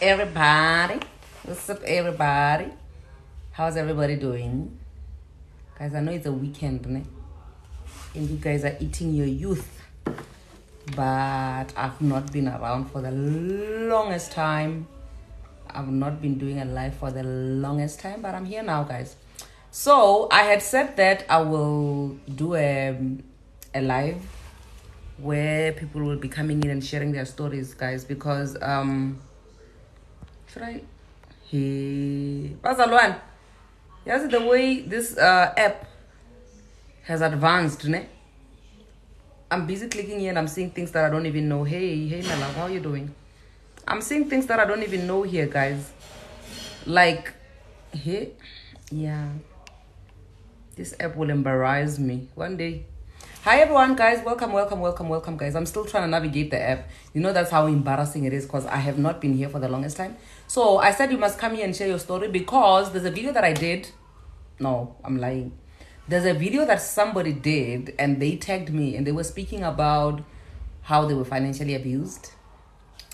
everybody? What's up, everybody? How's everybody doing? Guys, I know it's a weekend, né? And you guys are eating your youth. But I've not been around for the longest time. I've not been doing a live for the longest time, but I'm here now, guys. So I had said that I will do a live where people will be coming in and sharing their stories, guys, because should I? Hey, Bazalwan, yes, the way this app has advanced, ne? I'm busy clicking here and I'm seeing things that I don't even know. Hey, Nala, how are you doing? I'm seeing things that I don't even know here, guys. Like, hey, yeah. This app will embarrass me one day. Hi, everyone, guys. Welcome, guys. I'm still trying to navigate the app. You know, that's how embarrassing it is because I have not been here for the longest time. So I said you must come here and share your story because there's a video that I did. No, I'm lying. There's a video that somebody did and they tagged me and they were speaking about how they were financially abused.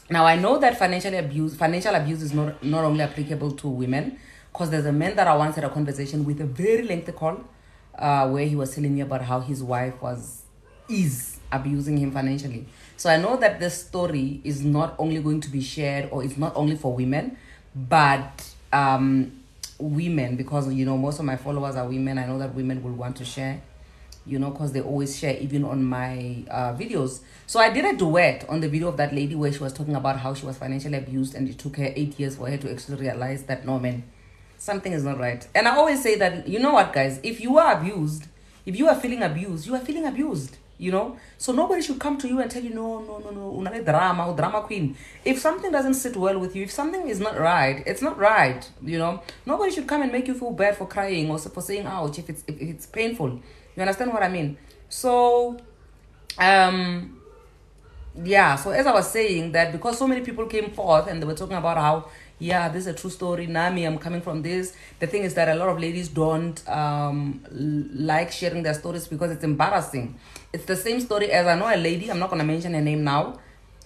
Now, I know that financial abuse is not only applicable to women, because there's a man that I once had a conversation with, a very lengthy call, where he was telling me about how his wife is abusing him financially. So I know that this story is not only going to be shared, or it's not only for women, but women, because, you know, most of my followers are women. I know that women will want to share, you know, because they always share even on my videos. So I did a duet on the video of that lady where she was talking about how she was financially abused and it took her 8 years for her to actually realize that, no, man, something is not right. And I always say that, you know what, guys, if you are abused, if you are feeling abused, you are feeling abused, you know. So nobody should come to you and tell you, no, unale drama or drama queen. If something doesn't sit well with you, if something is not right, it's not right, you know. Nobody should come and make you feel bad for crying or for saying ouch if it's painful. You understand what I mean? So, yeah, so as I was saying that, because so many people came forth and they were talking about how, yeah, this is a true story, Nami, I'm coming from this. The thing is that a lot of ladies don't like sharing their stories because it's embarrassing. It's the same story as, I know a lady, I'm not going to mention her name now.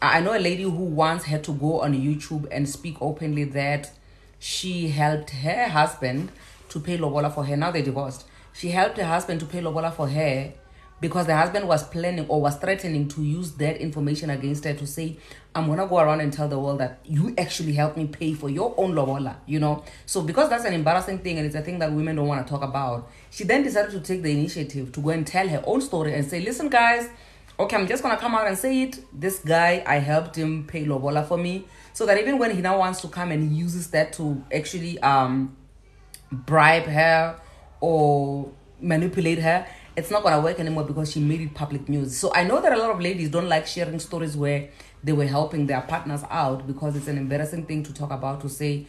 I know a lady who once had to go on YouTube and speak openly that she helped her husband to pay lobola for her. Now they're divorced. She helped her husband to pay lobola for her because the husband was planning or was threatening to use that information against her to say, I'm going to go around and tell the world that you actually helped me pay for your own lobola, you know. So because that's an embarrassing thing and it's a thing that women don't want to talk about, she then decided to take the initiative to go and tell her own story and say, listen, guys, okay, I'm just going to come out and say it. This guy, I helped him pay lobola for me. So that even when he now wants to come and he uses that to actually bribe her or manipulate her, it's not going to work anymore because she made it public news. So I know that a lot of ladies don't like sharing stories where they were helping their partners out because it's an embarrassing thing to talk about, to say.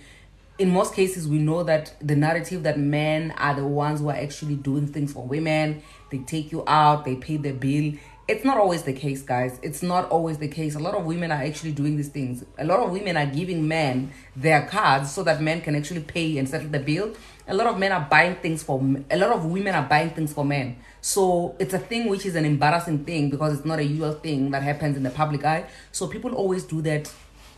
In most cases, we know that the narrative that men are the ones who are actually doing things for women. They take you out, they pay the bill. It's not always the case, guys. It's not always the case. A lot of women are actually doing these things. A lot of women are giving men their cards so that men can actually pay and settle the bill. A lot of women are buying things for men. So it's a thing which is an embarrassing thing because it's not a usual thing that happens in the public eye. So people always do that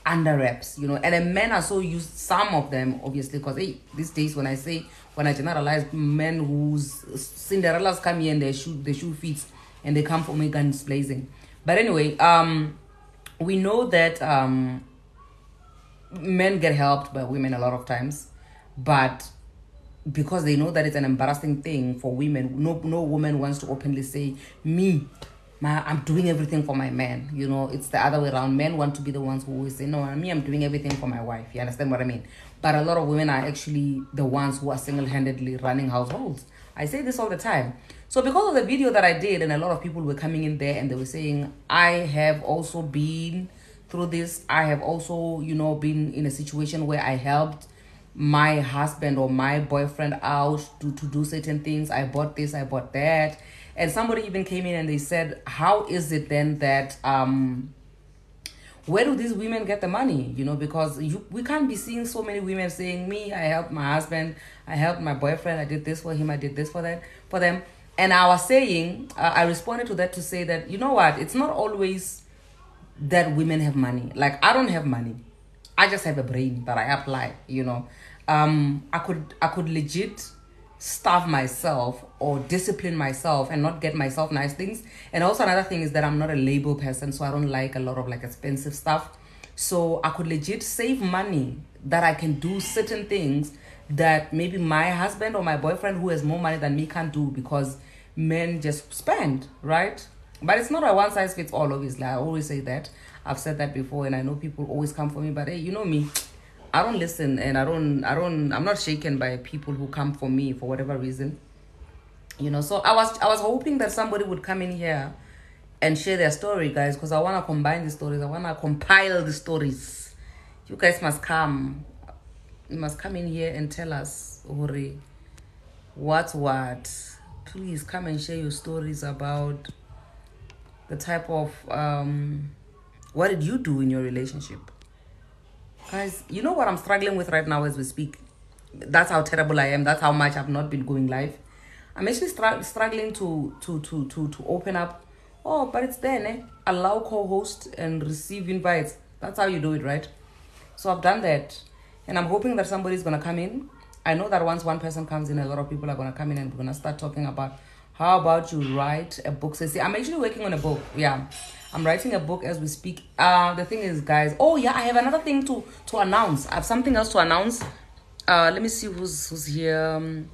under wraps, you know. And then men are so used, some of them, obviously, because these days when I generalize, men whose Cinderellas come here and they shoe fits and they come for me guns blazing. But anyway, we know that men get helped by women a lot of times, but because they know that it's an embarrassing thing for women, no woman wants to openly say, I'm doing everything for my man. You know, it's the other way around. Men want to be the ones who always say, no, I'm doing everything for my wife. You understand what I mean? But a lot of women are actually the ones who are single-handedly running households. I say this all the time. So because of the video that I did, and a lot of people were coming in there and they were saying, I have also been through this. I have also, you know, been in a situation where I helped my husband or my boyfriend out to do certain things. I bought this, I bought that. And somebody even came in and they said, how is it then that where do these women get the money? You know, because we can't be seeing so many women saying, I helped my husband, I helped my boyfriend, I did this for him, I did this for them. And I was saying, I responded to that to say that, you know what, it's not always that women have money. Like, I don't have money. I just have a brain that I apply, you know. I could legit starve myself or discipline myself and not get myself nice things. And also another thing is that I'm not a label person, so I don't like a lot of like expensive stuff. So I could legit save money that I can do certain things that maybe my husband or my boyfriend who has more money than me can't do, because men just spend, right? But it's not a one size fits all, obviously. I always say that. I've said that before, and I know people always come for me, but hey, you know me, I don't listen, and I'm not shaken by people who come for me for whatever reason. You know, so I was hoping that somebody would come in here and share their story, guys, because I want to combine the stories. I want to compile the stories. You guys must come. You must come in here and tell us, Uri, what. Please come and share your stories about the type of what did you do in your relationship, guys. You know what I'm struggling with right now as we speak. That's how terrible I am. That's how much I've not been going live. I'm actually struggling to open up. Oh, but it's there, ne? Allow co-host and receive invites. That's how you do it, right? So I've done that, and I'm hoping that somebody's gonna come in. I know that once one person comes in, a lot of people are gonna come in, and we're gonna start talking about how about you write a book. So see, I'm actually working on a book. Yeah, I'm writing a book as we speak. The thing is, guys. Oh yeah, I have another thing to announce. I have something else to announce. Let me see who's here.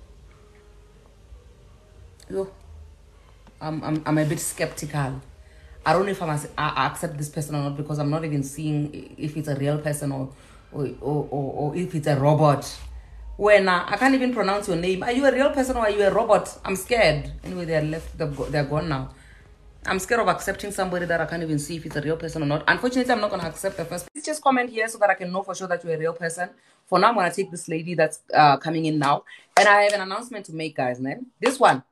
Yo, I'm a bit skeptical. I don't know if I accept this person or not, because I'm not even seeing if it's a real person or if it's a robot. When I can't even pronounce your name. Are you a real person or are you a robot? I'm scared. Anyway, they're gone now. I'm scared of accepting somebody that I can't even see if it's a real person or not. Unfortunately, I'm not going to accept the first. Please just comment here so that I can know for sure that you're a real person. For now, I'm going to take this lady that's coming in now. And I have an announcement to make, guys. This one.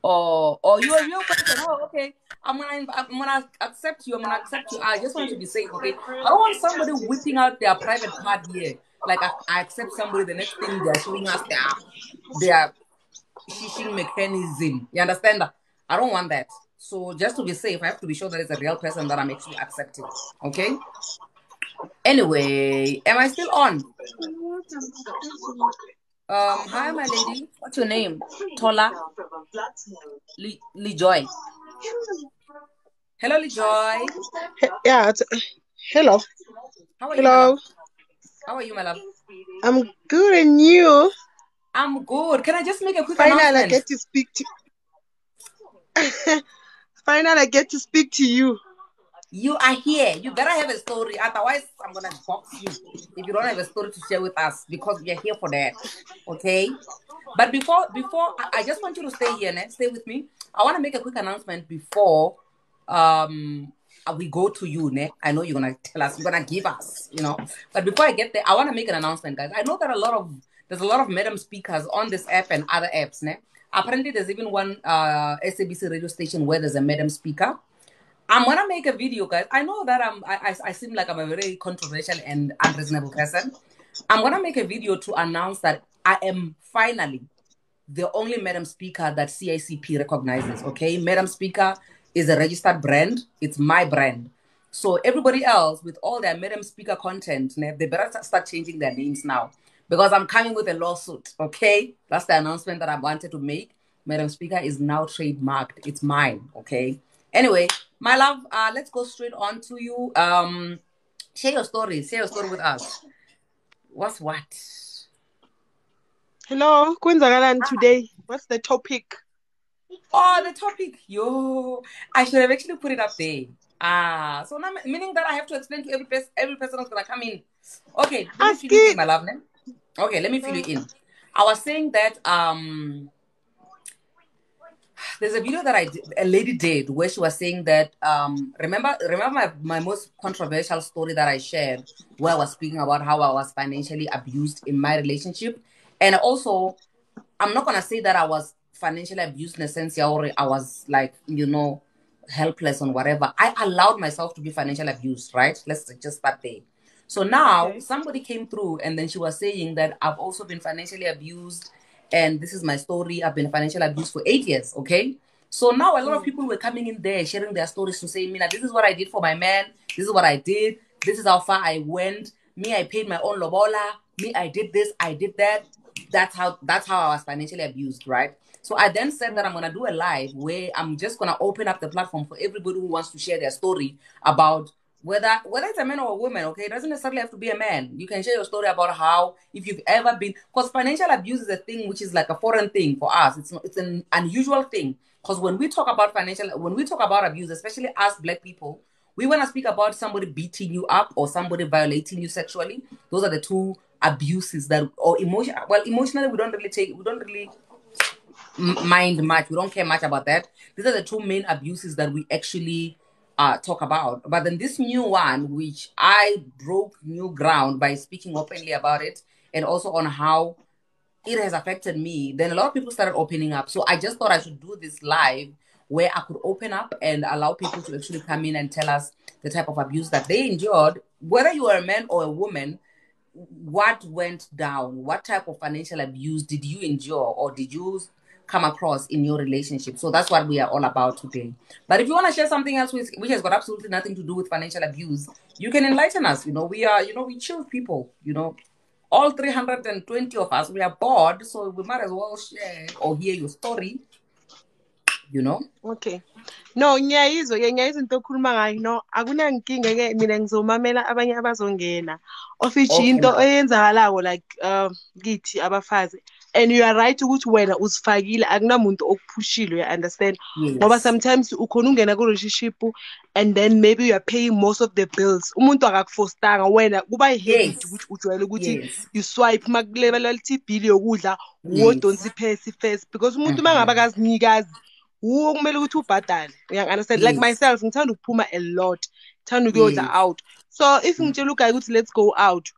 Oh, you're a real person. Oh, okay. I'm gonna accept you. I'm gonna accept you. I just want to be safe, okay? I don't want somebody whipping out their private part here. Like I accept somebody, the next thing they're showing us their shishing mechanism. You understand that? I don't want that. So just to be safe, I have to be sure that it's a real person that I'm actually accepting. Okay? Anyway, am I still on? Hi, my lady. What's your name? Tola? Joy. Hello, Joy. Yeah. Hello. How are you, my love? How are you, my love? I'm good, and you? I'm good. Can I just make a quick Finally, announcement? I get to speak to. Finally, I get to speak to you. You are here. You better have a story. Otherwise, I'm gonna box you if you don't have a story to share with us, because we are here for that. Okay. But before I just want you to stay here, stay with me. I want to make a quick announcement before we go to you, I know you're gonna tell us, you're gonna give us, But before I get there, I want to make an announcement, guys. I know that there's a lot of madam speakers on this app and other apps, Apparently, there's even one SABC radio station where there's a madam speaker. I'm gonna make a video, guys. I know that I seem like I'm a very controversial and unreasonable person. I'm gonna make a video to announce that I am finally the only madam speaker that CICP recognizes. Okay, madam speaker is a registered brand. It's my brand. So everybody else with all their madam speaker content, they better start changing their names now, because I'm coming with a lawsuit. Okay, that's the announcement that I wanted to make. Madam Speaker is now trademarked. It's mine. Okay. Anyway, my love, let's go straight on to you. Share your story. Share your story with us. What's what? Hello, Kwenzakalan today. What's the topic? Oh, the topic. Yo, I should have actually put it up there. So now meaning that I have to explain to every person who's gonna come in. Okay, let me fill you in, my love. Okay, let me fill you in. I was saying that there's a video that a lady did where she was saying that remember my most controversial story that I shared, where I was speaking about how I was financially abused in my relationship. And also, I'm not gonna say that I was financially abused in a sense or I was like, helpless or whatever. I allowed myself to be financially abused, right? Let's just start there. So now somebody came through and then she was saying that I've also been financially abused, and this is my story. I've been financially abused for 8 years, okay? So now a lot of people were coming in there sharing their stories to say, Mina, this is what I did for my man. This is what I did. this is how far I went. Me, I paid my own lobola. Me, I did this, I did that. That's how I was financially abused, right? So I then said that I'm gonna do a live where I'm just gonna open up the platform for everybody who wants to share their story about whether it's a man or a woman, okay? It doesn't necessarily have to be a man. You can share your story about how, if you've ever been, because financial abuse is a thing which is like a foreign thing for us. It's an unusual thing. Because when we talk about abuse, especially us black people, we want to speak about somebody beating you up or somebody violating you sexually. Those are the two abuses that, or emotion. Well, emotionally, we don't really mind much. We don't care much about that. These are the two main abuses that we actually talk about. But then this new one, which I broke new ground by speaking openly about it, and also on how it has affected me, then a lot of people started opening up. So I just thought I should do this live where I could open up and allow people to actually come in and tell us the type of abuse that they endured, whether you are a man or a woman. What went down? What type of financial abuse did you endure or did you come across in your relationship? So that's what we are all about today. But if you want to share something else which has got absolutely nothing to do with financial abuse, you can enlighten us. We chill people, all 320 of us, we are bored, so we might as well share or hear your story, Okay. No, ngiyayizwa into okhuluma ngayo. No, akunankinga-ke mina ngizomamela abanye abazongena. Of which Okay, into now. eyenzakalako like kithi abafazi. And you are right ukuthi wena uzifakile akunamuntu okuphushile, you understand? Ngoba Yes. sometimes ukhona ungena ku-relationship and then maybe you are paying most of the bills. Umuntu akakufostanga wena kuba i-habit Yes. ukuthi ujwayele ukuthi Yes. you swipe makulebelela i-bill yokudla Yes. wodonsa iphesi first because umuntu uma ngabe Mm-hmm. akazinikazi wuwo kumele ukuthi ubhadale. Uya-understand? Like Yes. myself, ngithanda ukuphuma a lot. Ngithanda ukuyodla Yes. out. So if ngitshela ugayi ukuthi let's go out,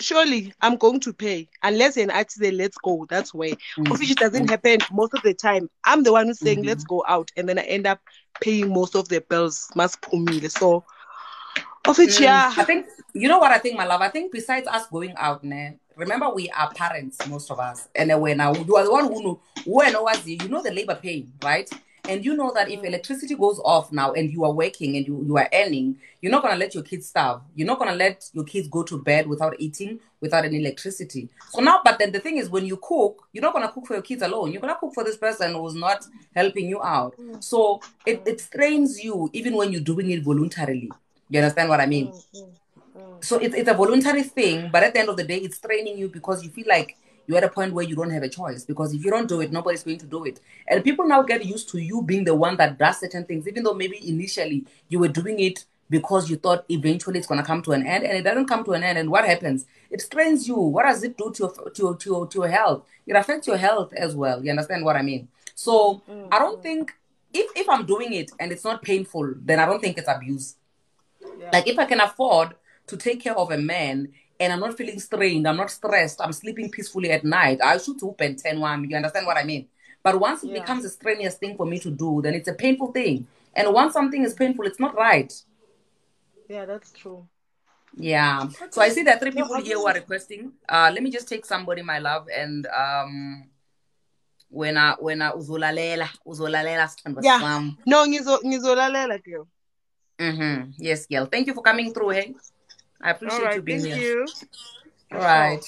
surely I'm going to pay. Unless an artist say let's go, that's way. Of which it doesn't happen most of the time. I'm the one who's saying let's go out, and then I end up paying most of the bills. Mas so of which yeah. I think, you know what I think, my love? I think besides us going out, remember we are parents, most of us. And then when you are the one who know the labor pain, right? And you know that if electricity goes off now and you are working and you are earning, you're not going to let your kids starve. You're not going to let your kids go to bed without eating, without any electricity. So now, but then the thing is, when you cook, you're not going to cook for your kids alone. You're going to cook for this person who's not helping you out. So it strains you even when you're doing it voluntarily. You understand what I mean? So it's a voluntary thing, but at the end of the day, it's training you because you feel like you're at a point where you don't have a choice. Because if you don't do it, nobody's going to do it. And people now get used to you being the one that does certain things, even though maybe initially you were doing it because you thought eventually it's going to come to an end, and it doesn't come to an end. And what happens? It strains you. What does it do to your health? It affects your health as well. You understand what I mean? So I don't think if I'm doing it and it's not painful, then I don't think it's abuse. Like if I can afford to take care of a man and I'm not feeling strained, I'm not stressed, I'm sleeping peacefully at night, I should open 10-1. You understand what I mean? But once it becomes a strenuous thing for me to do, then it's a painful thing. And once something is painful, it's not right. Yeah, that's true. Yeah. So I see there are 3 people here who are requesting. Let me just take somebody, my love, and when I uzolalela sithandwa Yeah. sam. No, ngizolalela girl. Yes, girl. Thank you for coming through, hey. I appreciate All right, you being thank here. you. All right.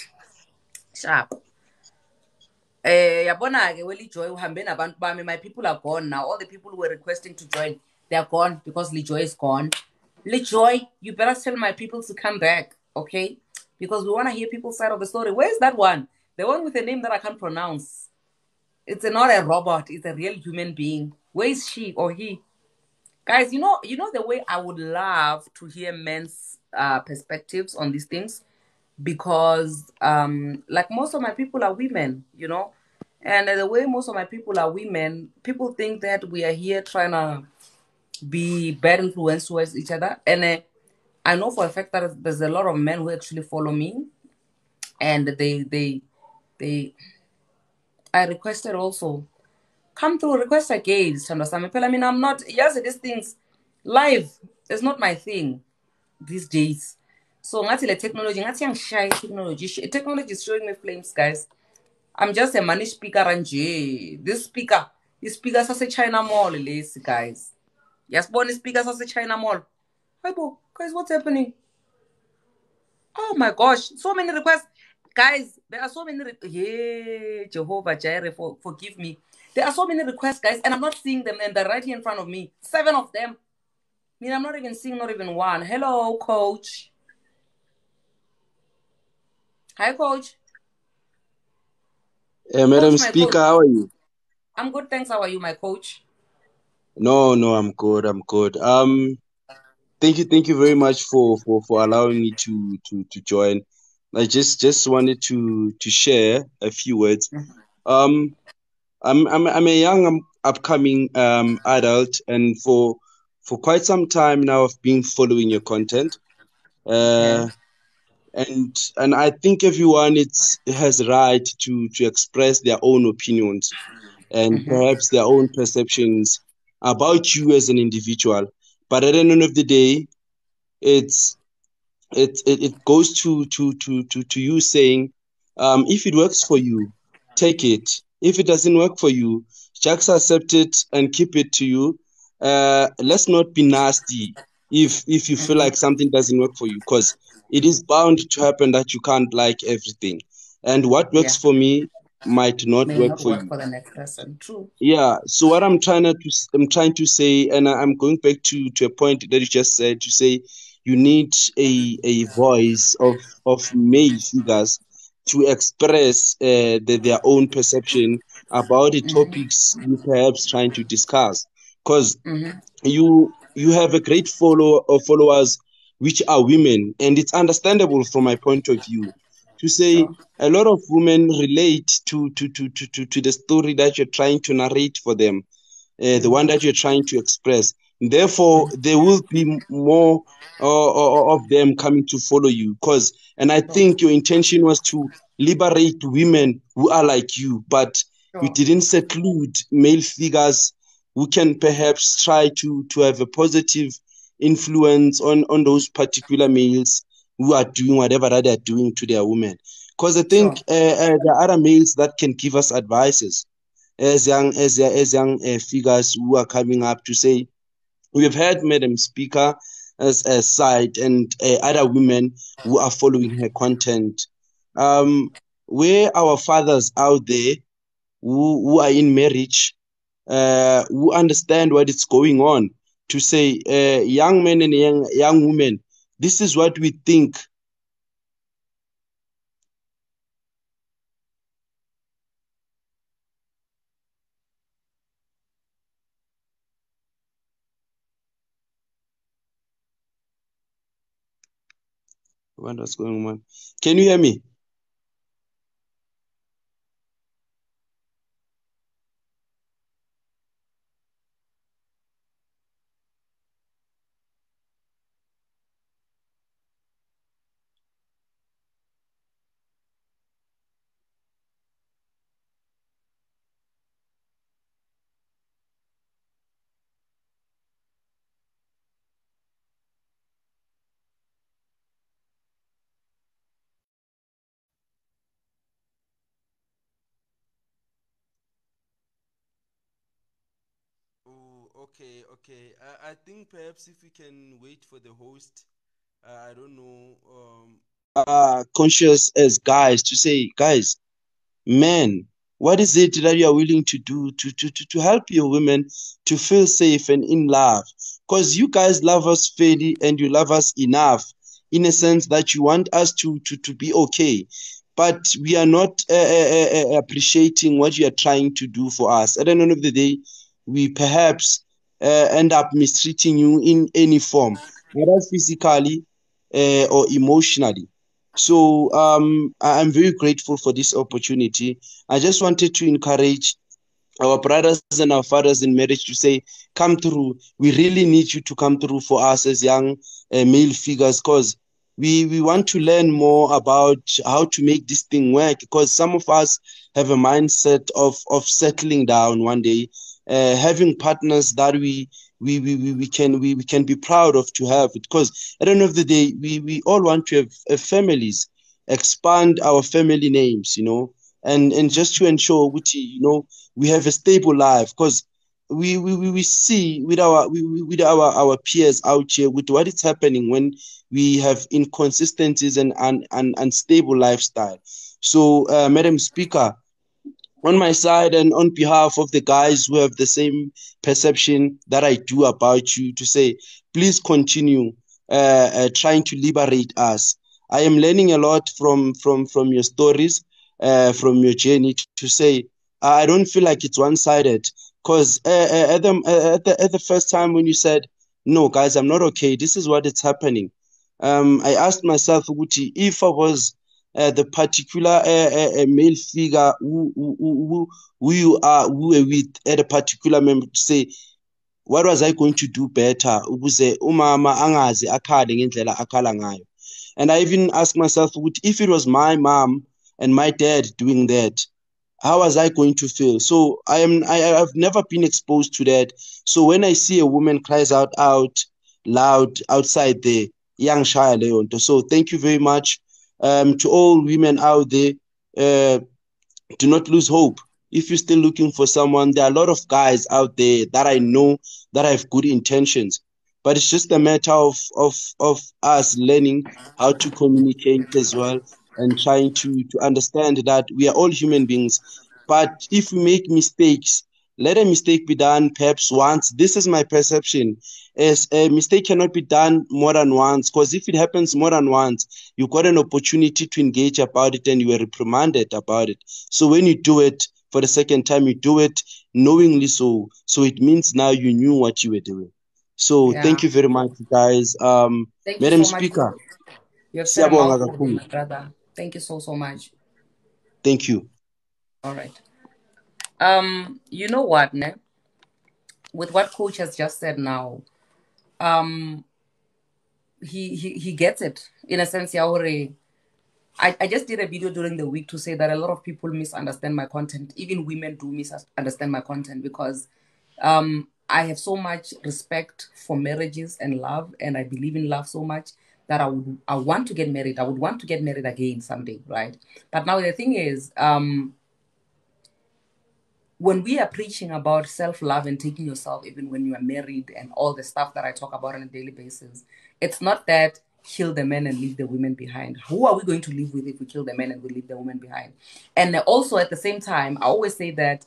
Sharp. Yabona-ke Joy uhambe nabantu bami. My people are gone now. All the people who were requesting to join, they are gone because Joy is gone. Joy, you better tell my people to come back, okay? Because we want to hear people's side of the story. Where's that one? The one with a name that I can't pronounce. It's not a robot. It's a real human being. Where is she or he? Guys, you know the way I would love to hear men's perspectives on these things, because like most of my people are women, and the way most of my people are women, people think that we are here trying to be bad influence towards each other. And I know for a fact that there's a lot of men who actually follow me, and they I requested also, come through, request again, Sandra Samipel. I mean, I'm not, yes, these things live is not my thing these days. So ngathi le technology, ngathi yangishaye technology. Technology is showing me flames, guys. I'm just a money speaker nje. This speaker, is speaker sase China Mall lesi, guys. Yasibona ispeaker sase China Mall. Hayibo, guys, what's happening? Oh my gosh, so many requests. Guys, there are so many. Yeah, Jehovah Jireh, forgive me. There are so many requests, guys, and I'm not seeing them, and they're right here in front of me. 7 of them. I mean, I'm not even seeing not even one. Hello, coach. Hi, coach. Coach, Madam my coach. Speaker, how are you? I'm good, thanks. How are you, my coach? No, no, I'm good. I'm good. Thank you very much for allowing me to join. I just wanted to share a few words. Um, I'm a young upcoming adult, and for quite some time now, I've been following your content. Okay. Uh, and I think everyone has right to express their own opinions and perhaps their own perceptions about you as an individual. But at the end of the day, it's it goes to you saying, if it works for you, take it. If it doesn't work for you, just accept it and keep it to you. Let's not be nasty if you feel like something doesn't work for you, because it is bound to happen that you can't like everything, and what works Yeah. for me might not May work not for work you. for the next person. True. Yeah, so what I'm trying to say, and I'm going back to a point that you just said, to say you need a voice of male figures to express their own perception about the topics you perhaps trying to discuss. Because you have a great followers which are women, and it's understandable from my point of view to say Sure. a lot of women relate to the story that you're trying to narrate for them, the one that you're trying to express. Therefore, there will be more of them coming to follow you. And I Sure. think your intention was to liberate women who are like you, but you Sure. didn't seclude male figures who can perhaps try to have a positive influence on those particular males who are doing whatever that they're doing to their women. Because I think Sure. there are other males that can give us advices as young figures who are coming up to say we have heard Madam Speaker as a side and other women who are following her content. Um, where our fathers out there who are in marriage, who understand what is going on, to say young men and young women, this is what we think. What's going on? Can you hear me? Oh, okay, okay. I think perhaps if we can wait for the host, I don't know, conscious as guys to say, guys, man, what is it that you are willing to do to help your women to feel safe and in love? Because you guys love us fairly and you love us enough in a sense that you want us to be okay. But we are not appreciating what you are trying to do for us. At the end of the day, we perhaps end up mistreating you in any form, whether physically or emotionally. So I'm very grateful for this opportunity. I just wanted to encourage our brothers and our fathers in marriage to say, come through. We really need you to come through for us as young male figures, because we want to learn more about how to make this thing work, because some of us have a mindset of settling down one day, having partners that we can be proud of to have it, because at the end of the day we all want to have families, expand our family names, and just to ensure which we have a stable life, because we see with our peers out here with what is happening when we have inconsistencies and unstable lifestyle. So, Madam Speaker, on my side and on behalf of the guys who have the same perception that I do about you, to say, please continue trying to liberate us. I am learning a lot from your stories, from your journey, to say I don't feel like it's one-sided. Because at the first time when you said, no, guys, I'm not okay, this is what is happening. I asked myself, Uguti, if I was the particular male figure who you are, who are with at a particular moment, to say, what was I going to do better ukuze umama angaze akhale ngendlela akhala ngayo? And I even asked myself, if it was my mom and my dad doing that, how was I going to feel? So I've never been exposed to that. So when I see a woman cries out loud outside there, young child. So thank you very much to all women out there. Do not lose hope. If you're still looking for someone, there are a lot of guys out there that I know that have good intentions, but it's just a matter of us learning how to communicate as well, and trying to understand that we are all human beings. But if we make mistakes, let a mistake be done perhaps once. This is my perception. As a mistake cannot be done more than once, because if it happens more than once, you got an opportunity to engage about it and you were reprimanded about it. So when you do it for the second time, you do it knowingly, so it means now you knew what you were doing. So Yeah. thank you very much, guys. Thank you Madam so much. Speaker, You have said a siyabonga mouthful, kakhulu. my brother. Thank you so much. Thank you. All right. You know what, ne? With what coach has just said now, um, he gets it in a sense. Yaore, I just did a video during the week to say that a lot of people misunderstand my content. Even women do misunderstand my content because I have so much respect for marriages and love, and I believe in love so much that I want to get married. I would want to get married again someday, right? But now the thing is, when we are preaching about self-love and taking yourself even when you are married and all the stuff that I talk about on a daily basis, it's not that kill the men and leave the women behind. Who are we going to live with if we kill the men and we leave the women behind? And also at the same time, I always say that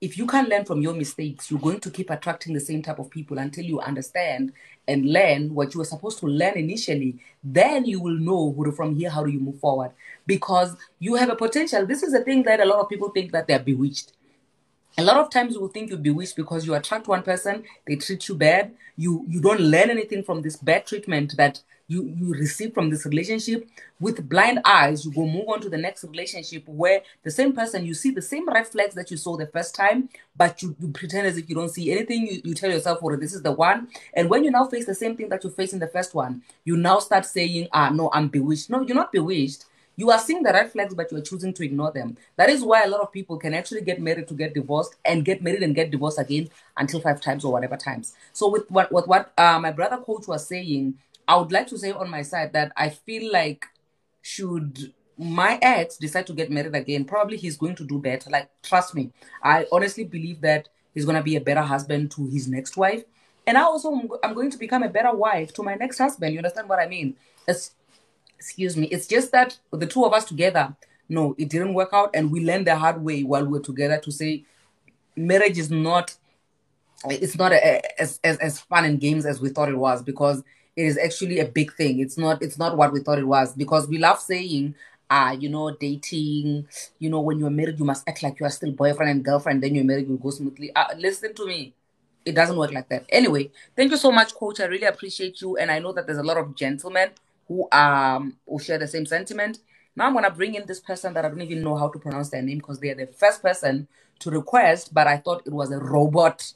if you can't learn from your mistakes, you're going to keep attracting the same type of people until you understand and learn what you were supposed to learn initially. Then you will know from here, how do you move forward? Because you have a potential. This is a thing that a lot of people think that they're bewitched. A lot of times you will think you're bewitched because you attract one person, they treat you bad. You don't learn anything from this bad treatment that you receive from this relationship. With blind eyes, you go move on to the next relationship where the same person, you see the same red flags that you saw the first time, but you pretend as if you don't see anything. You tell yourself, oh, this is the one. And when you now face the same thing that you faced in the first one, you now start saying, no, I'm bewitched. No, you're not bewitched. You are seeing the red flags, but you are choosing to ignore them. That is why a lot of people can actually get married to get divorced, and get married and get divorced again until 5 times or whatever times. So with what my brother coach was saying, I would like to say on my side that I feel like, should my ex decide to get married again, probably he's going to do better. Like, trust me, I honestly believe that he's going to be a better husband to his next wife. And I'm going to become a better wife to my next husband. You understand what I mean? Excuse me. It's just that the two of us together, no, it didn't work out, and we learned the hard way while we were together to say marriage is not, it's not as fun and games as we thought it was, because it is actually a big thing. It's not what we thought it was, because we love saying, dating, when you're married, you must act like you are still boyfriend and girlfriend, then your marriage will go smoothly. Listen to me. It doesn't work like that. Anyway, thank you so much, coach. I really appreciate you. And I know that there's a lot of gentlemen who share the same sentiment. Now I'm gonna bring in this person that I don't even know how to pronounce their name, because they're the first person to request, but I thought it was a robot.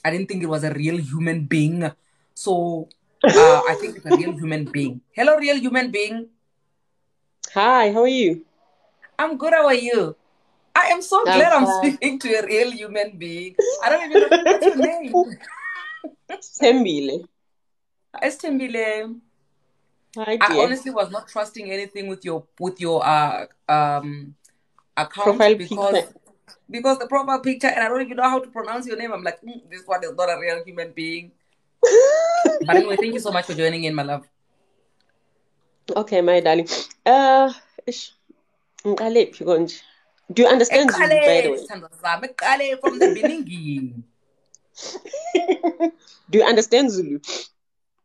I didn't think it was a real human being. So I think it's a real human being. Hello, real human being. Hi, how are you? I'm good. How are you? I am so I'm glad I'm fine. speaking to a real human being. I don't even know what's your name. Sembile. It's Timbile. Hi, I dear. honestly was not trusting anything with your account, Profile because picture. because the profile picture, and I don't even know how to pronounce your name. I'm like, this one is not a real human being. But anyway, thank you so much for joining in, my love. Okay, my darling. Ngiqalephi konje? Do you understand Zulu, by the way? From the beginning. Do you understand Zulu?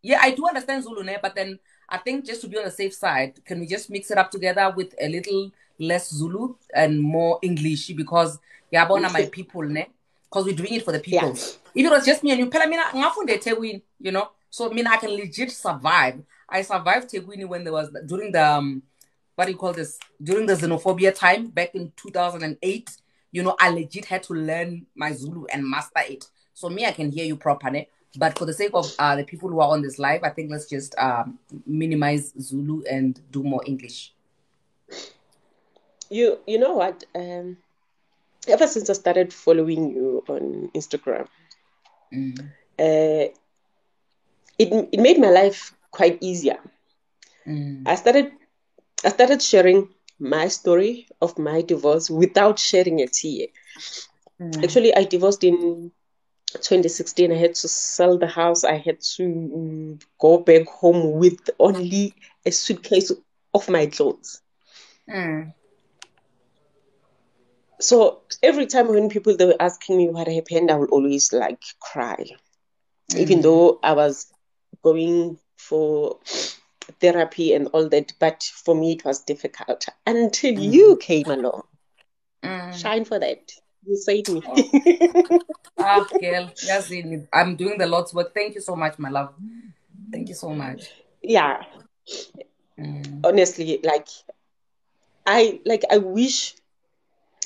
Yeah, I do understand Zulu, ne? But then I think just to be on the safe side, can we just mix it up together with a little less Zulu and more English? Because yabona my people, ne? Because we're doing it for the people. Yeah. If it was just me and you, Pela, mina ngafunde Teguini, you know. So I can legit survive. I survived Teguini when there was during the what do you call this? During the xenophobia time back in 2008. You know, I legit had to learn my Zulu and master it. So me, I can hear you properly. But for the sake of the people who are on this live, I think let's just minimize Zulu and do more English. You know what? Ever since I started following you on Instagram, it made my life quite easier. I started sharing my story of my divorce without shedding a tear. Actually, I divorced in 2016. I had to sell the house. I had to go back home with only a suitcase of my clothes. So every time when people they were asking me what happened, I would always like cry, even though I was going for therapy and all that. But for me, it was difficult until you came along. Shine for that. You saved me. Girl, yes, I'm doing the Lord's work. Thank you so much, my love. Thank you so much. Yeah. Honestly, I wish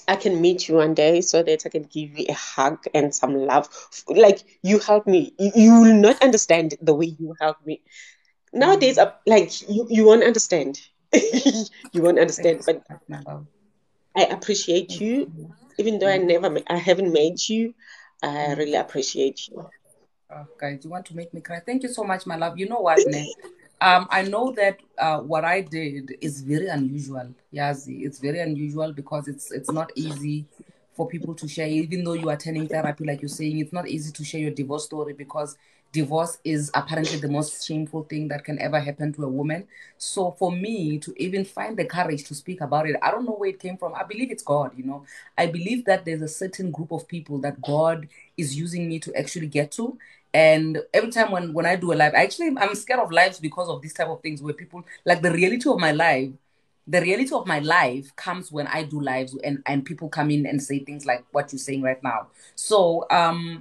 I can meet you one day so that I can give you a hug and some love. Like you help me. You will not understand the way you help me. Nowadays, you won't understand. You won't understand, but I appreciate you. Even though I haven't met you, I really appreciate you. Oh, guys, you want to make me cry? Thank you so much, my love. You know what, ne? I know that what I did is very unusual. Yazi, it's very unusual because it's not easy for people to share. Even though you are attending therapy, like you're saying, it's not easy to share your divorce story because divorce is apparently the most shameful thing that can ever happen to a woman. So for me to even find the courage to speak about it, I don't know where it came from. I believe it's God, you know. I believe that there's a certain group of people that God is using me to actually get to. And every time when I do a live, I'm scared of lives because of these type of things where people like the reality of my life comes when I do lives and people come in and say things like what you're saying right now. So I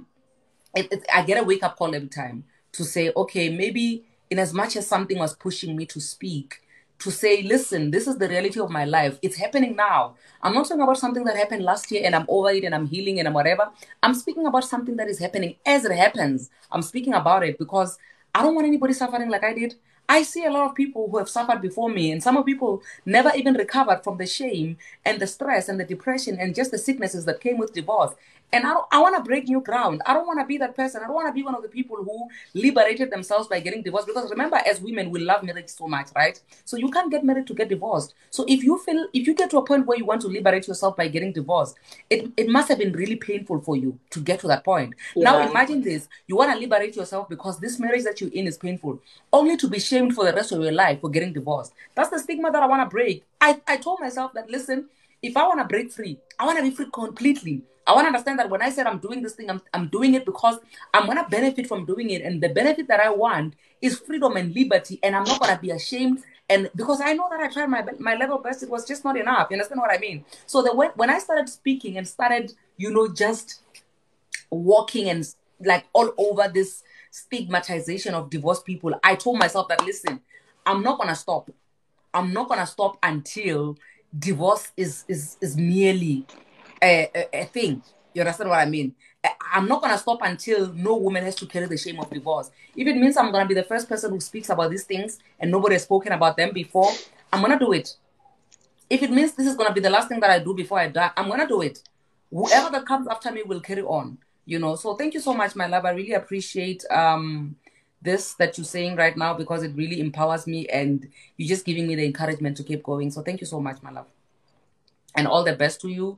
get a wake up call every time to say, okay, maybe in as much as something was pushing me to speak, to say, listen, this is the reality of my life. It's happening now. I'm not talking about something that happened last year and I'm over it and I'm healing and I'm whatever. I'm speaking about something that is happening as it happens. I'm speaking about it because I don't want anybody suffering like I did. I see a lot of people who have suffered before me, and some of people never even recovered from the shame and the stress and the depression and just the sicknesses that came with divorce. And I want to break new ground. I don't want to be that person. I don't want to be one of the people who liberated themselves by getting divorced. Because remember, as women, we love marriage so much, right? So you can't get married to get divorced. So if you get to a point where you want to liberate yourself by getting divorced, it must have been really painful for you to get to that point. Yeah. Now imagine this. You want to liberate yourself because this marriage that you're in is painful, only to be shamed for the rest of your life for getting divorced. That's the stigma that I want to break. I told myself that, listen, if I want to break free, I want to be free completely. I want to understand that when I said I'm doing this thing, I'm doing it because I'm going to benefit from doing it. And the benefit that I want is freedom and liberty. And I'm not going to be ashamed. And because I know that I tried my level best, it was just not enough. You understand what I mean? So when I started speaking and started, just walking and like all over this stigmatization of divorced people, I told myself that, listen, I'm not going to stop. I'm not going to stop until divorce is merely a thing. You understand what I mean? I'm not going to stop until no woman has to carry the shame of divorce. If it means I'm going to be the first person who speaks about these things and nobody has spoken about them before, I'm going to do it. If it means this is going to be the last thing that I do before I die, I'm going to do it. Whoever that comes after me will carry on. So thank you so much, my love. I really appreciate this that you're saying right now because it really empowers me and you're just giving me the encouragement to keep going. So thank you so much, my love. And all the best to you.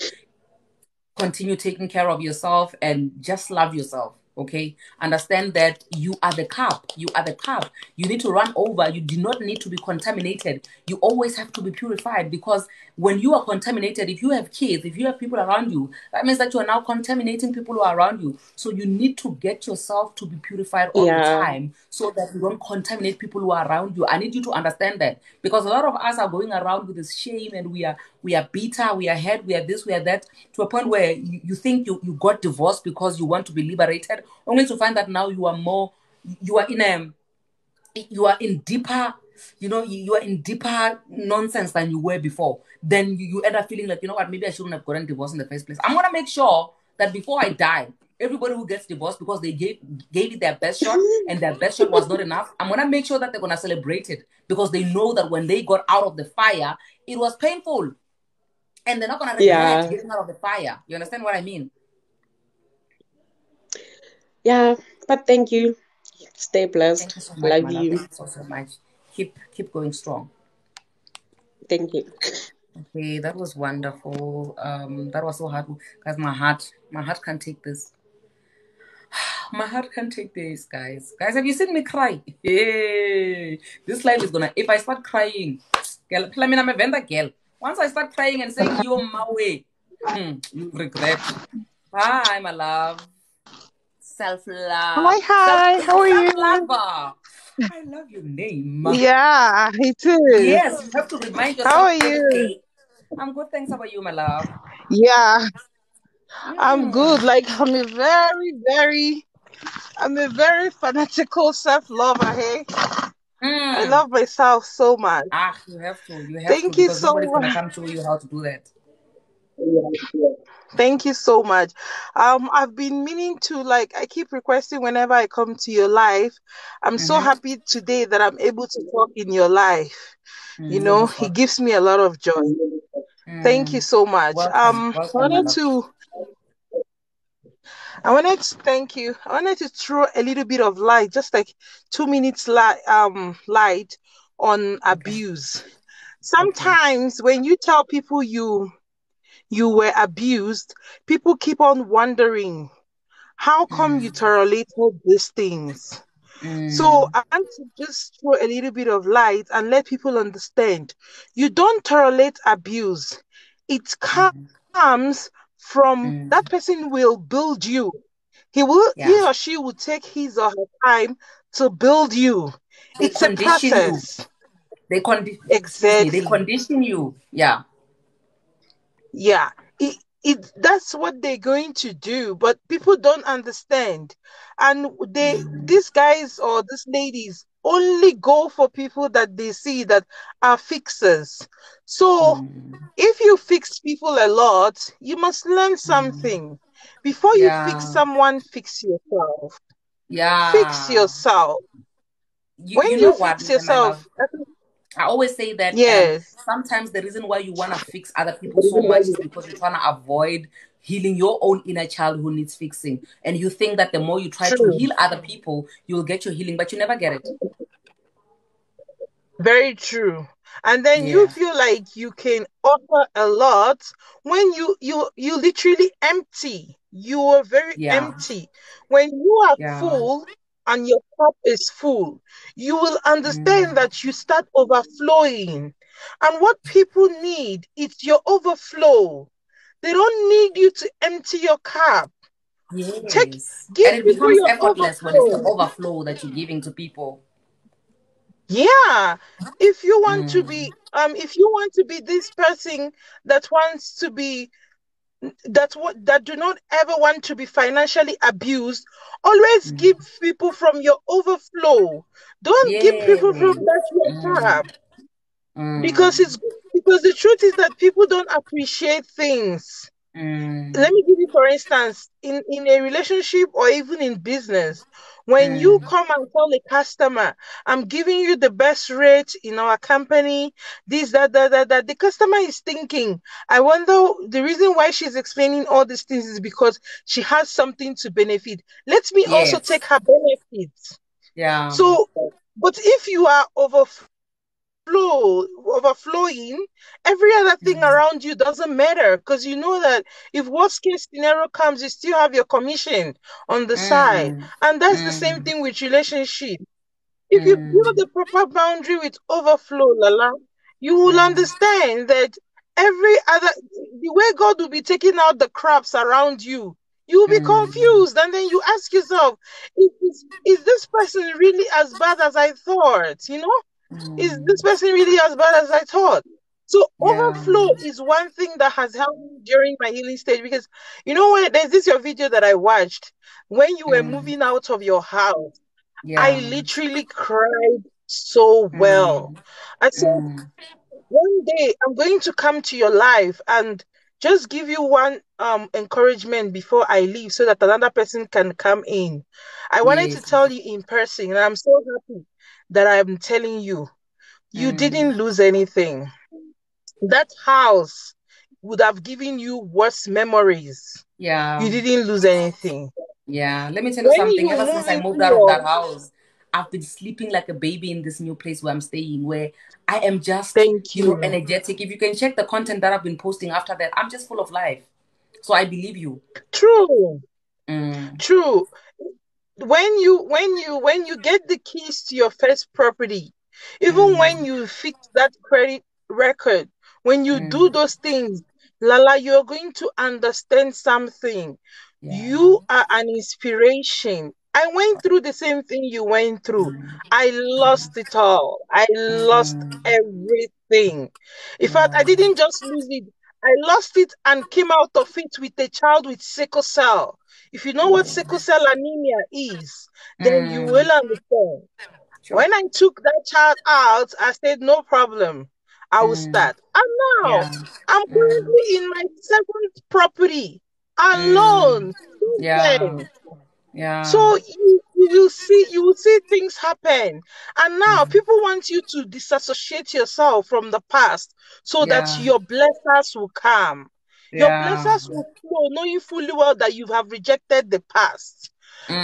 continue taking care of yourself and just love yourself. Okay, understand that you are the cup. You are the cup. You need to run over. You do not need to be contaminated. You always have to be purified, because when you are contaminated, if you have kids, if you have people around you, that means that you are now contaminating people who are around you. So you need to get yourself to be purified all the Yeah. time, so that you don't contaminate people who are around you. I need you to understand that, because a lot of us are going around with this shame, and we are bitter, we are hurt, we are this, we are that, to a point where you think you got divorced because you want to be liberated, only to find that now you are in a you are in deeper, you are in deeper nonsense than you were before. Then you end up feeling like, you know what, maybe I shouldn't have gotten divorced in the first place. I'm gonna make sure that before I die, everybody who gets divorced because they gave it their best shot, and their best shot was not enough, I'm gonna make sure that they're gonna celebrate it, because they know that when they got out of the fire, it was painful, and they're not gonna regret Yeah. getting out of the fire. You understand what I mean? Yeah. But thank you. Stay blessed. Thank you so much, Love my love. Thank you. you so much. Keep going strong. Thank you. Okay, that was wonderful. That was so hard, guys. My heart can't take this. My heart can't take this, guys. Guys, have you seen me cry? Hey, this life is gonna. If I start crying, girl, I mean, I'm a vendor girl. Once I start crying and saying you're my way, you regret. Bye, my love. Self love. Hi. How are Self you? lover. I love your name. Yeah, it is. Yes, you have to remind How yourself are every you? day. I'm good. Thanks. How about you, my love? Yeah, I'm good. Mm. Like I'm a very fanatical self-lover. Hey, I Mm. love myself so much. Ah, you have to. You have to, Thank you because so nobody's gonna much. come show you how to do that. Thank you so much. I've been meaning to, like, I keep requesting whenever I come to your life. I'm so Mm-hmm. happy today that I'm able to talk in your life. You're most It welcome. gives me a lot of joy. Thank you Mm. so much. Welcome. Welcome, my love. I wanted to thank you. I wanted to throw a little bit of light, just like 2 minutes light on Okay. abuse. Okay. Sometimes when you tell people you were abused, people keep on wondering, how come you Mm. tolerated these things? So Mm. I want to just throw a little bit of light and let people understand. You don't tolerate abuse. It Mm. comes from that Mm. person will build you. Yeah. He or she will take his or her time to build you. They It's a condition you. process. Excuse me. They Exactly. condition you. Yeah. Yeah, that's what they're going to do, but people don't understand. And Mm. these guys or these ladies only go for people that they see that are fixers. So Mm. if you fix people a lot, you must learn Mm. something. Before you fix Yeah. someone, fix yourself. Fix Yeah. yourself. You When you you know what, fix my love? yourself, I always say that yes. sometimes the reason why you want to fix other people so much is because you're trying to avoid healing your own inner child who needs fixing. And you think that the more you try to True. heal other people, you'll get your healing, but you never get it. Very true. And then you Yeah. feel like you can offer a lot when you literally empty. You are very Yeah. empty. When you are Yeah. full and your cup is full, you will understand Mm. that you start overflowing. And what people need is your overflow. They don't need you to empty your cup. Take Yes. Give And it people becomes your effortless when it's the overflow. overflow that you're giving to people. Yeah, Mm. if you want to be this person that wants to be that do not ever want to be financially abused, always give Mm. people from your overflow. Don't give people from Yay. that your Mm. tap, because Mm. the truth is that people don't appreciate things. Mm. Let me give you, for instance, in a relationship or even in business, when you Mm. come and tell a customer, I'm giving you the best rate in our company, this, that, the customer is thinking, I wonder, the reason why she's explaining all these things is because she has something to benefit. Let me also Yes. take her benefits. Yeah. So, but if you are overflowing overflowing, every other thing around you doesn't matter because you know that if worst case scenario comes, you still have your commission on the side. Mm, And that's the same mm, thing with relationship. If you build mm, the proper boundary with overflow, Lala, you will yeah. understand that the way God will be taking out the crops around you, you will be Mm, confused. And then you ask yourself, is this person really as bad as I thought? Is this mm, person really as bad as I thought? So yeah. overflow is one thing that has helped me during my healing stage because when there's this your video that I watched when you were Mm, moving out of your house. I yeah. literally cried so well. Mm, I said, mm, one day I'm going to come to your life and just give you one encouragement before I leave so that another person can come in. I wanted to yes. tell you in person, and I'm so happy that I'm telling you, you Mm, didn't lose anything. That house would have given you worse memories. You yeah. didn't lose anything. Yeah, let me tell you When something. you Ever move since I into moved out of your that house, I've been sleeping like a baby in this new place where I'm staying, where I am just, thank you. energetic. If you can check the content that I've been posting after that, I'm just full of life. So I believe you. True, Mm, true. When you get the keys to your first property, even when mm, you fix that credit record, when you do mm, those things, Lala, you're going to understand something. yeah. You are an inspiration. I went through the same thing you went through. Mm, I lost it all. I lost mm, everything. In fact, yeah. I didn't just lose it. I lost it and came out of it with a child with sickle cell. If you know what Oh. sickle cell anemia is, then you Mm, will understand. sure. When I took that child out, I said, no problem. I will Mm, start. And now yeah. I'm Mm, currently in my seventh property mm, alone. yeah. Then. Yeah. So you will see things happen. And now Mm, people want you to disassociate yourself from the past so that yeah. your blessings will come. Your Yeah. blessings will flow, knowing fully well that you have rejected the past.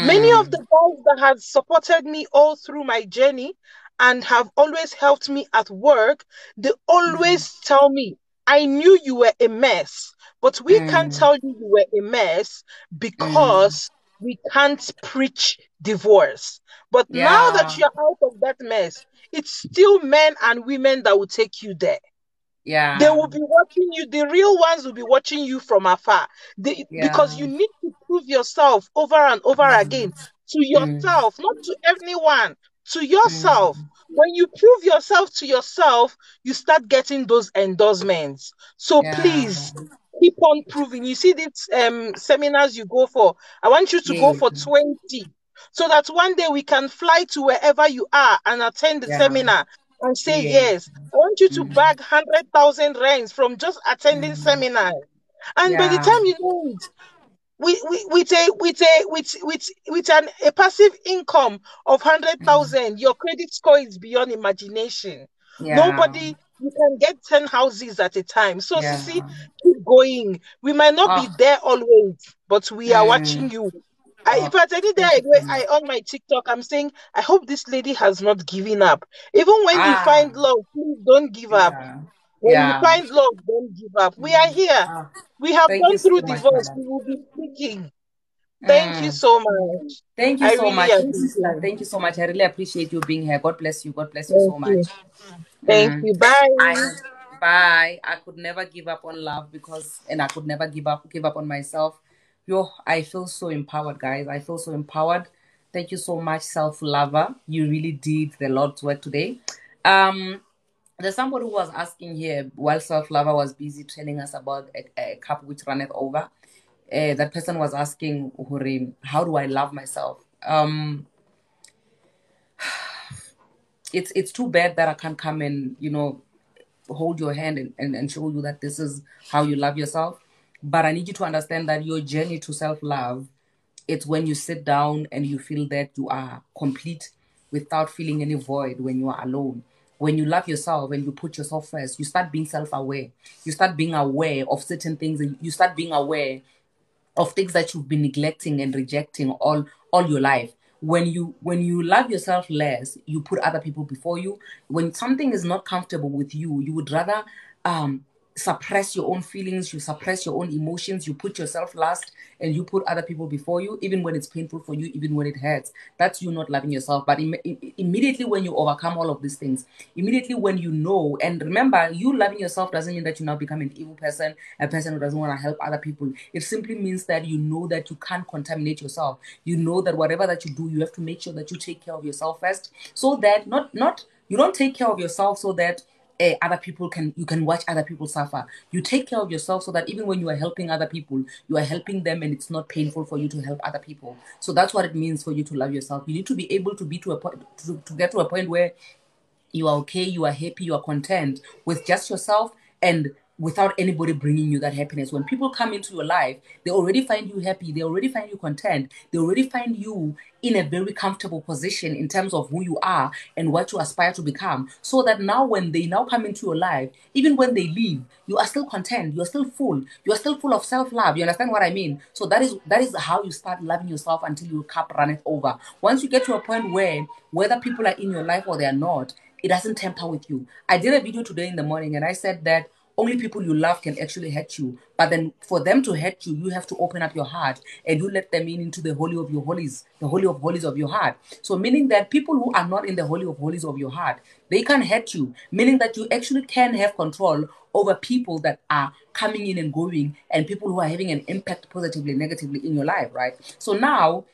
Many of the Mm, guys that have supported me all through my journey and have always helped me at work, they mm, always tell me, I knew you were a mess, but we can't mm, tell you you were a mess mm. because we can't preach divorce. But now that Yeah. you're out of that mess, it's still men and women that will take you there. They Yeah. will be watching you. The real ones will be watching you from afar. Because Yeah. you need to prove yourself over and over again to Mm, yourself, not to anyone, to yourself. mm, When you prove yourself to yourself, you start getting those endorsements. So yeah. please keep on proving. You see these seminars you go for. I want you to go Yes. for 20 so that one day we can fly to wherever you are and attend the Yeah. seminar and say Yes. yes. I want you to Mm, bag 100,000 rands from just attending mm, seminars. And by the yeah. time you know it, with a passive income of Mm, 100,000, your credit score is beyond imagination. yeah. Nobody, you can get 10 houses at a time. So, Sisi, Yeah. keep going. We might not be Oh. there always, but we are watching Mm, you. If oh. at any day Thank you so much. I on my TikTok, I'm saying, I hope this lady has not given up. Even when you Ah. find love, please don't give up. Yeah. When you Yeah. find love, don't give up. We are here. Ah. We have Thank you gone so through much, my divorce. love. We will be speaking. Thank you Mm. so much. Thank you I so really much, sister. appreciate. Thank you so much. I really appreciate you being here. God bless you. God bless you Thank so much. you. Thank Mm. you. Bye. I bye. I could never give up on love and I could never give up on myself. Yo, I feel so empowered, guys. I feel so empowered. Thank you so much, self lover. You really did the Lord's work today. Um, there's somebody who was asking here while self lover was busy telling us about a cup which runneth over. That person was asking, Hurin, how do I love myself? It's too bad that I can't come and hold your hand and show you that this is how you love yourself. But I need you to understand that your journey to self-love, it's when you sit down and you feel that you are complete without feeling any void when you are alone. When you love yourself and you put yourself first, you start being self-aware. You start being aware of certain things, and you start being aware of things that you've been neglecting and rejecting all your life. when you love yourself less, you put other people before you. When something is not comfortable with you, you would rather suppress your own feelings, you suppress your own emotions, you put yourself last, and you put other people before you, even when it's painful for you, even when it hurts. That's you not loving yourself. But immediately when you overcome all of these things, immediately when you know, and remember, you loving yourself doesn't mean that you now become an evil person, a person who doesn't want to help other people. It simply means that you know that you can't contaminate yourself. You know that whatever that you do, you have to make sure that you take care of yourself first, so that not you don't take care of yourself so that other people you can watch other people suffer. You take care of yourself so that even when you are helping other people, you are helping them, and it's not painful for you to help other people. So that's what it means for you to love yourself. You need to be able to be to a point to get to a point where you are okay, you are happy, you are content with just yourself, and without anybody bringing you that happiness. When people come into your life, they already find you happy, they already find you content, they already find you in a very comfortable position in terms of who you are and what you aspire to become. So that now when they now come into your life, even when they leave, you are still content, you are still full, you are still full of self-love. You understand what I mean? So that is how you start loving yourself until your cup runneth over. Once you get to a point where whether people are in your life or they are not, it doesn't temper with you. I did a video today in the morning and I said that only people you love can actually hurt you. But then for them to hurt you, you have to open up your heart and you let them into the holy of your holies, the holy of holies of your heart. So meaning that people who are not in the holy of holies of your heart, they can't hurt you. Meaning that you actually can have control over people that are coming in and going, and people who are having an impact positively, negatively in your life, right? So now,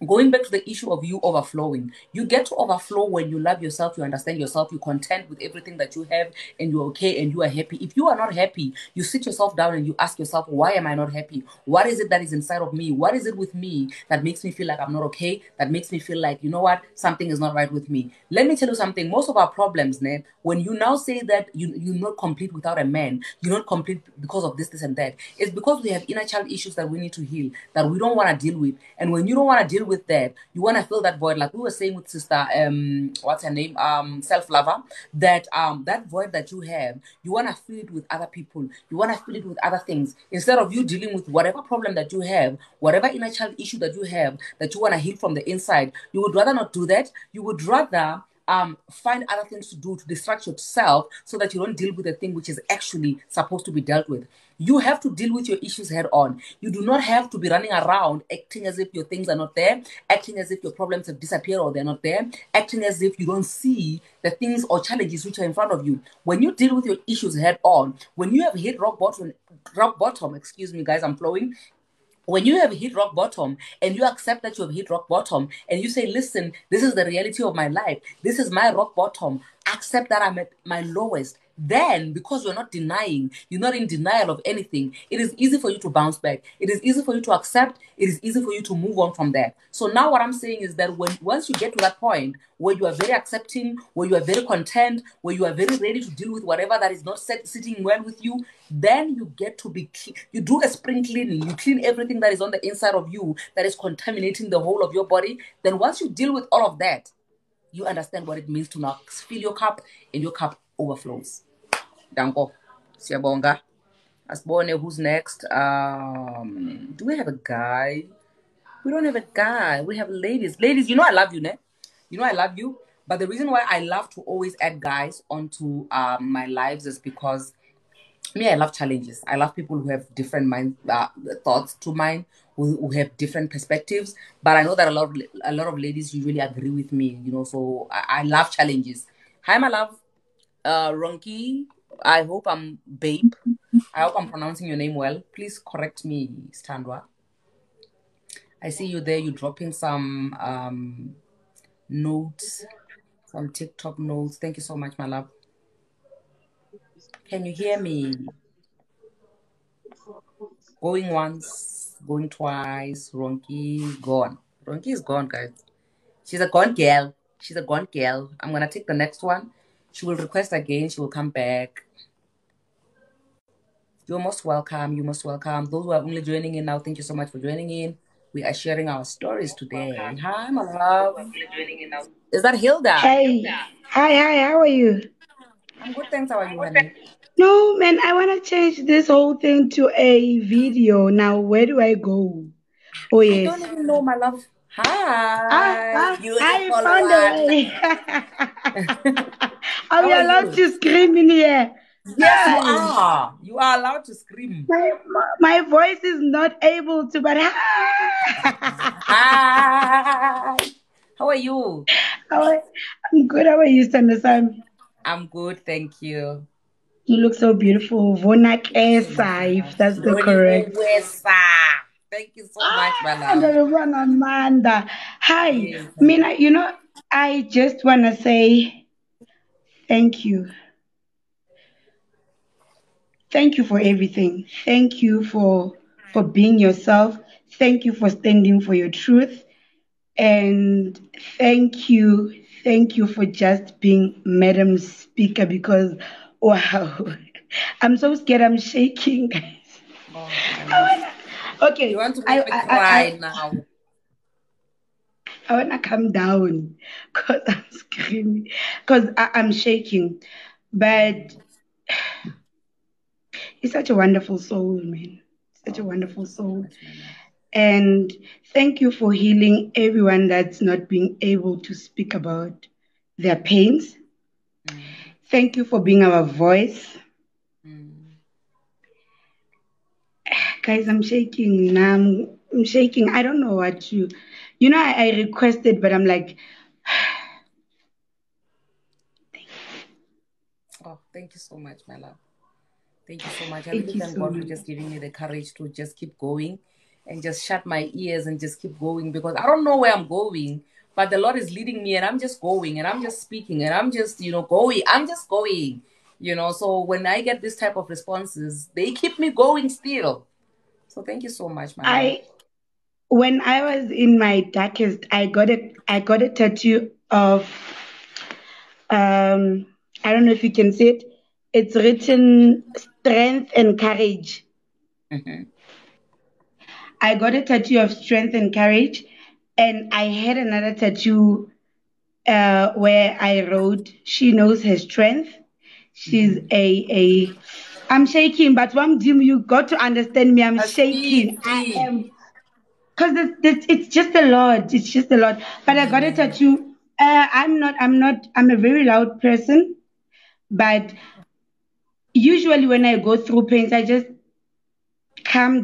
going back to the issue of you overflowing, you get to overflow when you love yourself, you understand yourself, you're content with everything that you have, and you're okay and you are happy. If you are not happy, you sit yourself down and you ask yourself, why am I not happy? What is it that is inside of me? What is it with me that makes me feel like I'm not okay? That makes me feel like, you know what, something is not right with me. Let me tell you something. Most of our problems, Ned, when you now say that you're not complete without a man, you're not complete because of this and that, it's because we have inner child issues that we need to heal, that we don't want to deal with. And when you don't want to deal with that, you want to fill that void, like we were saying with sister what's her name, self-lover, that that void that you have, you want to fill it with other people, you want to fill it with other things, instead of you dealing with whatever problem that you have, whatever inner child issue that you have, that you want to heal from the inside. You would rather not do that. You would rather find other things to do to distract yourself so that you don't deal with the thing which is actually supposed to be dealt with. You have to deal with your issues head on. You do not have to be running around acting as if your things are not there, acting as if your problems have disappeared or they're not there, acting as if you don't see the things or challenges which are in front of you. When you deal with your issues head on, when you have hit rock bottom, excuse me guys, I'm flowing. When you have hit rock bottom and you accept that you have hit rock bottom and you say, listen, this is the reality of my life, this is my rock bottom, accept that I'm at my lowest, then because you're not denying, you're not in denial of anything, it is easy for you to bounce back. It is easy for you to accept. It is easy for you to move on from that. So now what I'm saying is that once you get to that point where you are very accepting, where you are very content, where you are very ready to deal with whatever that is not sitting well with you, then you get to be you do a spring cleaning. You clean everything that is on the inside of you that is contaminating the whole of your body. Then once you deal with all of that, you understand what it means to now fill your cup and your cup overflows. Danko. Siyabonga. Asbone, who's next? Do we have a guy? We don't have a guy. We have ladies. Ladies, you know I love you, ne? You know I love you. But the reason why I love to always add guys onto my lives is because me, I love challenges. I love people who have different thoughts to mine, who have different perspectives. But I know that a lot of ladies usually agree with me, you know. So I love challenges. Hi, my love, Ronki. I hope I'm babe. I hope I'm pronouncing your name well. Please correct me, Standwa. I see you there. You're dropping some notes, some TikTok notes. Thank you so much, my love. Can you hear me? Going once, going twice. Ronki gone. Ronki is gone, guys. She's a gone girl. She's a gone girl. I'm gonna take the next one. She will request again. She will come back. You're most welcome. You're most welcome. Those who are only joining in now, thank you so much for joining in. We are sharing our stories today. Hi, my love. Is that Hilda? Hey. Hi, how are you? I'm good, thanks. How are you, honey? No, man, I want to change this whole thing to a video. Now, where do I go? Oh, I yes. don't even know, my love. Hi, I beautiful found a one. way. Are How we are allowed you? to scream in here? Yes, you Hi. are. You are allowed to scream. My voice is not able to, but Hi. How are you? I'm good. How are you, Sandra? I'm good, thank you. You look so beautiful. Vonak Thank you so much, Esa, my if love. that's the Lori correct. Owesa. Thank you so much, my love. Darubang Amanda. Hi. Yes. Mina, I just want to say thank you. Thank you for everything. Thank you for being yourself. Thank you for standing for your truth. And thank you for just being Madam Speaker because wow. I'm so scared I'm shaking, guys. Oh, my love. You Okay, want to make me cry now? I wanna calm down because I'm screaming because I'm shaking. But he's such a wonderful soul, man. Such a Oh, thank wonderful you so soul. much, my love. And thank you for healing everyone that's not being able to speak about their pains. Mm, Thank you for being our voice. mm. Guys, I'm shaking now. I'm shaking. I don't know what to. I requested, but I'm like, Oh, thank you so much, my love. Thank you so much. I really thank you thank so God for much. just giving me the courage to just keep going and just shut my ears and just keep going because I don't know where I'm going, but the Lord is leading me and I'm just going and I'm just speaking and I'm just, going. I'm just going, So when I get this type of responses, they keep me going still. So thank you so much, my love. I When I was in my darkest, I got a tattoo of I don't know if you can see it. It's written strength and courage. Hmm. I got a tattoo of strength and courage, and I had another tattoo where I wrote, "She knows her strength. She's Hmm. a." I'm shaking, but one Jim, you got to understand me. I'm Speak, shaking. I speak. am because it's just a lot. It's just a lot. But I got a Mm. tattoo. I'm not. I'm not. I'm a very loud person, but usually when I go through pains, I just calm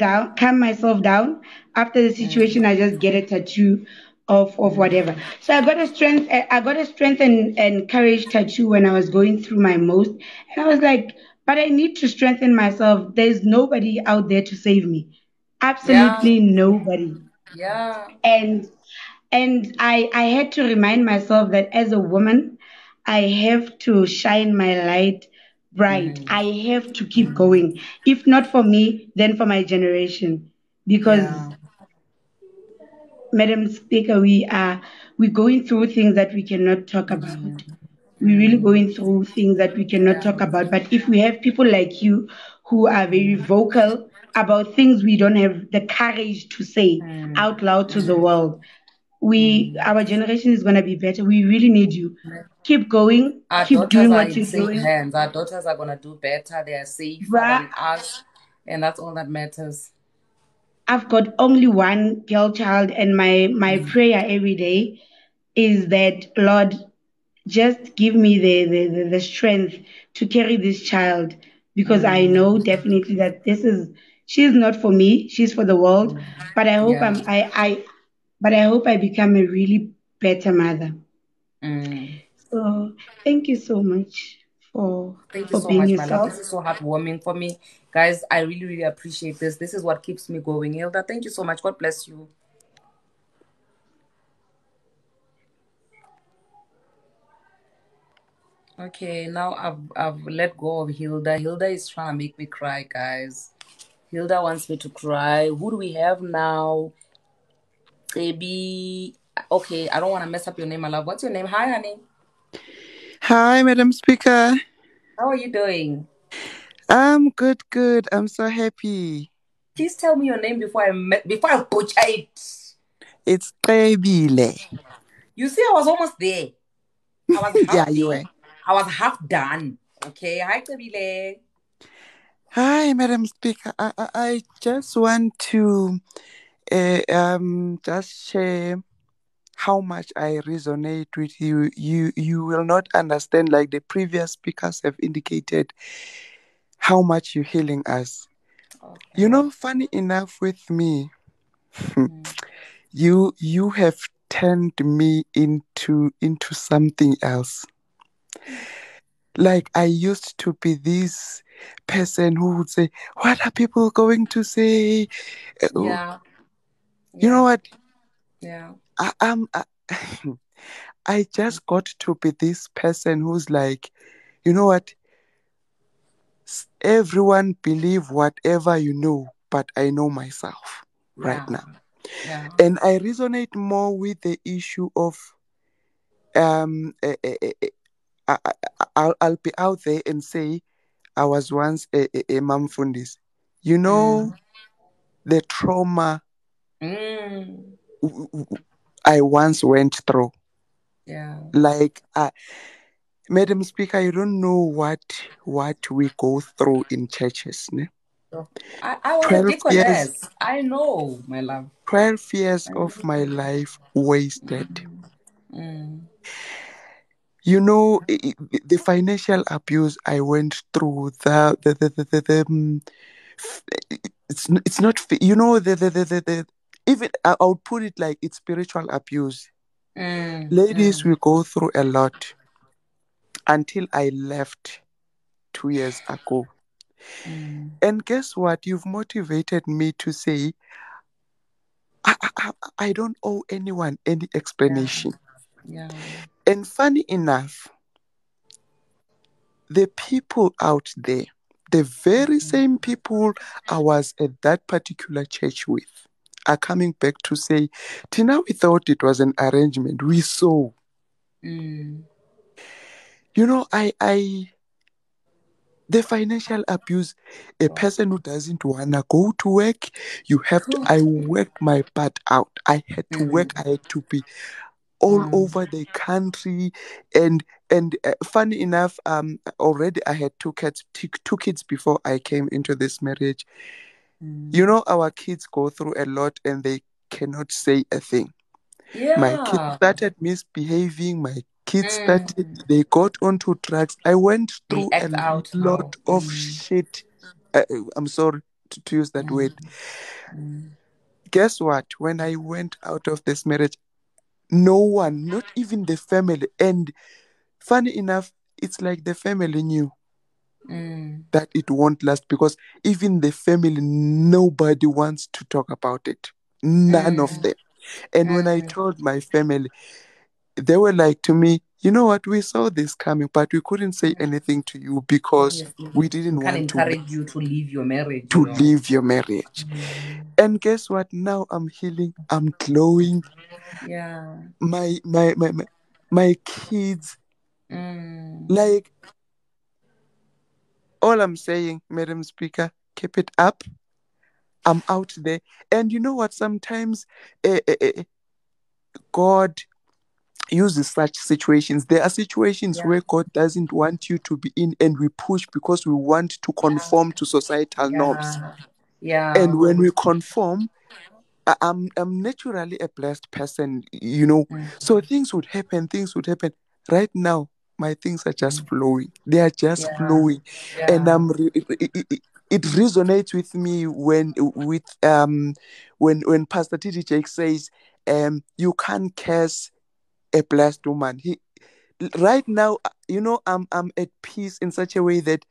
myself down. After the situation, I just get a tattoo of whatever. So I got a strength and courage tattoo when I was going through my most, and I was like, but I need to strengthen myself. There's nobody out there to save me, Yeah, absolutely nobody. yeah. And I had to remind myself that as a woman, I have to shine my light bright. Hmm. I have to keep going. If not for me, then for my generation. Because, Yeah. Madam Speaker, we're going through things that we cannot talk Mm, about. We're really mm, going through things that we cannot yeah. talk about. But if we have people like you who are very Mm, vocal about things we don't have the courage to say mm, out loud to the mm, world, mm. our generation is gonna be better. We really need you. Keep going, Our keep daughters doing are what in you're safe doing. hands. Our daughters are gonna do better. They are safer Bruh, than us, and that's all that matters. I've got only one girl child, and my Mm, prayer every day is that Lord just give me the strength to carry this child because I know mm, definitely that she's not for me, she's for the world. mm. But I hope Yeah. I become a really better mother. Mm. So thank you so much for Thank you for so being much, my love. yourself. This is so heartwarming for me. Guys, I really, really appreciate this. This is what keeps me going. Hilda, thank you so much. God bless you. Okay, now I've let go of Hilda. Hilda is trying to make me cry, guys. Hilda wants me to cry. Who do we have now? Baby. Okay, I don't want to mess up your name, my love. What's your name? Hi, honey. Hi, Madam Speaker. How are you doing? I'm good, good. I'm so happy. Please tell me your name before I butcher it. It's Trebile. You see, I was almost there. I was half Yeah, you there. were. I was half done. Okay. Hi, Kabile. Hi, Madam Speaker. I just want to just share. how much I resonate with you. You will not understand, like the previous speakers have indicated, how much you're healing us. You Okay. know, funny enough with me, you have turned me into something else. Like I used to be this person who would say, "What are people going to say?" Uh, Yeah. You know Yeah. what? Yeah. I am. I just got to be this person who's like, you know what? Everyone believe whatever you know, but I know myself right Yeah. now, Yeah. and I resonate more with the issue of um. eh, eh, eh, eh, I'll be out there and say I was once a mom fundis. You know Mm. the trauma Mm. I once went through. Yeah. Like, Madam Speaker, you don't know what we go through in churches. Ne? So I was a 12 years, deaconess. I know, my love. 12 years I of my know. life wasted. Mm. You know, the financial abuse I went through, it's not, you know, even I would put it like it's spiritual abuse. Mm. Ladies, Mm. we go through a lot until I left 2 years ago. Mm. And guess what? You've motivated me to say, I don't owe anyone any Yeah. explanation. Yeah. And funny enough, the people out there, the very same people I was at that particular church with, are coming back to say, Tina, we thought it was an arrangement. We saw. Mm. You know, the financial abuse, a Sure. person who doesn't wanna go to work, you have to. I worked my butt out. I had to work. I had to be all Mm. over the country, and funny enough, already I had two kids before I came into this marriage. You Mm. know, our kids go through a lot, and they cannot say a thing. My kids Yeah. started misbehaving. My kids started, Mm. they got onto drugs. I went They through a act out lot now. of shit. I'm sorry to use that Mm. word. Mm. Guess what? When I went out of this marriage, no one, not even the family, and funny enough, it's like the family knew Mm. that it won't last because even the family, nobody wants to talk about it. None of Mm. them. And when I Mm. told my family, they were like to me, you know what, we saw this coming, but we couldn't say anything to you because Obviously, we we didn't can't want to encourage you to leave your marriage, you to know. leave your marriage. Mm. And guess what? Now I'm healing, I'm glowing. Yeah. My kids, Mm. like all I'm saying, Madam Speaker, keep it up. I'm out there. And you know what? Sometimes God uses such situations. There are situations Yeah. where God doesn't want you to be in, and we push because we want to Yeah. conform to societal norms. Yeah. Yeah. And when we conform, I'm naturally a blessed person, you know. Mm. So things would happen. Right now, my things are just flowing. They are just Yeah. flowing, and Yeah. it resonates with me when Pastor Titi Jake says, you can't curse a blessed woman. He right now, you know, I'm at peace in such a way that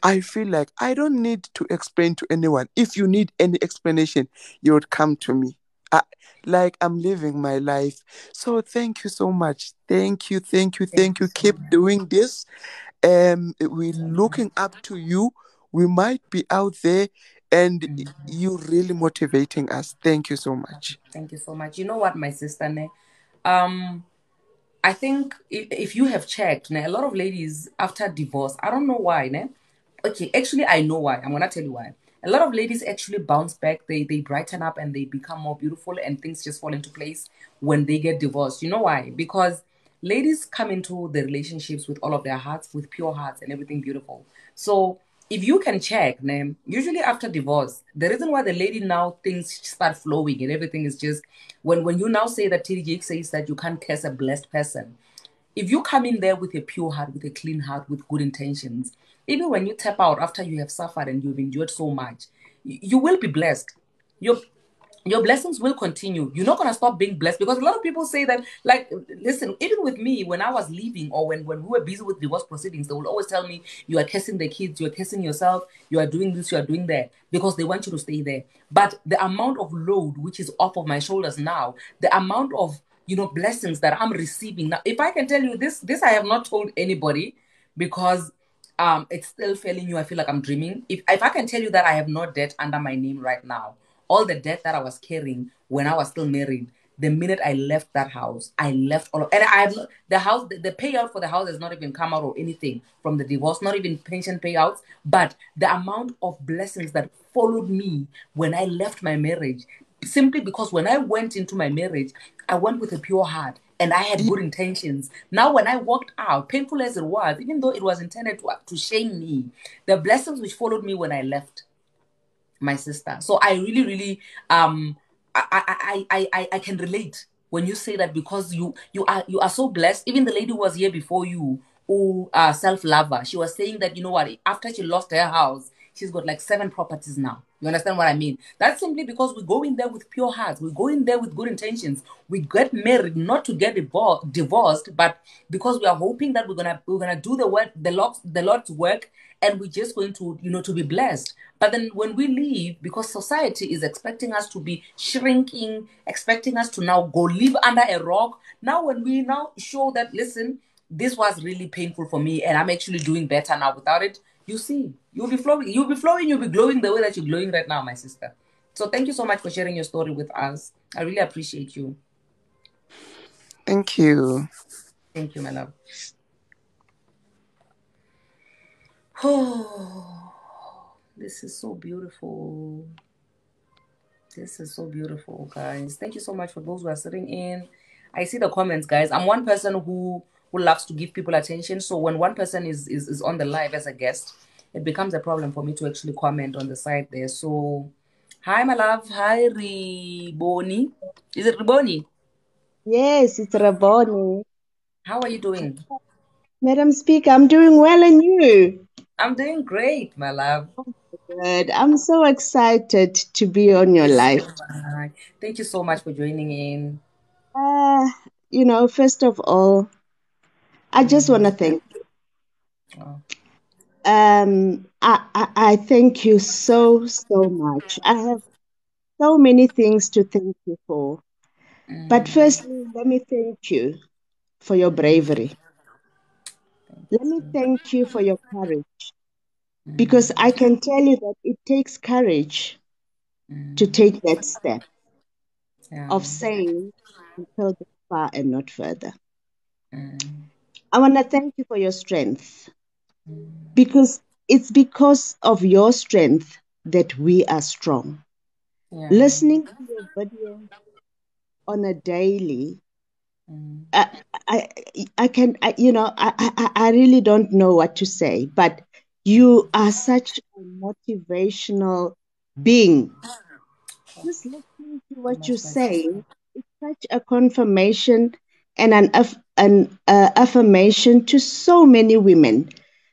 I feel like I don't need to explain to anyone. If you need any explanation, you would come to me. I, like I'm living my life. So thank you so much. Thank you, thank you, Thank thank you you. so Keep much. doing this. We're looking up to you. We might be out there, and you really motivating us. Thank you so much. Thank you so much. You know what, my sister, ne? Um, I think if you have checked, ne, a lot of ladies after divorce, I don't know why, ne? Okay, actually, I know why. I'm gonna tell you why. A lot of ladies actually bounce back. They brighten up and they become more beautiful, and things just fall into place when they get divorced. You know why? Because ladies come into the relationships with all of their hearts, with pure hearts and everything beautiful. So if you can check, name usually after divorce, the reason why the lady now things start flowing and everything is just when you now say that TDJ says that you can't curse a blessed person. If you come in there with a pure heart, with a clean heart, with good intentions, even when you tap out after you have suffered and you've endured so much, you will be blessed. Your your blessings will continue. You're not gonna stop being blessed because a lot of people say that, like, listen, even with me, when I was leaving or when we were busy with divorce proceedings, they will always tell me, you are cursing the kids, you are cursing yourself, you are doing this, you are doing that, because they want you to stay there. But the amount of load which is off of my shoulders now, the amount of blessings that I'm receiving now. If I can tell you this I have not told anybody because it's still failing you. I feel like I'm dreaming. If I can tell you that I have no debt under my name right now, all the debt that I was carrying when I was still married, the minute I left that house, I left all of, and I have the house, the payout for the house has not even come out or anything from the divorce, not even pension payouts, but the amount of blessings that followed me when I left my marriage, simply because when I went into my marriage, I went with a pure heart and I had good intentions. Now, when I walked out, painful as it was, even though it was intended to shame me, the blessings which followed me when I left my sister. So I really, really, I can relate when you say that, because you are so blessed. Even the lady who was here before you, who self-lover, she was saying that, you know what, after she lost her house, she's got like 7 properties now. You understand what I mean? That's simply because we go in there with pure hearts. We go in there with good intentions. We get married not to get divorced, but because we are hoping that we're gonna do the work, the Lord's work, and we're just going to to be blessed. But then when we leave, because society is expecting us to be shrinking, expecting us to now go live under a rock. Now when we now show that, listen, this was really painful for me and I'm actually doing better now without it, you see, you'll be glowing the way that you're glowing right now, my sister. So thank you so much for sharing your story with us. I really appreciate you. Thank you. Thank you, my love. Oh, this is so beautiful. This is so beautiful, guys. Thank you so much for those who are sitting in. I see the comments, guys. I'm one person who loves to give people attention. So when one person is on the live as a guest, it becomes a problem for me to actually comment on the side there. So, hi, my love. Hi, Riboni. Is it Riboni? Yes, it's Raboni. How are you doing? Madam Speaker, I'm doing well, and you? I'm doing great, my love. Good. I'm so excited to be on your Thank you live. so much. Thank you so much for joining in. Uh, first of all, I just want to thank you. Oh. I thank you so, so much. I have so many things to thank you for. But firstly, let me thank you for your bravery. Let me thank you for your courage. Because I can tell you that it takes courage to take that step Yeah. of saying until this far and not further. I want to thank you for your strength, because it's because of your strength that we are strong. Yeah. Listening to your video on a daily, I really don't know what to say, but you are such a motivational being. Just listening to what you're saying, it's such a confirmation and an affirmation to so many women,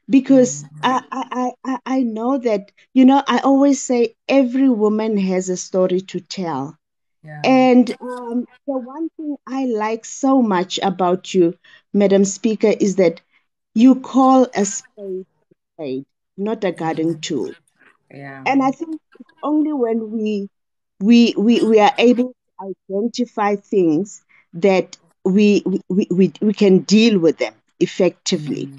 because I know that, I always say every woman has a story to tell. Yeah. And the one thing I like so much about you, Madam Speaker, is that you call a spade a spade, not a garden tool. Yeah. And I think it's only when we are able to identify things that we can deal with them effectively.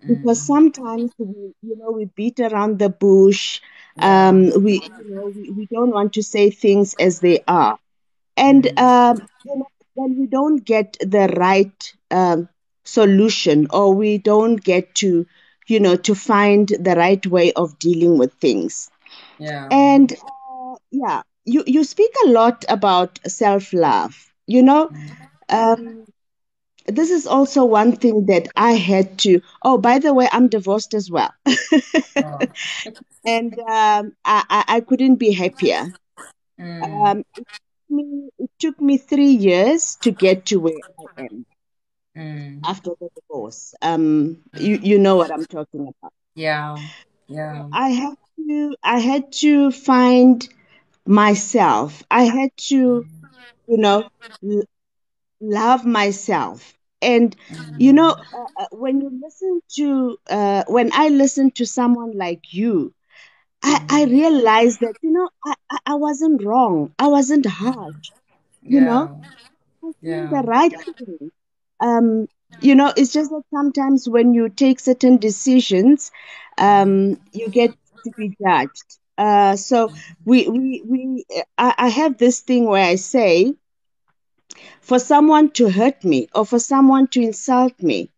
Because sometimes we beat around the bush. Yeah. We don't want to say things as they are. And when we don't get the right solution, or we don't get to find the right way of dealing with things. Yeah. And you speak a lot about self-love. This is also one thing that I had to. Oh, by the way, I'm divorced as well. And I couldn't be happier. Mm, It took me 3 years to get to where I am mm, after the divorce. You know what I'm talking about. yeah, yeah. I had to find myself. I had to, you know, l- love myself. And when I listen to someone like you, I realized that I wasn't wrong. I wasn't harsh. You know, Yeah, I was doing yeah. the right thing. Um, it's just that sometimes when you take certain decisions, you get to be judged. So I have this thing where I say, for someone to hurt me or for someone to insult me,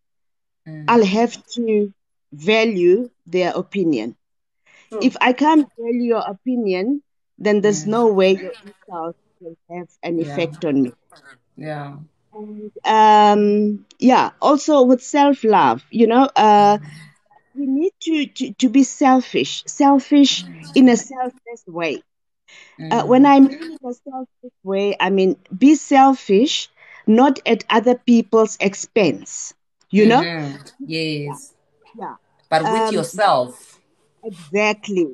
Mm, I'll have to value their opinion. true. If I can't value your opinion, then there's Mm, no way your insult will have an yeah, effect on me. yeah. And yeah, also with self-love, we need to be selfish in a selfless way. When Mm, I mean in a selfish way, I mean be selfish, not at other people's expense. You know? mm-hmm. Yeah, Yes. yeah. But with Um, yourself. exactly.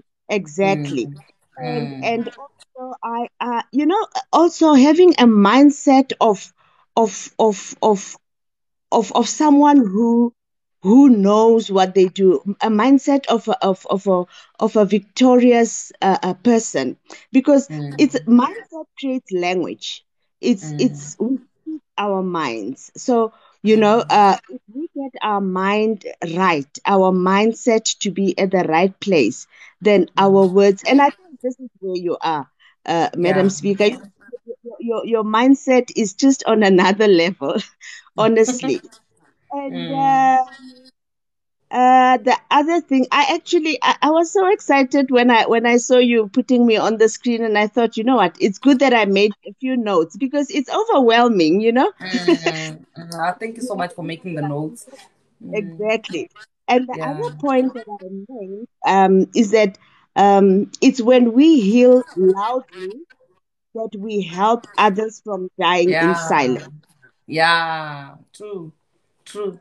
Mm, And mm, also also having a mindset of of of of someone who knows what they do, a mindset of a victorious person, because it's mm, mindset creates language. mm, It's we speak our minds. So if we get our mind right, our mindset to be at the right place, then our words, and I think this is where you are, Madam yeah. Speaker. Your mindset is just on another level, honestly. And Mm. the other thing, I was so excited when I saw you putting me on the screen, and I thought, you know what, it's good that I made a few notes because it's overwhelming. Thank you You so have much for to making the realize- notes. Mm, Exactly. And the yeah, other point that I made is that it's when we heal loudly that we help others from dying in yeah, silence. yeah. True, true.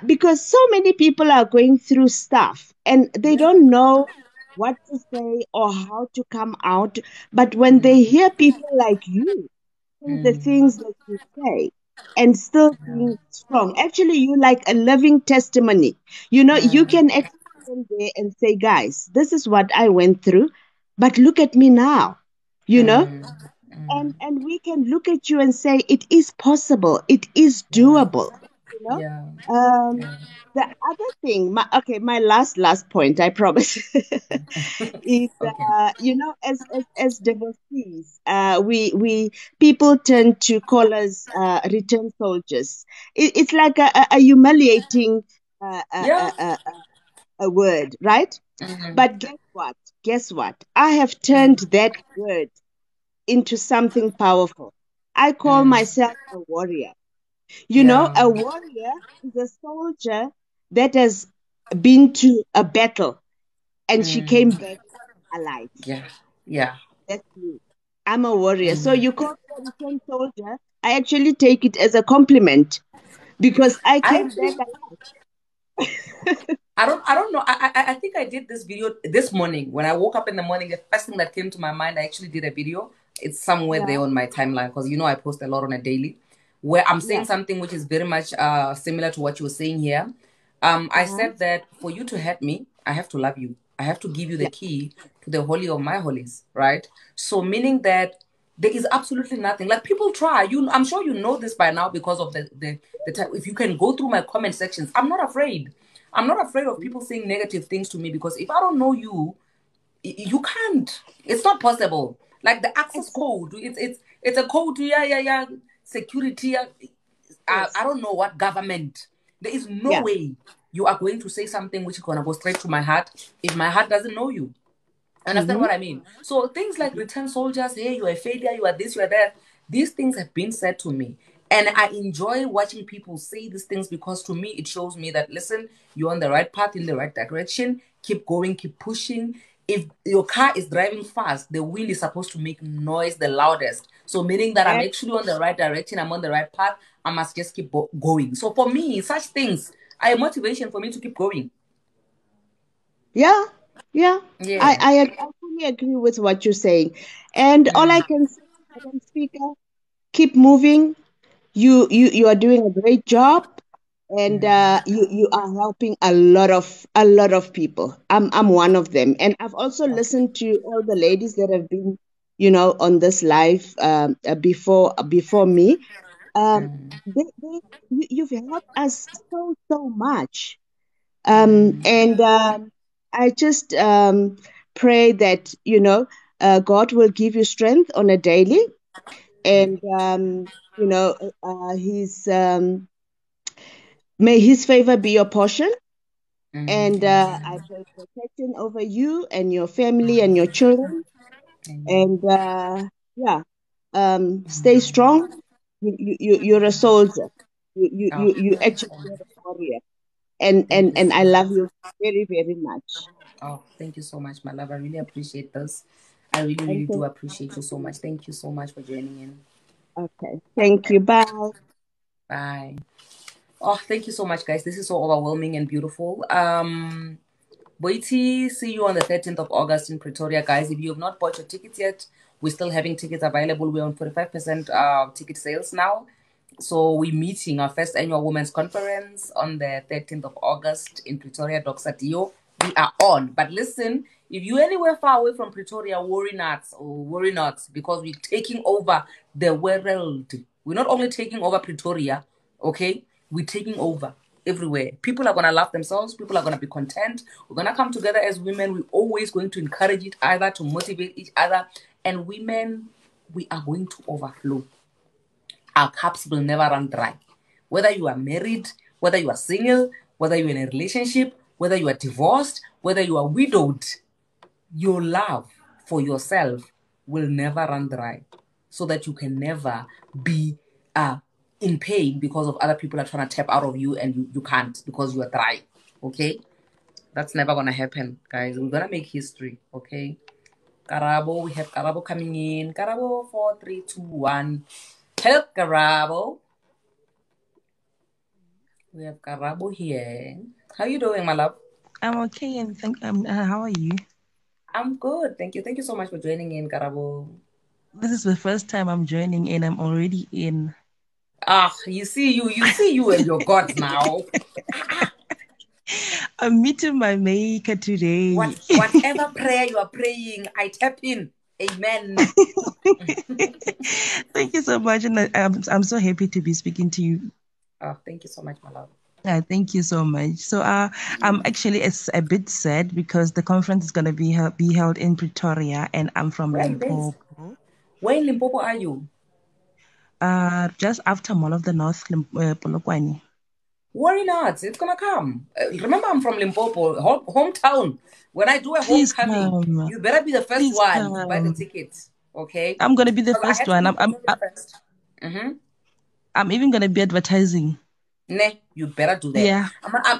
Because so many people are going through stuff and they Yeah. don't know what to say or how to come out. But when they Mm, hear people like you say the mm, things that you say and still being strong, actually, you like a living testimony. You mm, can actually stand there and say, guys, this is what I went through, but look at me now. You know, mm, and we can look at you and say it is possible, it is yeah, doable. you know yeah, um yeah. the other thing, my last point, I promise, is Okay. as divorcees, we people tend to call us return soldiers. It's like a humiliating Yeah. a word, right? Mm, But guess what, I have turned that word into something powerful. I call mm, myself a warrior. yeah. A warrior is a soldier that has been to a battle and she came Mm, back alive. yeah. Yeah. That's me. I'm a warrior. So Mm. you call me a return soldier. I actually take it as a compliment because I I came back actually I don't know. I think I did this video this morning. When I woke up in the morning, the first thing that came to my mind, I actually did a video. It's somewhere there alive. on my timeline because I post a lot on a daily where I'm Yeah, saying something which is very much similar to what you were saying here. I uh-huh. said that for you to hurt me, I have to love you. I have to give you the Yeah, key to the holy of my holies, right? So meaning that there is absolutely nothing. Like people try. I'm sure you know this by now because of the time. If you can go through my comment sections, I'm not afraid. I'm not afraid of people saying negative things to me because if I don't know you, you can't. It's not possible. Like the access exactly. code, it's a code. Yeah, yeah, yeah. Security. I Yes. don't know what government. There is no Yeah. way you are going to say something which is gonna go straight to my heart if my heart doesn't know you. Understand Mm-hmm. what I mean? So things like return soldiers, hey, you are a failure, you are this, you are that. These things have been said to me. And I enjoy watching people say these things because to me, it shows me that, listen, you're on the right path, in the right direction. Keep going, keep pushing. If your car is driving fast, the wheel is supposed to make noise the loudest. So meaning that I'm actually on the right direction, I'm on the right path. I must just keep going. So for me, such things are a motivation for me to keep going. Yeah, yeah. Yeah. I fully agree with what you're saying. And all I can say, Madam Speaker, keep moving. You are doing a great job, and you are helping a lot of people. I'm one of them, and I've also listened to all the ladies that have been, on this live before me. You've helped us so much. And I just pray that, God will give you strength on a daily, and, may His favor be your portion. And I pray protection over you and your family and your children. And yeah, stay strong. You're a soldier. You actually are a warrior. And I love you very, very much. Oh, thank you so much, my love. I really appreciate this. I really, And really do thank appreciate you so much. Thank you so much for joining in. Okay. Thank you. Bye. Bye. Oh, thank you so much, guys. This is so overwhelming and beautiful. Boiti, see you on the 13th of August in Pretoria, guys. If you have not bought your tickets yet, we're still having tickets available. We're on 45% ticket sales now. So we're meeting our first annual Women's Conference on the 13th of August in Pretoria, Doxa Dio. We are on. But listen, if you're anywhere far away from Pretoria, worry not, because we're taking over the world. We're not only taking over Pretoria, okay? We're taking over everywhere. People are going to love themselves. People are going to be content. We're going to come together as women. We're always going to encourage each other, to motivate each other. And women, we are going to overflow. Our cups will never run dry. Whether you are married, whether you are single, whether you're in a relationship, whether you are divorced, whether you are widowed, your love for yourself will never run dry, so that you can never be in pain because of other people are trying to tap out of you and you can't because you are dry. Okay? That's never going to happen, guys. We're going to make history. Okay? Karabo, we have Karabo coming in. Karabo, 4, 3, 2, 1. Hello, Karabo. We have Karabo here. How you doing, my love? I'm okay, and how are you? I'm good. Thank you. Thank you so much for joining in, Karabo. This is the first time I'm joining in. I'm already in. You see you and your God now. I'm meeting my maker today. Whatever prayer you are praying, I tap in. Amen. Thank you so much, and I'm so happy to be speaking to you. Oh, thank you so much, my love. Thank you so much. So I'm actually a bit sad because the conference is going to be held in Pretoria, and I'm from Limpopo. Where in Limpopo are you? Just after Mall of the North, Polokwane. Worry not, it's gonna come. Remember, I'm from Limpopo, hometown. When I do a homecoming, you better be the first one to buy the tickets. Okay? I'm gonna be the first one. I'm even gonna be advertising. You better do that. Yeah.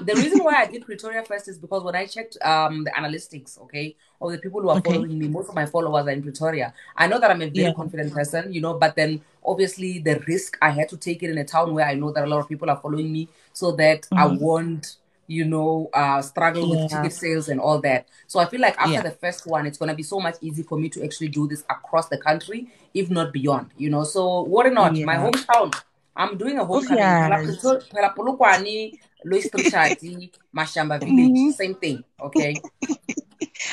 The reason why I did Pretoria first is because when I checked the analytics, okay, of the people who are following me, most of my followers are in Pretoria. I know that I'm a very confident person, but then obviously the risk, I had to take it in a town where I know that a lot of people are following me, so that I won't, struggle with ticket sales and all that. So I feel like after the first one, it's going to be so much easy for me to actually do this across the country, if not beyond, so worry not, my hometown. I'm doing a homecoming. Polokwane, Louis Trishati, Mashamba Village, same thing. Okay.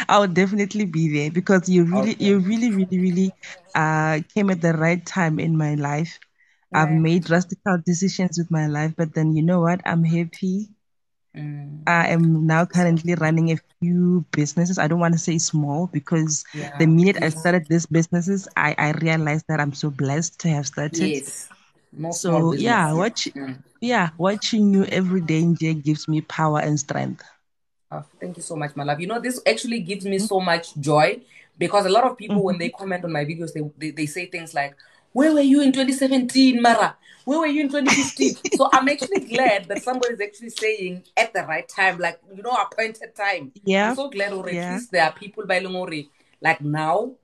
I'll definitely be there because you really came at the right time in my life. Yeah. I've made drastic decisions with my life, but then you know what? I'm happy. I am now currently running a few businesses. I don't want to say small because the minute I started these businesses, I realized that I'm so blessed to have started. Yes. So watching you every day gives me power and strength. Oh, thank you so much, my love. This actually gives me so much joy because a lot of people, when they comment on my videos, they say things like, where were you in 2017, Mara? Where were you in 2015? So I'm actually glad that somebody's actually saying at the right time, like, appointed time. Yeah. I'm so glad, or at Yeah. least there are people by Lungori, like now,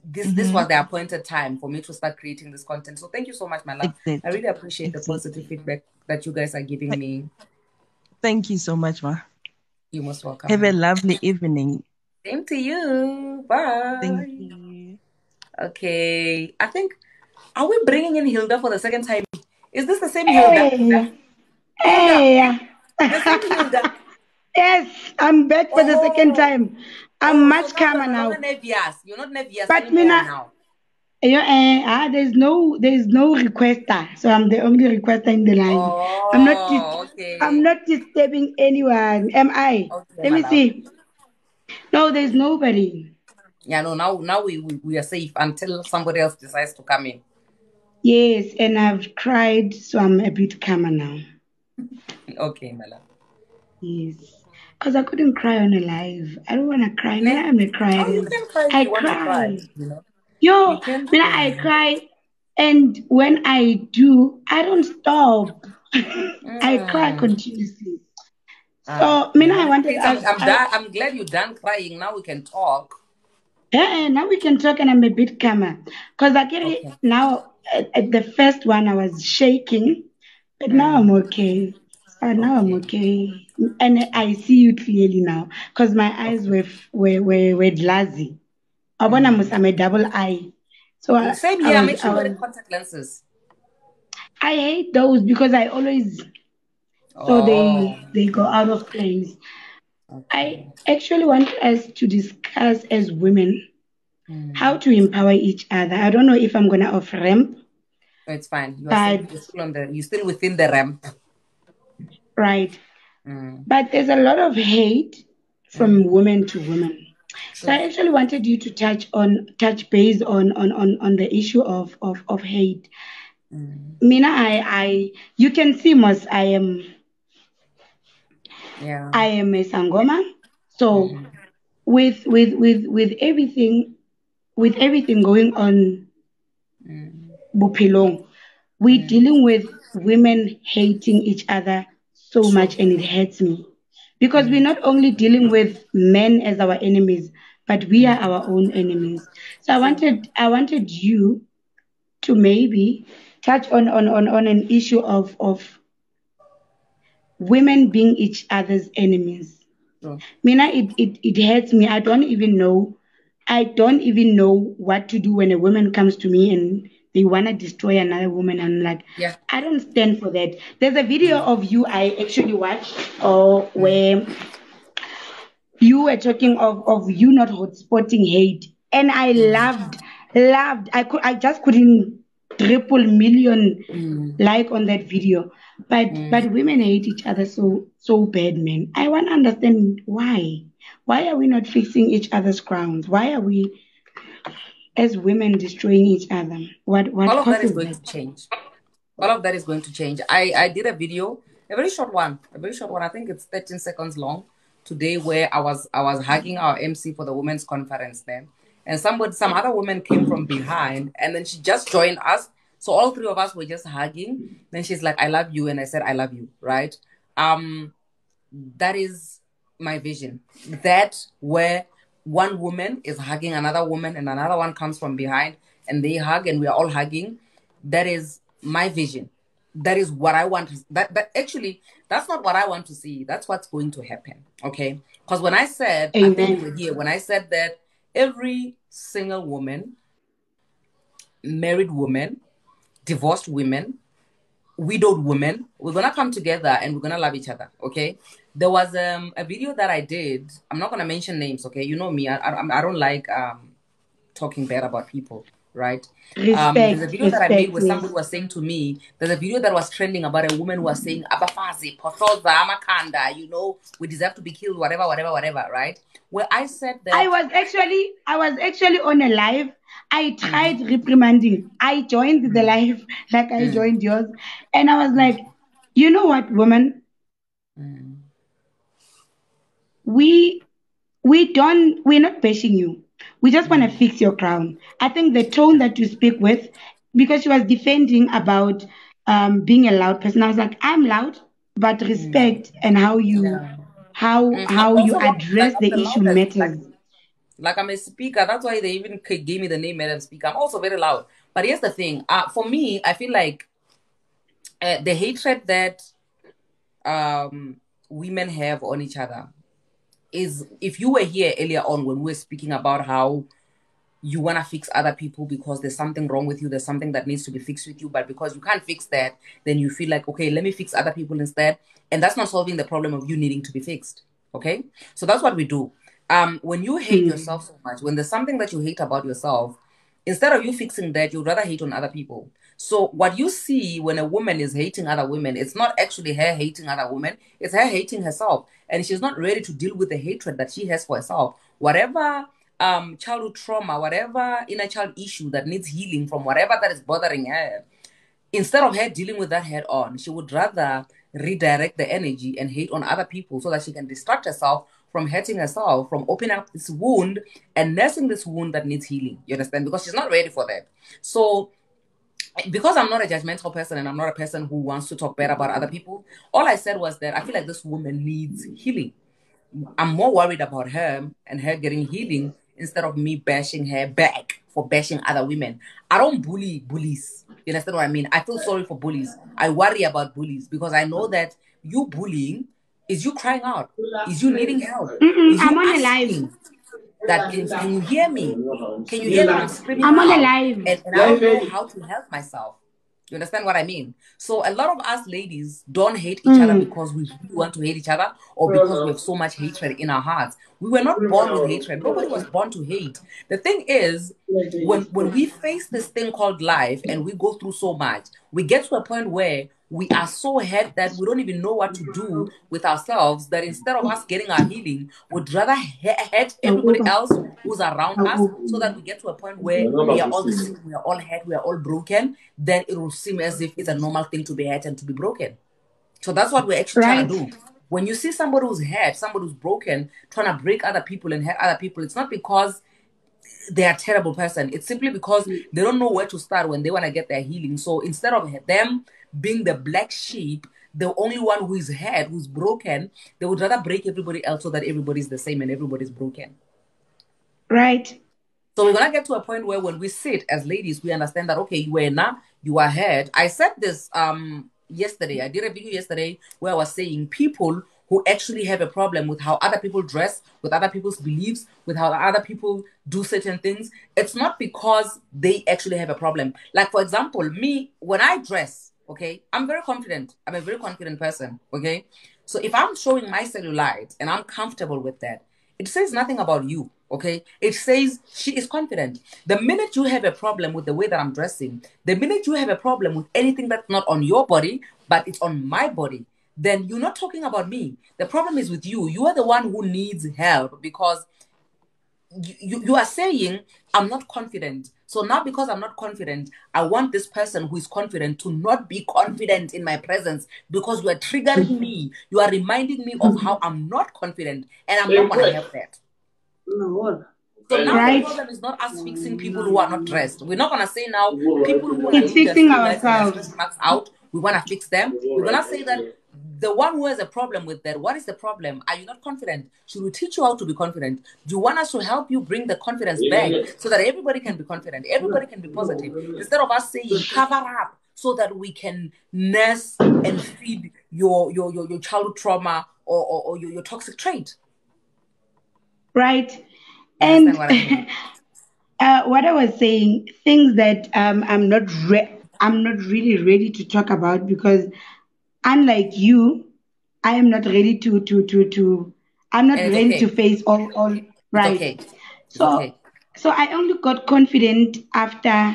this was the appointed time for me to start creating this content. So thank you so much, my love. Exactly. I really appreciate the positive feedback that you guys are giving me. Thank you so much, Ma. You're most welcome. Have a lovely evening. Same to you. Bye. Thank you. Okay. I think, are we bringing in Hilda for the second time? Is this the same Hilda? Hey. The same Hilda? Yes, I'm back for the second time. I'm much calmer now. You're not nervous But anymore now. There's no requester, so I'm the only requester in the line. I'm not disturbing anyone, am I? Okay, Let me see. No, there's nobody. Yeah, no. Now we are safe until somebody else decides to come in. Yes, and I've cried, so I'm a bit calmer now. Okay, my love. Yes, because I couldn't cry on a live. I don't want to cry. I'm a crier. Oh, you can cry if you want to cry. Yo, I cry, and when I do, I don't stop. I cry continuously. So, I wanted. I'm glad you're done crying. Now we can talk. Yeah, now we can talk, and I'm a bit calmer. Because now at the first one I was shaking, but now I'm okay. Now I'm okay, and I see you clearly now. Because my eyes were glassy. I'm a double eye. So same here. I'm actually wearing contact lenses. I hate those because I always they go out of place. Okay. I actually want us to discuss as women how to empower each other. I don't know if I'm gonna off ramp. No, it's fine. You're still within the ramp. Right. But there's a lot of hate from women to women. So I actually wanted you to touch base on the issue of hate. Mina, you can see Mos, I am a Sangoma. So with everything going on Bupilong, we're dealing with women hating each other so much, and it hurts me. Because we're not only dealing with men as our enemies, but we are our own enemies. So I wanted you to maybe touch on an issue of women being each other's enemies. Mina, it hurts me. I don't even know what to do when a woman comes to me and they want to destroy another woman. I'm like, I don't stand for that. There's a video of you I actually watched where you were talking of you not hotspotting hate. And I loved. I just couldn't triple million like on that video. But women hate each other so bad, man. I want to understand why. Why are we not fixing each other's crowns? Why are we as women destroying each other? What all of that is causes going to change. All of that is going to change. I did a video, a very short one. I think it's 13 seconds long today, where I was hugging our MC for the women's conference then. And some other woman came from behind, and then she just joined us. So all three of us were just hugging. Then she's like, I love you. And I said, I love you. Right? That is my vision. That where one woman is hugging another woman and another one comes from behind and they hug and we are all hugging. That is my vision. That is what I want. That actually, that's not what I want to see. That's what's going to happen. Okay? Because when I said, I think you were here, when I said that every single woman, married woman, divorced women, widowed women, we're going to come together and we're going to love each other. Okay? There was a video that I did. I'm not going to mention names. Okay? You know me. I don't like talking bad about people. Right? There's a video that I made where somebody was saying to me, there's a video that was trending about a woman who was saying, Abafazi, Pothoza, Amakanda, we deserve to be killed, whatever, right? Where I said that I was actually on a live. I tried reprimanding. I joined the live like I joined yours. And I was like, you know what, woman? We're not bashing you. We just want to fix your crown. I think the tone that you speak with because she was defending about being a loud person. I was like, I'm loud, but respect and how you I'm how you also loud. Like address I'm the the issue loudest. matters. Like I'm a speaker. That's why they even gave me the name Madam Speaker. I'm also very loud. But here's the thing. For me, I feel like the hatred that women have on each other is, if you were here earlier on when we were speaking about how you want to fix other people because there's something wrong with you, there's something that needs to be fixed with you, but because you can't fix that, then you feel like, okay, let me fix other people instead. And that's not solving the problem of you needing to be fixed. Okay? So that's what we do. When you hate yourself so much, when there's something that you hate about yourself, instead of you fixing that, you'd rather hate on other people. So what you see when a woman is hating other women, it's not actually her hating other women, it's her hating herself. And she's not ready to deal with the hatred that she has for herself. Whatever childhood trauma, whatever inner child issue that needs healing from whatever that is bothering her, instead of her dealing with that head on, she would rather redirect the energy and hate on other people so that she can distract herself from hurting herself, from opening up this wound and nursing this wound that needs healing. You understand? Because she's not ready for that. So because I'm not a judgmental person and I'm not a person who wants to talk bad about other people, all I said was that I feel like this woman needs healing. I'm more worried about her and her getting healing instead of me bashing her back for bashing other women. I don't bully bullies. You understand what I mean? I feel sorry for bullies. I worry about bullies because I know that you bullying is you crying out, is you needing help, is I'm you on a live. asking that can you hear me? Can you hear me? I'm screaming I'm on a out live. and I don't know how to help myself. You understand what I mean? So a lot of us ladies don't hate each other because we really want to hate each other or because we have so much hatred in our hearts. We were not born with hatred. Nobody was born to hate. The thing is, when we face this thing called life and we go through so much, we get to a point where we are so hurt that we don't even know what to do with ourselves, that instead of us getting our healing, we'd rather hurt everybody else who's around us, so that we get to a point where we are all sick, we are all hurt, we are all broken. Then it will seem as if it's a normal thing to be hurt and to be broken. So that's what we're actually trying to do. When you see somebody who's hurt, somebody who's broken, trying to break other people and hurt other people, it's not because they are a terrible person. It's simply because they don't know where to start when they want to get their healing. So instead of them being the black sheep, the only one who is hurt, who's broken, they would rather break everybody else so that everybody's the same and everybody's broken. Right. So we're going to get to a point where when we sit as ladies, we understand that, okay, you are now, you are hurt. I said this yesterday. I did a video yesterday where I was saying people who actually have a problem with how other people dress, with other people's beliefs, with how other people do certain things, it's not because they actually have a problem. Like, for example, me, when I dress, okay, I'm very confident. I'm a very confident person, okay? So if I'm showing my cellulite and I'm comfortable with that, it says nothing about you, okay? It says she is confident. The minute you have a problem with the way that I'm dressing, the minute you have a problem with anything that's not on your body, but it's on my body, then you're not talking about me. The problem is with you. You are the one who needs help because you are saying, I'm not confident. So now because I'm not confident, I want this person who is confident to not be confident in my presence because you are triggering me. You are reminding me of how I'm not confident and I'm not going to have that. So now the problem is not us fixing people who are not dressed. We're not going to say now people who are fixing ourselves out, we want to fix them. We're going to say that the one who has a problem with that, what is the problem? Are you not confident? Should we teach you how to be confident? Do you want us to help you bring the confidence back so that everybody can be confident, everybody can be positive, instead of us saying cover up so that we can nurse and feed your childhood trauma or your toxic trait? Right. And what I was saying, things that I'm not really ready to talk about because unlike you, I am not ready to I'm not ready to face all right. Okay. So I only got confident after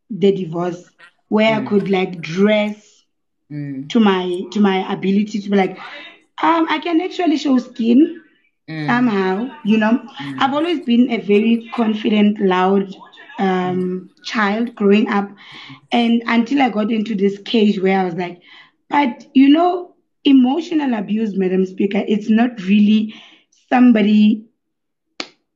the divorce where I could like dress to my ability to be like I can actually show skin somehow, I've always been a very confident, loud child growing up, and until I got into this cage where I was like, but emotional abuse, Madam Speaker, it's not really somebody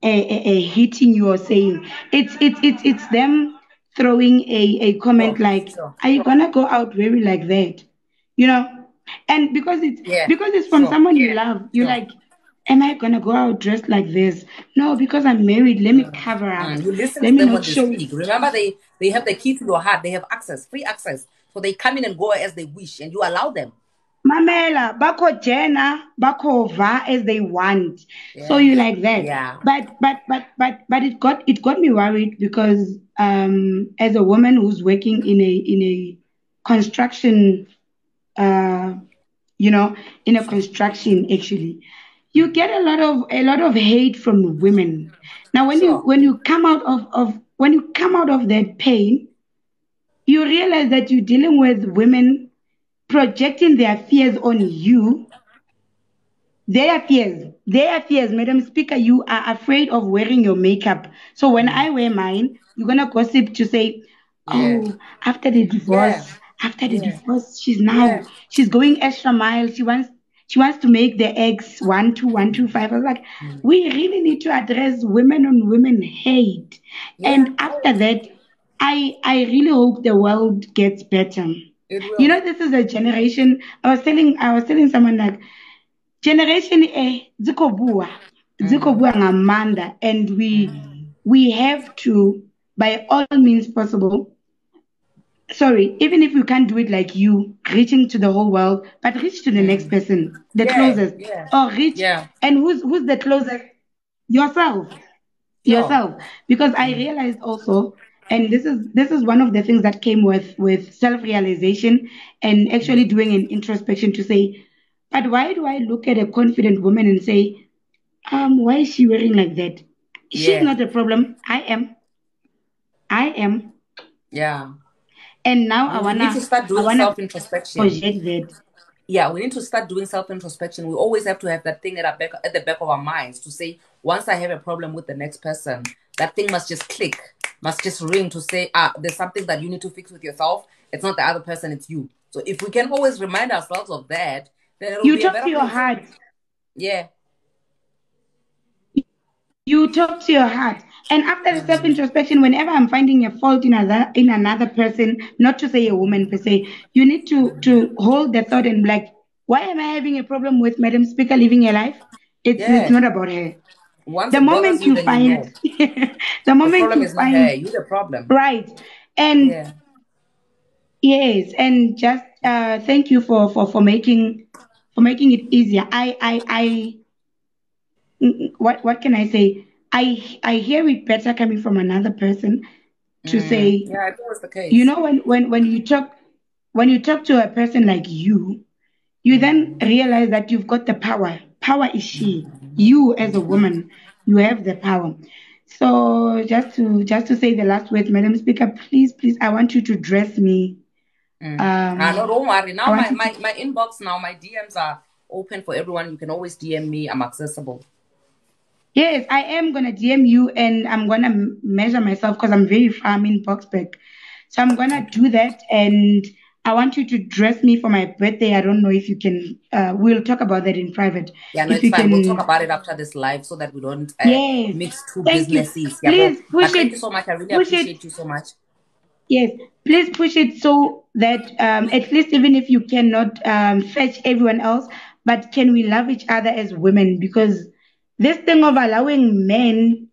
hitting you or saying it's them throwing a comment like, sure. "Are you gonna go out wearing like that?" You know, and because it's from someone you love, you're like, "Am I gonna go out dressed like this?" No, because I'm married. Let me cover up. You listen Let to me them not when they show. speak. Remember, they have the key to your heart. They have access, free access. So they come in and go as they wish, and you allow them. Mamela, bako jena, bako va as they want. So Yeah. you like that. Yeah. But it got me worried because as a woman who's working in a construction in a construction actually, you get a lot of hate from women. Now when you come out of that pain, you realize that you're dealing with women projecting their fears on you. Their fears, Madam Speaker, you are afraid of wearing your makeup. So when I wear mine, you're gonna gossip to say, "Oh, after the Yeah. divorce, after the Yeah. divorce, Yeah. she's going extra mile. She wants to make the eggs 1 2 1 2 5." I was like, we really need to address women on women hate. Yeah. And after that, I really hope the world gets better. It will. This is a generation. I was telling someone like, generation ziko bua ngamanda, and we have to, by all means possible, sorry, even if we can't do it like you reaching to the whole world, but reach to the next person, the Yeah. closest, Yeah. or reach. Yeah. And who's the closest? Yourself. Sure. Because I realized also, and this is one of the things that came with self-realization and actually doing an introspection to say, but why do I look at a confident woman and say, why is she wearing like that? She's Yeah. not a problem. I am. Yeah. And now I We need to wanna start I doing wanna self-introspection. project that. Yeah, we need to start doing self-introspection. We always have to have that thing at the back of our minds to say, once I have a problem with the next person, that thing must just click, must just ring to say, there's something that you need to fix with yourself. It's not the other person, it's you. So if we can always remind ourselves of that, then it'll You be a talk better to your place. heart. Yeah. You talk to your heart. And after the self-introspection, whenever I'm finding a fault in another person, not to say a woman per se, you need to hold the thought and be like, why am I having a problem with Madam Speaker living her life? It's Yeah. not about her. Once The it bothers moment you, you then you know. find the The moment problem you is not her, find you the problem. right. And Yeah. yes, and just thank you for making it easier. What can I say? I hear it better coming from another person to say, Yeah, it was the case. when you talk to a person like you then realize that you've got the power. Power is she. You as a woman, you have the power. So just to say the last words, Madam Speaker, please, I want you to dress me. No, don't worry. I Now want you my inbox now, my DMs are open for everyone. You can always DM me. I'm accessible. Yes, I am gonna DM you, and I'm gonna measure myself because I'm very far. I'm in Boxburg, so I'm gonna do that, and I want you to dress me for my birthday. I don't know if you can. We'll talk about that in private. Yeah, no, If it's you fine. We'll talk can, about it after this live so that we don't yes. mix two Thank you. businesses. Yeah, Please but push thank you it. so much. I really Push it. appreciate you so much. Yes, please push it so that at least even if you cannot fetch everyone else, but can we love each other as women? Because this thing of allowing men,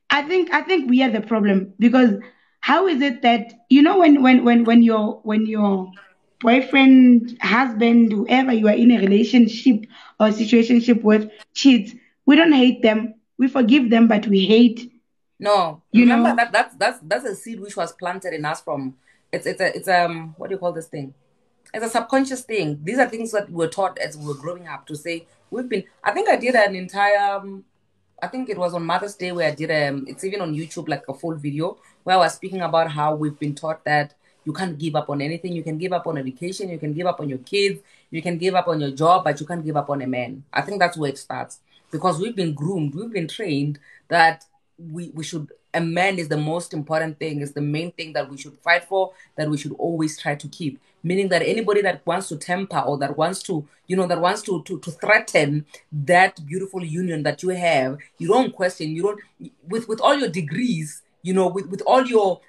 I think we are the problem. Because how is it that when your boyfriend, husband, whoever you are in a relationship or situationship with cheats, we don't hate them, we forgive them, but we hate. No, You remember know, that's a seed which was planted in us from. It's what do you call this thing? It's a subconscious thing. These are things that we were taught as we were growing up to say we've been. I think I did an entire. I think it was on Mother's Day where I did it's even on YouTube, like a full video where I was speaking about how we've been taught that you can't give up on anything. You can give up on education, you can give up on your kids, you can give up on your job, but you can't give up on a man. I think that's where it starts because we've been groomed, we've been trained that we should, a man is the most important thing, is the main thing that we should fight for, that we should always try to keep. Meaning that anybody that wants to temper or that wants to, to threaten that beautiful union that you have, you don't question, you don't, with all your degrees, you know, with all your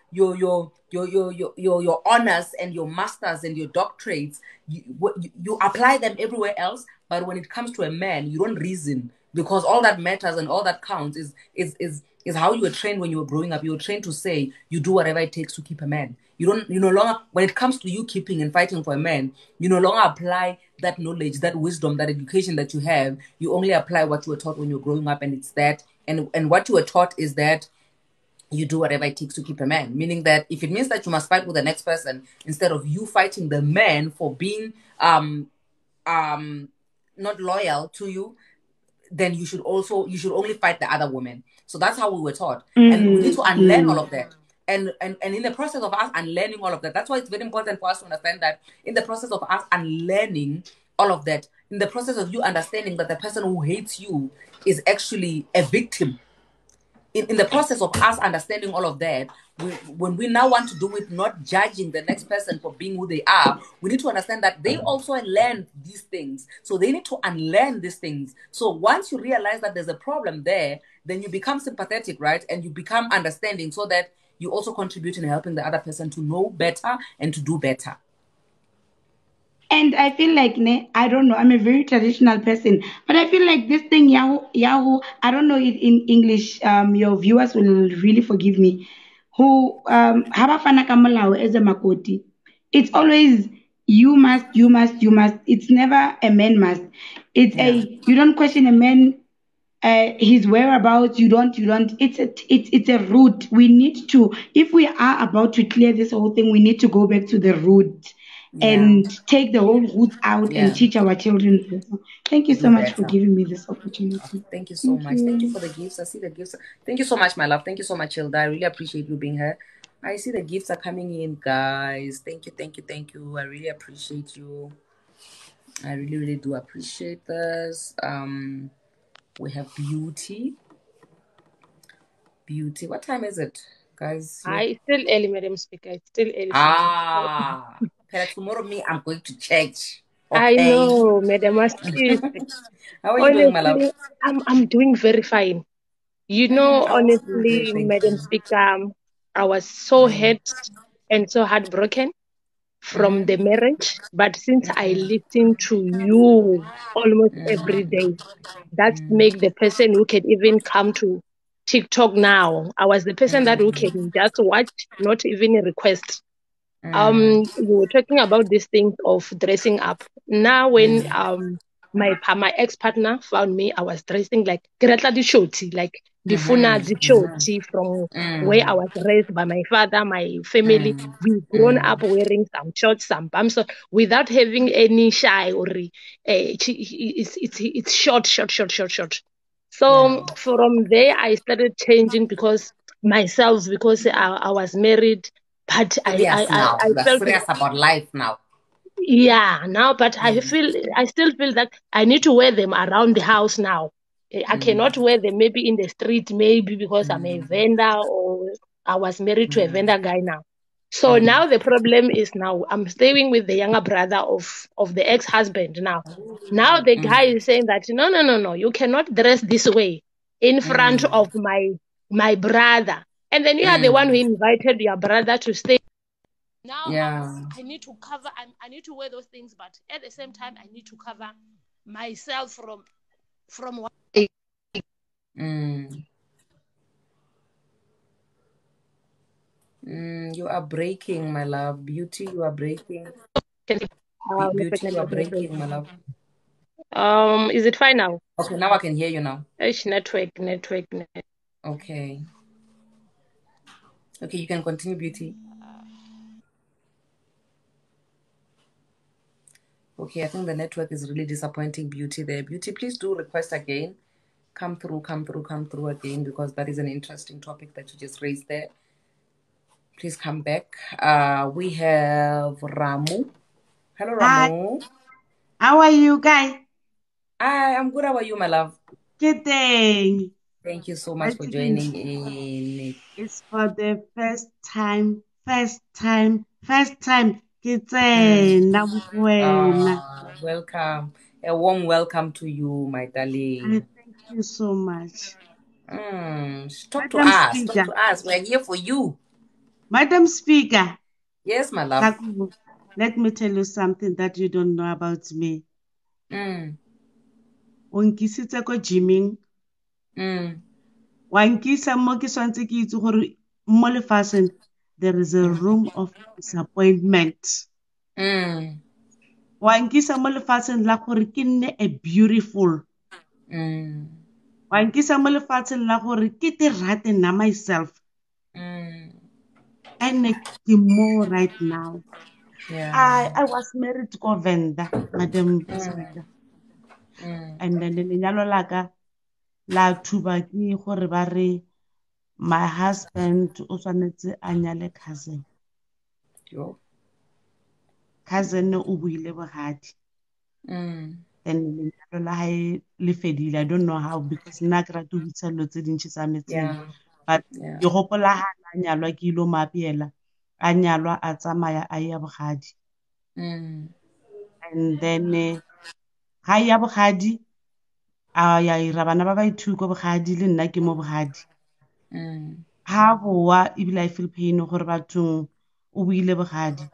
honors and your masters and your doctorates, you apply them everywhere else. But when it comes to a man, you don't reason, because all that matters and all that counts is how you were trained when you were growing up. You were trained to say you do whatever it takes to keep a man. You no longer, when it comes to you keeping and fighting for a man, you no longer apply that knowledge, that wisdom, that education that you have. You only apply what you were taught when you were growing up, and it's that. And what you were taught is that you do whatever it takes to keep a man. Meaning that if it means that you must fight with the next person, instead of you fighting the man for being not loyal to you, then you should only fight the other woman. So that's how we were taught. And we need to unlearn all of that. And in the process of us unlearning all of that, that's why it's very important for us to understand that in the process of us unlearning all of that, in the process of you understanding that the person who hates you is actually a victim, in the process of us understanding all of that, when we now want to do it, not judging the next person for being who they are, we need to understand that they also learned these things. So they need to unlearn these things. So once you realize that there's a problem there, then you become sympathetic, right? And you become understanding, so that you also contribute in helping the other person to know better and to do better. And I feel like, I don't know, I'm a very traditional person, but I feel like this thing, Yahoo, I don't know it in English, your viewers will really forgive me, who, habafana kamalao as a makoti. It's always, you must. It's never a man must. It's you don't question a man, his whereabouts. You don't. It's a root. We need to, if we are about to clear this whole thing, we need to go back to the root. And take the whole roots out and teach our children. Thank you so much for giving me this opportunity. Thank you so much. Thank you for the gifts. I see the gifts. Thank you so much, my love. Thank you so much, Hilda. I really appreciate you being here. I see the gifts are coming in, guys. Thank you. I really appreciate you. I really, really do appreciate this. We have Beauty. What time is it, guys? It's still early, Madam Speaker. It's still early. Tomorrow I'm going to church. Okay? I know, Madam. How are you doing, my love? I'm doing very fine. You know, honestly, Madam Speaker, I was so hurt and so heartbroken from the marriage. But since I listen to you almost every day, that's make the person who can even come to TikTok now. I was the person that who can just watch, not even a request. You were talking about these things of dressing up. Now when my ex-partner found me, I was dressing like shorty, like the funa shorty from where I was raised by my father, my family. We've grown up wearing some shorts, some bumps, without having any shy or it's short. So from there I started changing because I was married. But I felt serious about life now. Yeah, now, but I still feel that I need to wear them around the house now. I cannot wear them maybe in the street, maybe because I'm a vendor or I was married to a vendor guy now. So now the problem is now I'm staying with the younger brother of the ex-husband now. Now the guy is saying that no, you cannot dress this way in front of my brother. And then you are the one who invited your brother to stay. Now I need to cover. I need to wear those things, but at the same time, I need to cover myself from what. You are breaking, my love. Beauty, you are breaking. Beauty, you are breaking, my love. Is it fine now? Okay, now I can hear you now. Network. Okay, you can continue, Beauty. Okay, I think the network is really disappointing Beauty there. Beauty, please do request again. Come through again, because that is an interesting topic that you just raised there. Please come back. We have Ramu. Hello, Ramu. Hi. How are you guys? Hi, I'm good. How are you, my love? Good day. Thank you so much for joining in. It's for the first time. Welcome. A warm welcome to you, my darling. Thank you so much. Talk to Madam us. Talk Speaker, to us. We're here for you. Madam Speaker, Yes, my love. Takubo, let me tell you something that you don't know about me. O nkisitse ko gymming, wa nkisa mo ke swantse ke itse gore mo lefatsheng there is a room of disappointment. Wa nkisa mo lefatsheng la gore ke nne a beautiful. Wa nkisa mo lefatsheng la gore ke te rate nna myself. And ke mo right now. I was married to Venda, Madam Speaker. And then lenyalo la ka la thuba ke gore ba re my husband o tshwanetse a nyale cousin. Cousin o buile bogadi. And lenyalo la hae le fedile. I don't know how because nna ke rata ho bitsa dilo tse dintšhi tsa metseng. But ke gopola ha a nyalwa ke ilo mo apeela. A nyalwa a tsamaya a ya bogadi. And then ha ya bogadi a ya ira bana ba ba ithu ko bogadi le nna ke mo bogadi. Ha boa ebile I feel pain gore bathong o buile bogadi.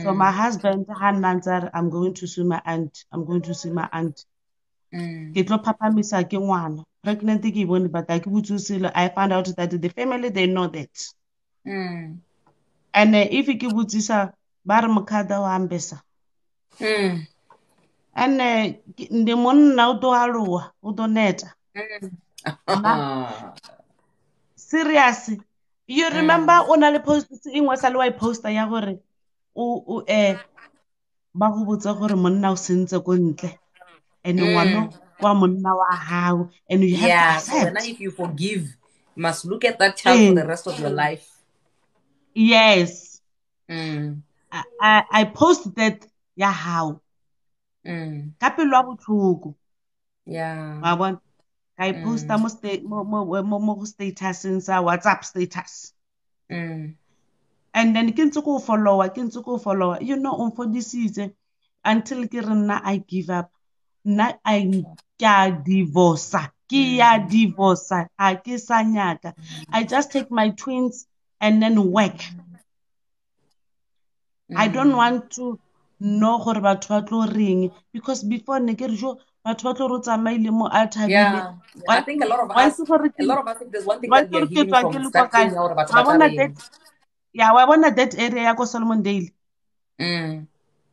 So my husband ha nna ntse re I'm going to see my aunt, I'm going to see my aunt. Ke tlo phaphamisa ke ngwana. Pregnant ke bone but I ke butse selo. I found out that the family they know that. And if ke butsisa ba re mokhada wa ambesa. And the monna o to aloha, o to neta. Serious. You remember ona le post ingwe sa le wa poster ya gore o ba go botsa gore monna o sentse ko ntle. And ngwana kwa monna wa hao and you have to accept. So if you forgive, you must look at that child for the rest of your life. Yes. I posted that ya hao. Ka pelo a botlhoko. Wa bona I posta mo status sa WhatsApp status. And then ke ntse ko follow. You know umfodisitse until ke re nna I give up. Nna I ka divorce. Ke ya divorce. A ke sa nyaka. I just take my twins and then work. I don't want to know gore batho ba tlo reng because before ne ke re jo batho ba tlo ro tsamaile mo a thabile. I think a lot of us think there's one thing that we are healing from starting out about wa bona that area ya ko Solomon Dale.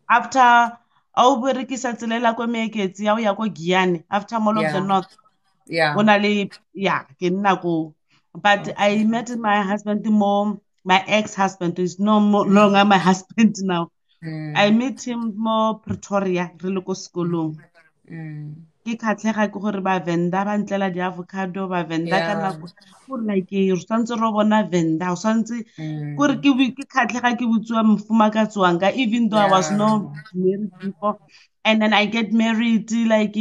After au berekisa tselela ko meeketsi ya o ya ko Giyane after Mall of the North. Ona le ke nna ko. But I met my husband more. My ex-husband is no longer my husband now. I met him more Pretoria, re le ko sekolong. Ke khatlega ke gore ba Venda ba ntlela di avocado ba Venda ka nako gore like re santse ro bona Venda o santse gore ke khatlega ke butswa mfumakatsi wanga even though I was not married before. And then I get married, like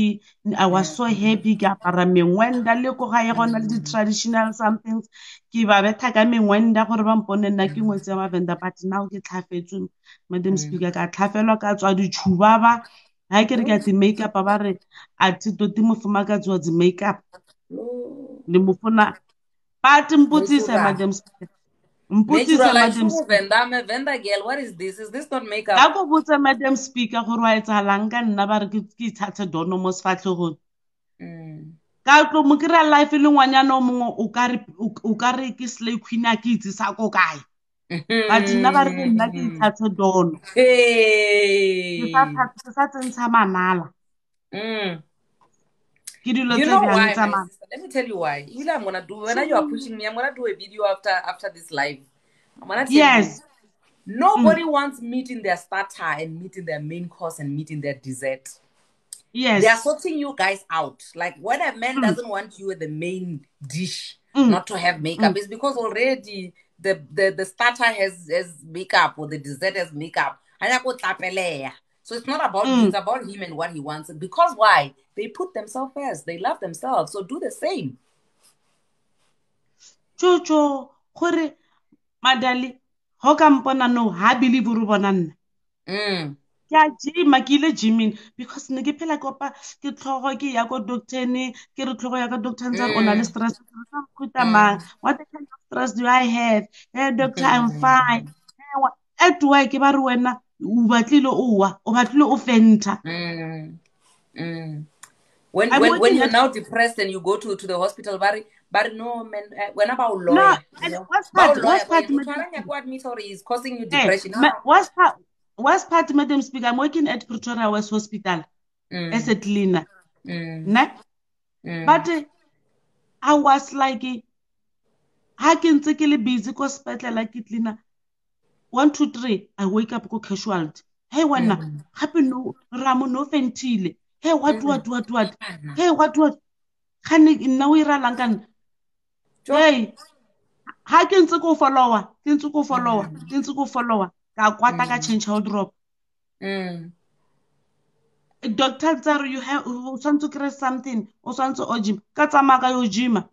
I was so happy ke apara mengwenda le ko ga e gona le di-traditional somethings ke ba betha ka mengwenda gore ba mpone nna ke ngwetse ya Venda but now ke tlhafetswe Madam Speaker ka tlhafelwa ka tswa ditšhuba ba ha ke re ke di-makeup ba re a toti mofumakatsi wa di-makeup le mofuna but mputsise Madam Speaker. Venda girl, what is this? Is this not makeup? Ya go botsa Madam Speaker gore wa etsahalang ka nna ba re ke ithatse dono mo sefatlhegong. Ka tlo mo kry-a life le ngwanyana o mongwe o ka re ke slay queen a ke itse sa ko kae. But nna ba re nna ke ithatse dono. Ke sa tsentsha manala. You know why, my sister? Let me tell you why. I'm gonna do when you are pushing me. I'm gonna do a video after this live. I'm gonna tell you. Nobody wants meat in their starter and meat in their main course and meat in their dessert. Yes, they are sorting you guys out. Like when a man doesn't want you at the main dish, not to have makeup, it's because already the starter has makeup or the dessert has makeup. So it's not about you, it's about him and what he wants. Because why? They put themselves first. They love themselves. So do the same. Jojo, gore madali, ho ka mpona no, ha believe uru bona nna. ke a gyma ke ile gymming because ne ke phela kopa ke tlhogo ke ya ko doctor-ne ke re tlhogo ya ka doctor ntse o na le stress mang what kind of stress do I have? Hey doctor, I'm fine. At work ke ba re wena o batlile o wa o batlile o fenta. When you're now depressed and you go to the hospital, but no man, when about lawyer, no, you know, what's about part lawyer, is causing you depression. what's part, Madam Speaker? I'm working at Pretoria West Hospital as a cleaner. But I was like, I can take a busy because better like it, Lina. 1, 2, 3, I wake up go casualty. Hey, one happy no ramo no fentile. Hey, what? Hey, what? Can you now we langan? Hey, ha ke ntse ko follower, ke ntse ko follower, ka kwata ka change hold drop. Doctor tsare you have o tshwantse create something, o tshwantse o gym, ka tsamaya ka yo gyma.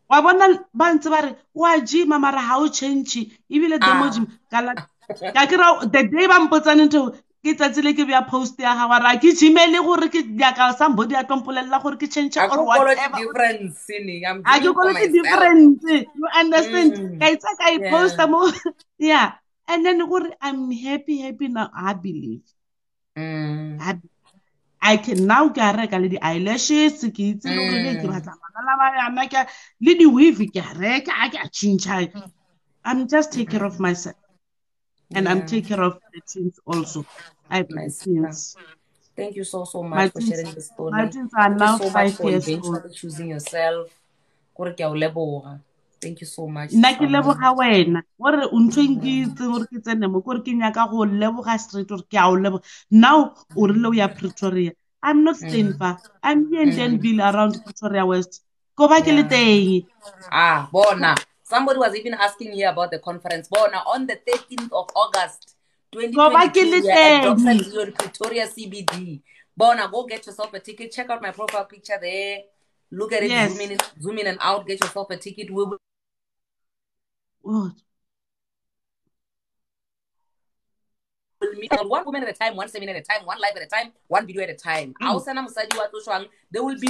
Wa bona ba ntse ba re wa gyma mara ha o change ebile demo gym ka kira the day ba mpotsane ntho ke tsatsi le ke bya post ya ha wa ra ke gymele gore ke ka somebody a tlompolella gore ke change or whatever difference I'm doing for myself. Different, you understand? Ka itsa ka post mo yeah, and then I'm happy now. I believe I can now ke reka le di eyelashes ke itse le gore ke batla magala ba yana ke le di weave ke reka ke a change. I'm just take care of myself and I'm take care of the teens also. I have teens. Thank you so much for sharing the story. My teens are now 5 years old. Choosing yourself. Thank you so much. Nna ke leboga wena gore o ntho nkitse gore ke tsene mo gore ke nyaka go leboga straight gore ke a o leboga. Now o rile o ya Pretoria. I'm not staying far. I'm here in Denville around Pretoria West. Go back le teng. Bona. Somebody was even asking here about the conference. Bona, on the 13th of August 2022, we are at Dockside Pretoria CBD. Bona, go get yourself a ticket. Check out my profile picture there. Look at it, zoom in and out, get yourself a ticket. We will meet one woman at a time, one seminar at a time, one live at a time, one video at a time. There will be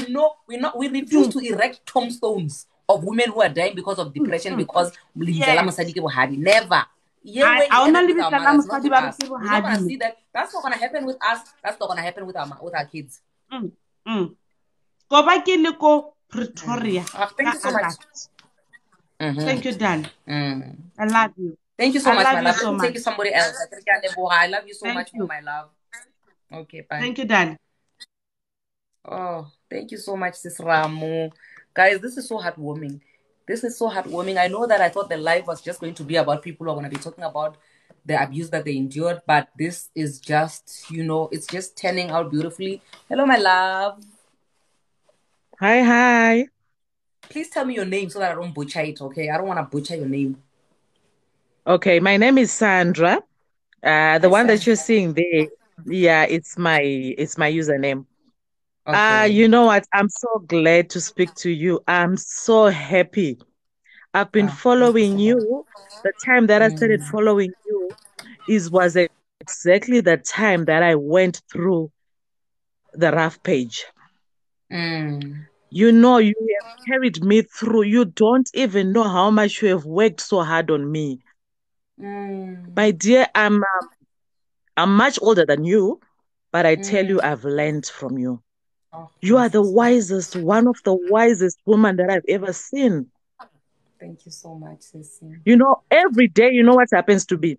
we refuse to erect tombstones of women who are dying because of depression because never. We're not gonna see that. That's not gonna happen with us. That's not gonna happen with our kids. Go back in Pretoria. Thank you so much. Thank you, Dan. I love you. Thank you so much, my love. Let me take you somebody else. I love you so much more, my love. Okay, bye. Thank you, Dan. Oh, thank you so much, Sis Ramu. Guys, this is so heartwarming. I know that I thought the live was just going to be about people who are going to be talking about the abuse that they endured, but this is just, it's just turning out beautifully. Hello, my love. Hi. Please tell me your name so that I don't butcher it, okay? I don't want to butcher your name. Okay, my name is Sandra. The one that you're seeing there, yeah, it's my username. Okay. You know what? I'm so glad to speak to you. I'm so happy. I've been following you. The time that I started following you was exactly the time that I went through the rough page. You have carried me through. You don't even know how much you have worked so hard on me. My dear, I'm much older than you, but I tell you, I've learned from you. You are the wisest, one of the wisest women that I've ever seen. Thank you so much, Sissy. Every day, you know what happens to me?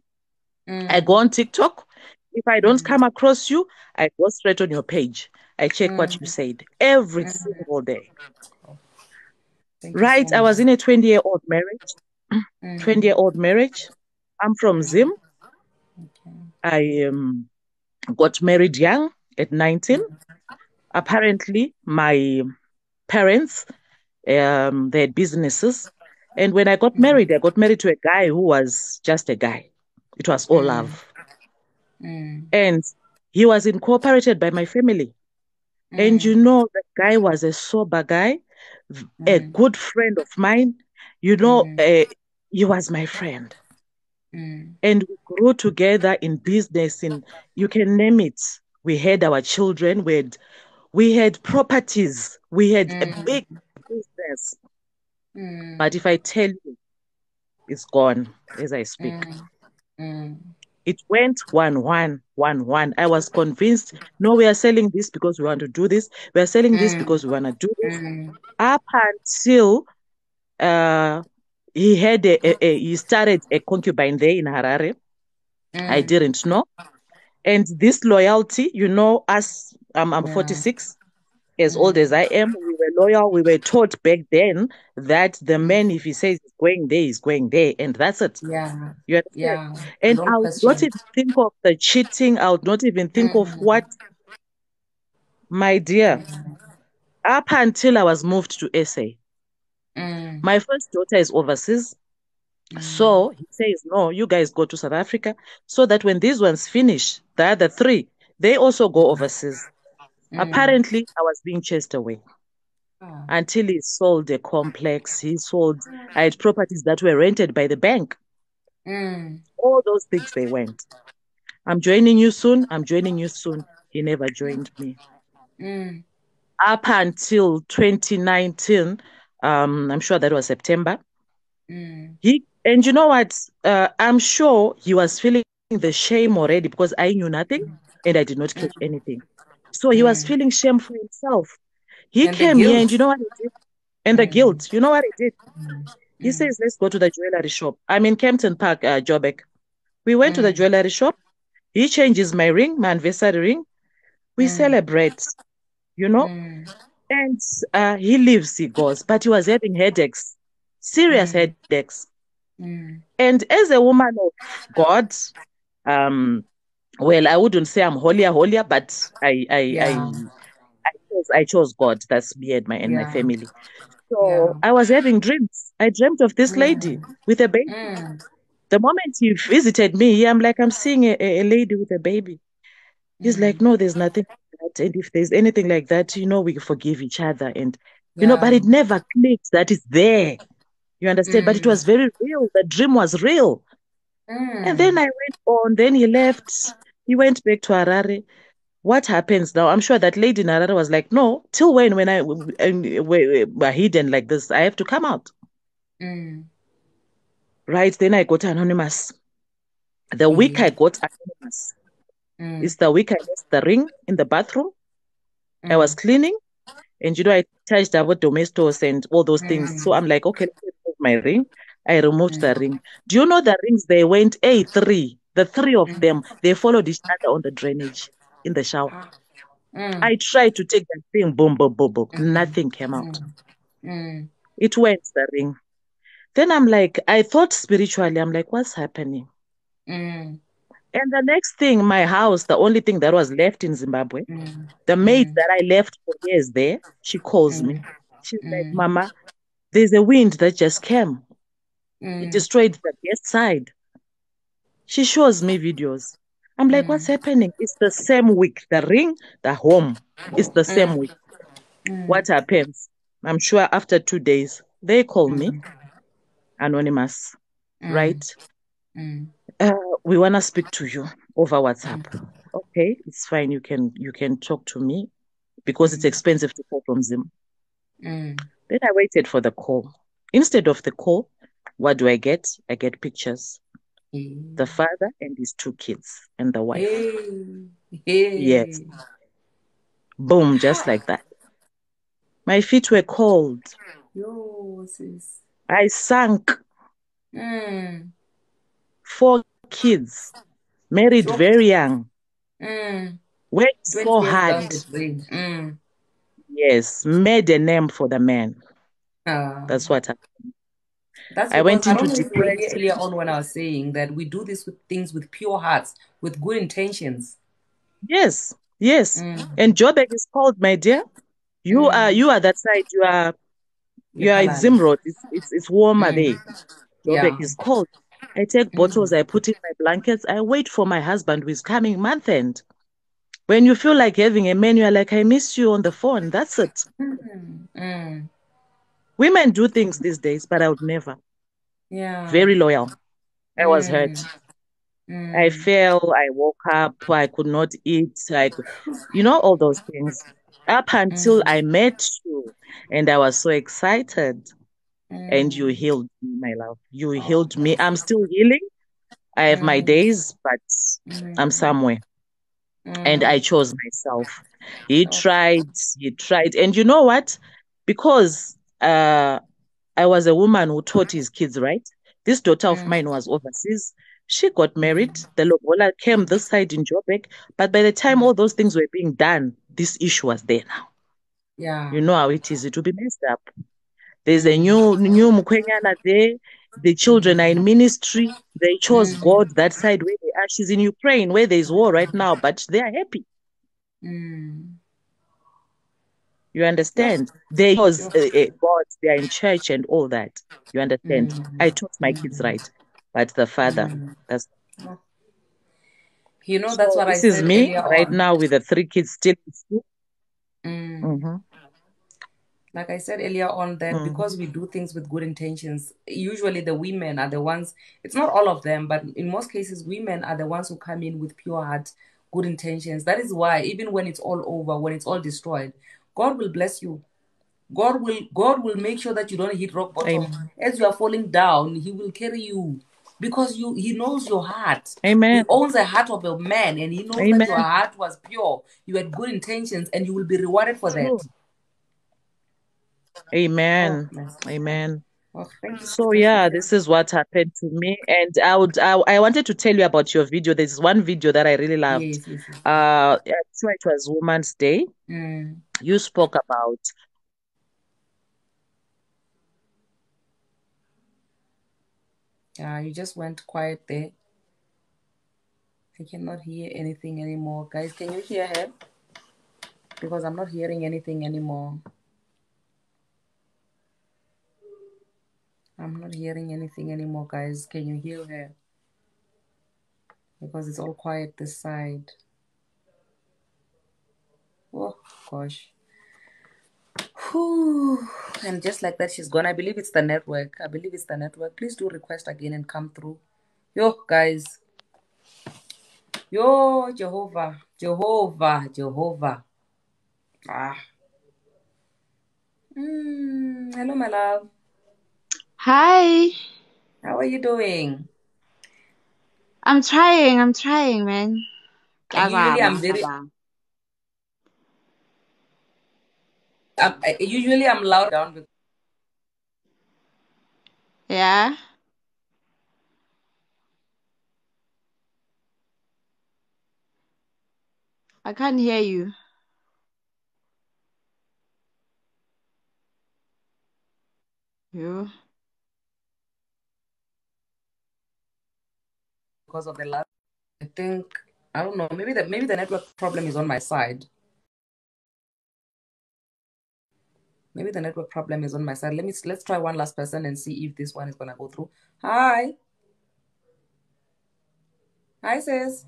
I go on TikTok. If I don't come across you, I go straight on your page. I check what you said every single day. Right? I was in a 20-year-old marriage. 20-year-old marriage. I'm from Zim. I got married young at 19. Apparently, my parents, they had businesses. And when I got married to a guy who was just a guy. It was all love. And he was incorporated by my family. And the guy was a sober guy, a good friend of mine. He was my friend. And we grew together in business, in you can name it. We had our children, we had properties, we had a big business. But if I tell you, it's gone as I speak. It went 1-1. I was convinced, no, we are selling this because we want to do this. We are selling this because we want to do this. Up until he started a concubine there in Harare. I didn't know. And this loyalty, you know, us, I'm 46, as old as I am, we were loyal. We were taught back then that the man, if he says he's going there, he's going there. And that's it. Yeah. You understand? Yeah. And Don't I would not question. even think of the cheating. I would not even think of what, my dear, up until I was moved to SA. My first daughter is overseas. So he says, no, you guys go to South Africa so that when these ones finish, the other 3, they also go overseas. Apparently, I was being chased away until he sold a complex. I had properties that were rented by the bank. All those things, they went. I'm joining you soon. I'm joining you soon. He never joined me. Up until 2019, I'm sure that was September. And you know what? I'm sure he was feeling the shame already because I knew nothing and I did not catch anything. So he was feeling shame for himself. He came here and you know what he did? And the guilt, you know what he did? He says, let's go to the jewelry shop. I'm in Kempton Park, Joburg. We went to the jewelry shop. He changes my ring, my anniversary ring. We celebrate, you know. And he leaves, he goes. But he was having headaches, serious headaches. And as a woman of God, well, I wouldn't say I'm holier, but I chose God. That's me and my family. So I was having dreams. I dreamt of this lady with a baby. The moment he visited me, I'm like, I'm seeing a lady with a baby. He's like, no, there's nothing like that. And if there's anything like that, you know, we forgive each other. And, you know, but it never clicks that it's there. You understand? But it was very real. The dream was real. And then I went on. Then he left. He went back to Harare. What happens now? I'm sure that lady in Harare was like, no, till when we're hidden like this, I have to come out. Right? Then I got anonymous. The week I got anonymous is the week I lost the ring in the bathroom. I was cleaning. And, you know, I touched about domestos and all those things. So I'm like, okay, let me remove my ring. I removed the ring. Do you know the rings? They went A3. The 3 of them, they followed each other on the drainage in the shower. I tried to take that thing, boom, boom, boom, boom. Nothing came out. It went, the ring. Then I'm like, I thought spiritually, I'm like, what's happening? And the next thing, my house, the only thing that was left in Zimbabwe, the maid that I left for years there, she calls me. She's like, Mama, there's a wind that just came. It destroyed the guest side. She shows me videos. I'm like, what's happening? It's the same week. The ring, the home, it's the same week. What happens? I'm sure after 2 days, they call me, anonymous, right? We want to speak to you over WhatsApp. Okay, it's fine. You can talk to me because it's expensive to call from Zim. Then I waited for the call. Instead of the call, what do I get? I get pictures. The father and his 2 kids and the wife. Yes. Boom, just like that. My feet were cold. I sank. 4 kids, married very young. Worked so hard. Yes, made a name for the man. That's what happened. I went into depression. Earlier on when I was saying that we do this with things with pure hearts, with good intentions. Yes. And Joburg is cold, my dear. You are that side. You are in Zimrod. It's warmer there. Joburg is cold. I take bottles, I put in my blankets, I wait for my husband who is coming month end. When you feel like having a man, you're like, I miss you on the phone. That's it. Women do things these days, but I would never. Very loyal. I was hurt. I fell, I woke up, I could not eat, all those things. Up until I met you, and I was so excited. And you healed me, my love. You healed me. I'm still healing. I have my days, but I'm somewhere. And I chose myself. He tried. And you know what? Because I was a woman who taught his kids, right? This daughter of mine was overseas. She got married. The lobola came this side in Joburg. But by the time all those things were being done, this issue was there now. Yeah. You know how it is. It will be messed up. There's a new Mukwenyana there. The children are in ministry. They chose God that side where they are. She's in Ukraine where there's war right now, but they are happy. You understand? They chose God. They are in church and all that. You understand? I taught my kids right, but the father, that's that's what I said this is me earlier right on. now with the 3 kids still in school. Like I said earlier on, that because we do things with good intentions, usually the women are the ones, it's not all of them, but in most cases, women are the ones who come in with pure heart, good intentions. That is why even when it's all over, when it's all destroyed, God will bless you. God will make sure that you don't hit rock bottom. Amen. As you are falling down, He will carry you because He knows your heart. Amen. He owns the heart of a man, and He knows Amen. that your heart was pure. You had good intentions, and you will be rewarded for True. that. Amen. Oh, Amen. oh, thank you. So yeah, this is what happened to me, and I wanted to tell you about your video. There's one video that I really loved. Yes. So it was Women's Day. You spoke about you just went quiet there. I cannot hear anything anymore. Guys, can you hear her? Because I'm not hearing anything anymore. I'm not hearing anything anymore, guys. Can you hear her? Because it's all quiet this side. Oh, gosh. Whew. And just like that, she's gone. I believe it's the network. Please do request again and come through. Yo, guys. Yo, Jehovah. Ah. Hello, my love. Hi. How are you doing? I'm trying, man. Usually I'm loud down. Yeah. I can't hear you. You. Because of the last, I think, I don't know, maybe the network problem is on my side. Maybe the network problem is on my side. Let's try one last person and see if this one is gonna go through. Hi, sis.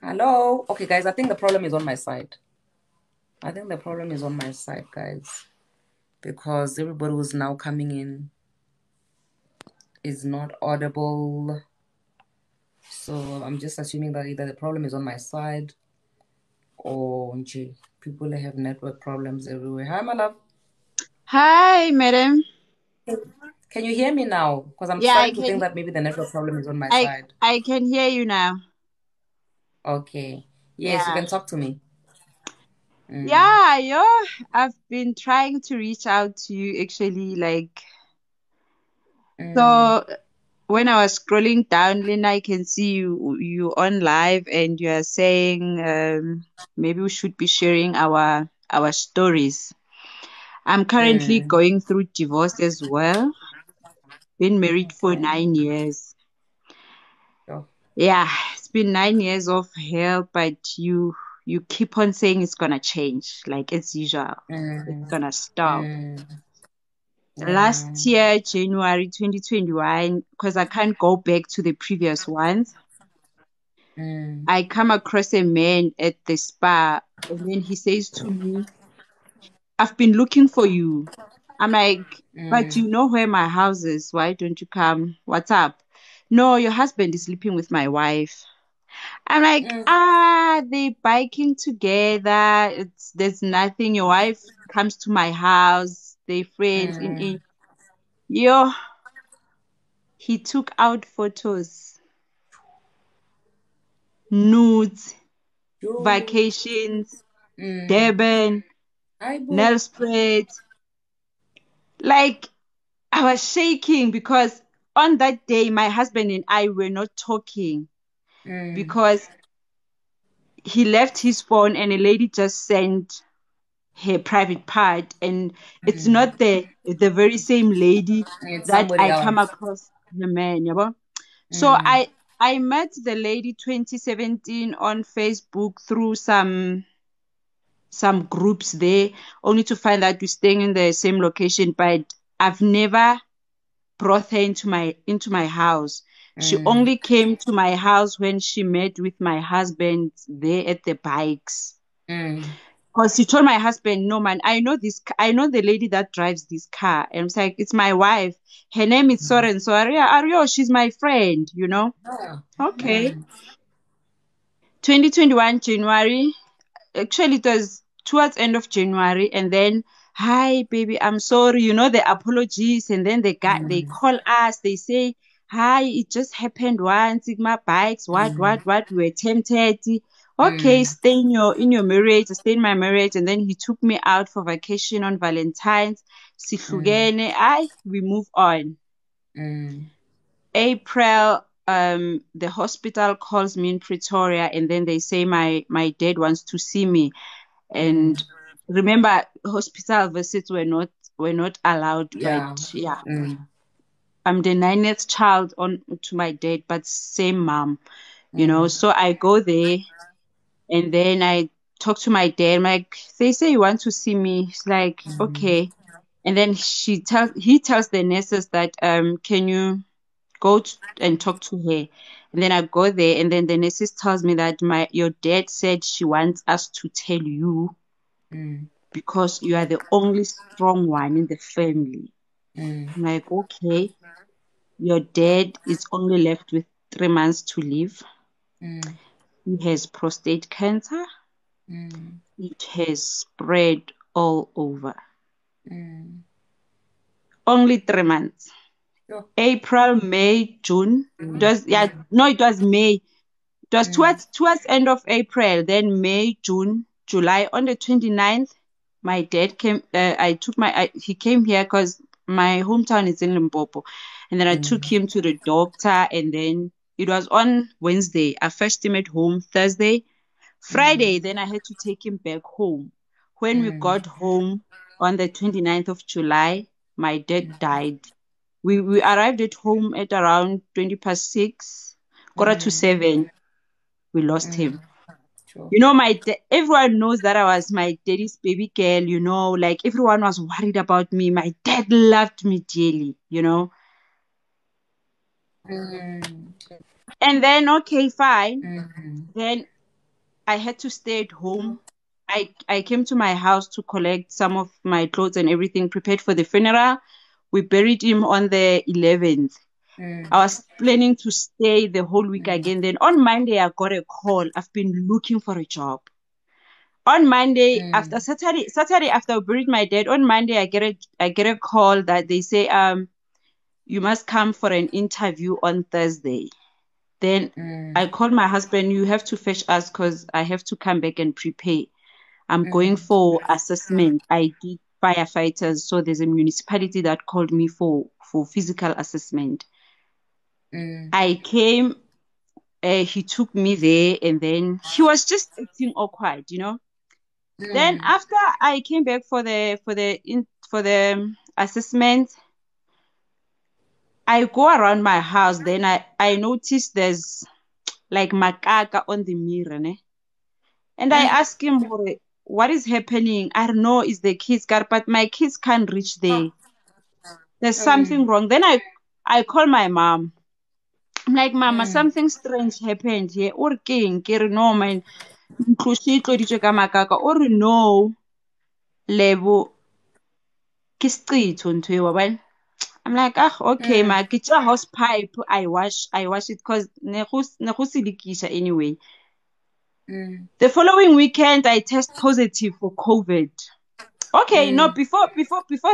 Hello. Okay, guys, I think the problem is on my side. Guys, because everybody who's now coming in is not audible. So I'm just assuming that either the problem is on my side or people have network problems everywhere. Hi, my love. Hi, madam. Can you hear me now? Because I'm starting to think that maybe the network problem is on my side. I can hear you now. Okay. Yes, you can talk to me. Yeah, I've been trying to reach out to you actually, so when I was scrolling down, then I can see you on live and you are saying maybe we should be sharing our stories. I'm currently going through divorce as well. Been married for 9 years. Yeah, it's been 9 years of hell, but you keep on saying it's gonna change, like as usual. It's gonna stop. Last year, January 2021, because I can't go back to the previous ones, I come across a man at the spa, and then he says to me, I've been looking for you. I'm like, but you know where my house is. Why don't you come? What's up? No, your husband is sleeping with my wife. I'm like, they biking together. There's nothing. Your wife comes to my house. They friends. Yo, he took out photos, nudes, vacations, Durban, nail spreads. Like, I was shaking because on that day, my husband and I were not talking because he left his phone and a lady just sent her private part, and it's not the very same lady It's that somebody I come else. across the man, you know? So I met the lady 2017 on Facebook through some groups there, only to find out we're staying in the same location, but I've never brought her into my house. She only came to my house when she met with my husband there at the bikes. Because she told my husband, no man, I know the lady that drives this car. And I'm like, it's my wife. Her name is Soren. So Ario, she's my friend, you know? Okay. 2021 January. Actually, it was towards end of January, and then, hi baby, I'm sorry, you know, the apologies, and then they call us, they say, hi, it just happened once, Sigma bikes, what, we were tempted. Okay, stay in your marriage, stay in my marriage. And then he took me out for vacation on Valentine's. Sihlukene, we move on. April, the hospital calls me in Pretoria, and then they say my dad wants to see me. And remember, hospital visits were not allowed. But yeah, I'm the 9th child to my dad, but same mom, you know. So I go there, and then I talk to my dad. I'm like, they say you want to see me. He's like, okay. And then he tells the nurses that can you go and talk to her. And then I go there, and then the nurses tells me that your dad said she wants us to tell you because you are the only strong one in the family. I'm like, okay, your dad is only left with 3 months to live. He has prostate cancer. It has spread all over. Only 3 months. April, May, June. It was May. It was towards end of April, then May, June, July. On the 29th, my dad came. He came here because my hometown is in Limpopo, and then I took him to the doctor. And then it was on Wednesday. I fetched him at home Thursday, Friday. Then I had to take him back home. When we got home on the 29th of July, my dad died. We arrived at home at around 6:20, 6:45. We lost him. Sure. You know, everyone knows that I was my daddy's baby girl, you know, like everyone was worried about me. My dad loved me dearly, you know. And then, okay, fine. Then I had to stay at home. I came to my house to collect some of my clothes and everything, prepared for the funeral. We buried him on the 11th. I was planning to stay the whole week again. Then on Monday, I got a call. I've been looking for a job. On Monday, after Saturday after I buried my dad, on Monday I get a call that they say you must come for an interview on Thursday. Then I called my husband, you have to fetch us because I have to come back and prepare. I'm going for assessment. I did firefighters, so there's a municipality that called me for physical assessment. I came, he took me there, and then he was just acting awkward, you know. Then after I came back for the assessment, I go around my house. Then I noticed there's like makaka on the mirror, ne? And I ask him, what is happening? I don't know, it's the kids' car, but my kids can't reach there. There's something wrong. Then I call my mom. I'm like, Mama, something strange happened here. Or king, no man, or no, Lebo, I'm like, okay, ma, get your house pipe. I wash it because anyway. The following weekend, I test positive for COVID. Okay, no, before